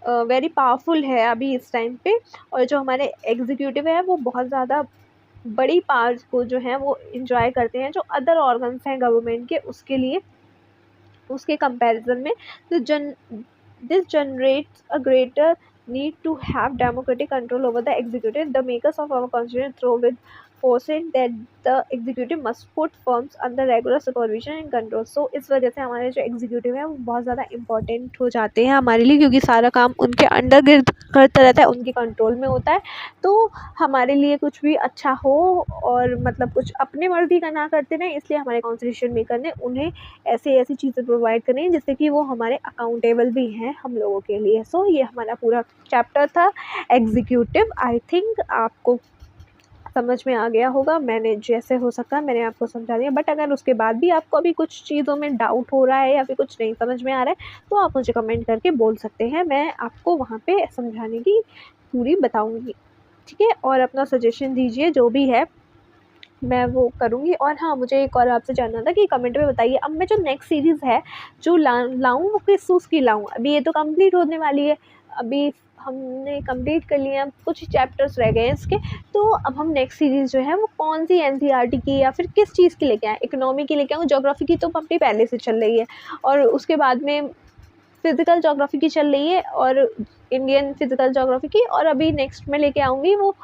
वेरी पावरफुल है अभी इस टाइम पे, और जो हमारे एग्जीक्यूटिव है वो बहुत ज़्यादा बड़ी पावर्स को जो है वो इंजॉय करते हैं जो अदर ऑर्गन्स हैं गवर्नमेंट के, उसके लिए उसके कंपैरिजन में। This generates a greater need to have democratic control over the executive. The makers of our constitution through with forcing that the executive must put firms under regular supervision and control. So इस वजह से हमारे जो executive है वो बहुत ज़्यादा important हो जाते हैं हमारे लिए, क्योंकि सारा काम उनके अंडर गिर्द करता रहता है, उनके कंट्रोल में होता है। तो हमारे लिए कुछ भी अच्छा हो और मतलब कुछ अपने मर्जी का ना करते रहें, इसलिए हमारे कॉन्स्टिट्यूशन मेकर ने उन्हें ऐसी ऐसी चीज़ें प्रोवाइड करनी है जिससे कि वो हमारे अकाउंटेबल भी हैं हम लोगों के लिए। सो ये हमारा पूरा चैप्टर था एग्जीक्यूटिव। आई थिंक आपको समझ में आ गया होगा, मैंने जैसे हो सका मैंने आपको समझा दिया। बट अगर उसके बाद भी आपको अभी कुछ चीज़ों में डाउट हो रहा है या फिर कुछ नहीं समझ में आ रहा है तो आप मुझे कमेंट करके बोल सकते हैं, मैं आपको वहाँ पे समझाने की पूरी बताऊँगी, ठीक है। और अपना सजेशन दीजिए, जो भी है मैं वो करूँगी। और हाँ, मुझे एक और आपसे जानना था कि कमेंट में बताइए अब मैं जो नेक्स्ट सीरीज़ है जो लाऊँ वो किस चीज़ की लाऊँ। अभी ये तो कंप्लीट होने वाली है, अभी हमने कंप्लीट कर लिया, कुछ ही चैप्टर्स रह गए हैं इसके। तो अब हम नेक्स्ट सीरीज़ जो है वो कौन सी एनसीईआरटी की या फिर किस चीज़ की लेके आएँ। इकोनॉमी की लेके आऊँ, ज्योग्राफी की तो अपनी पहले से चल रही है, और उसके बाद में फिज़िकल ज्योग्राफी की चल रही है और इंडियन फिज़िकल ज्योग्राफी की। और अभी नेक्स्ट मैं लेके आऊँगी वो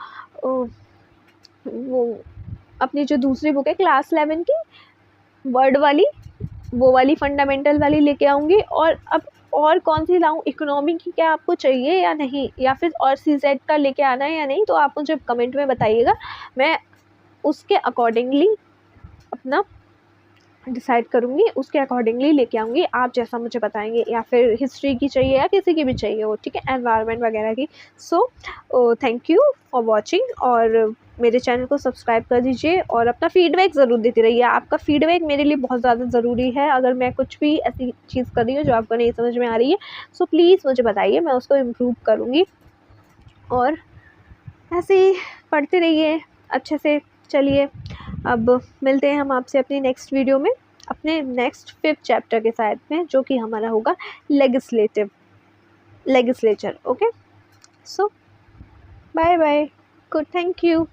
अपनी जो दूसरी बुक है क्लास 11 की वर्ड वाली, वो वाली फंडामेंटल वाली लेके आऊँगी। और अब और कौन सी लाऊँ, इकोनॉमी की क्या आपको चाहिए या नहीं, या फिर और सीजेड का लेके आना है या नहीं, तो आप मुझे कमेंट में बताइएगा, मैं उसके अकॉर्डिंगली अपना डिसाइड करूँगी, उसके अकॉर्डिंगली लेके आऊँगी। आप जैसा मुझे बताएंगे, या फिर हिस्ट्री की चाहिए या किसी की भी चाहिए हो, ठीक है, एनवायरनमेंट वगैरह की। So thank you for watching, और मेरे चैनल को सब्सक्राइब कर दीजिए और अपना फीडबैक ज़रूर देती रहिए। आपका फीडबैक मेरे लिए बहुत ज़्यादा ज़रूरी है। अगर मैं कुछ भी ऐसी चीज़ कर रही हूँ जो आपको नहीं समझ में आ रही है, सो प्लीज़ मुझे बताइए, मैं उसको इम्प्रूव करूँगी। और ऐसे ही पढ़ते रहिए अच्छे से। चलिए, अब मिलते हैं हम आपसे अपनी नेक्स्ट वीडियो में, अपने नेक्स्ट 5th चैप्टर के साथ में, जो कि हमारा होगा legislature. Okay, so bye bye, good, thank you.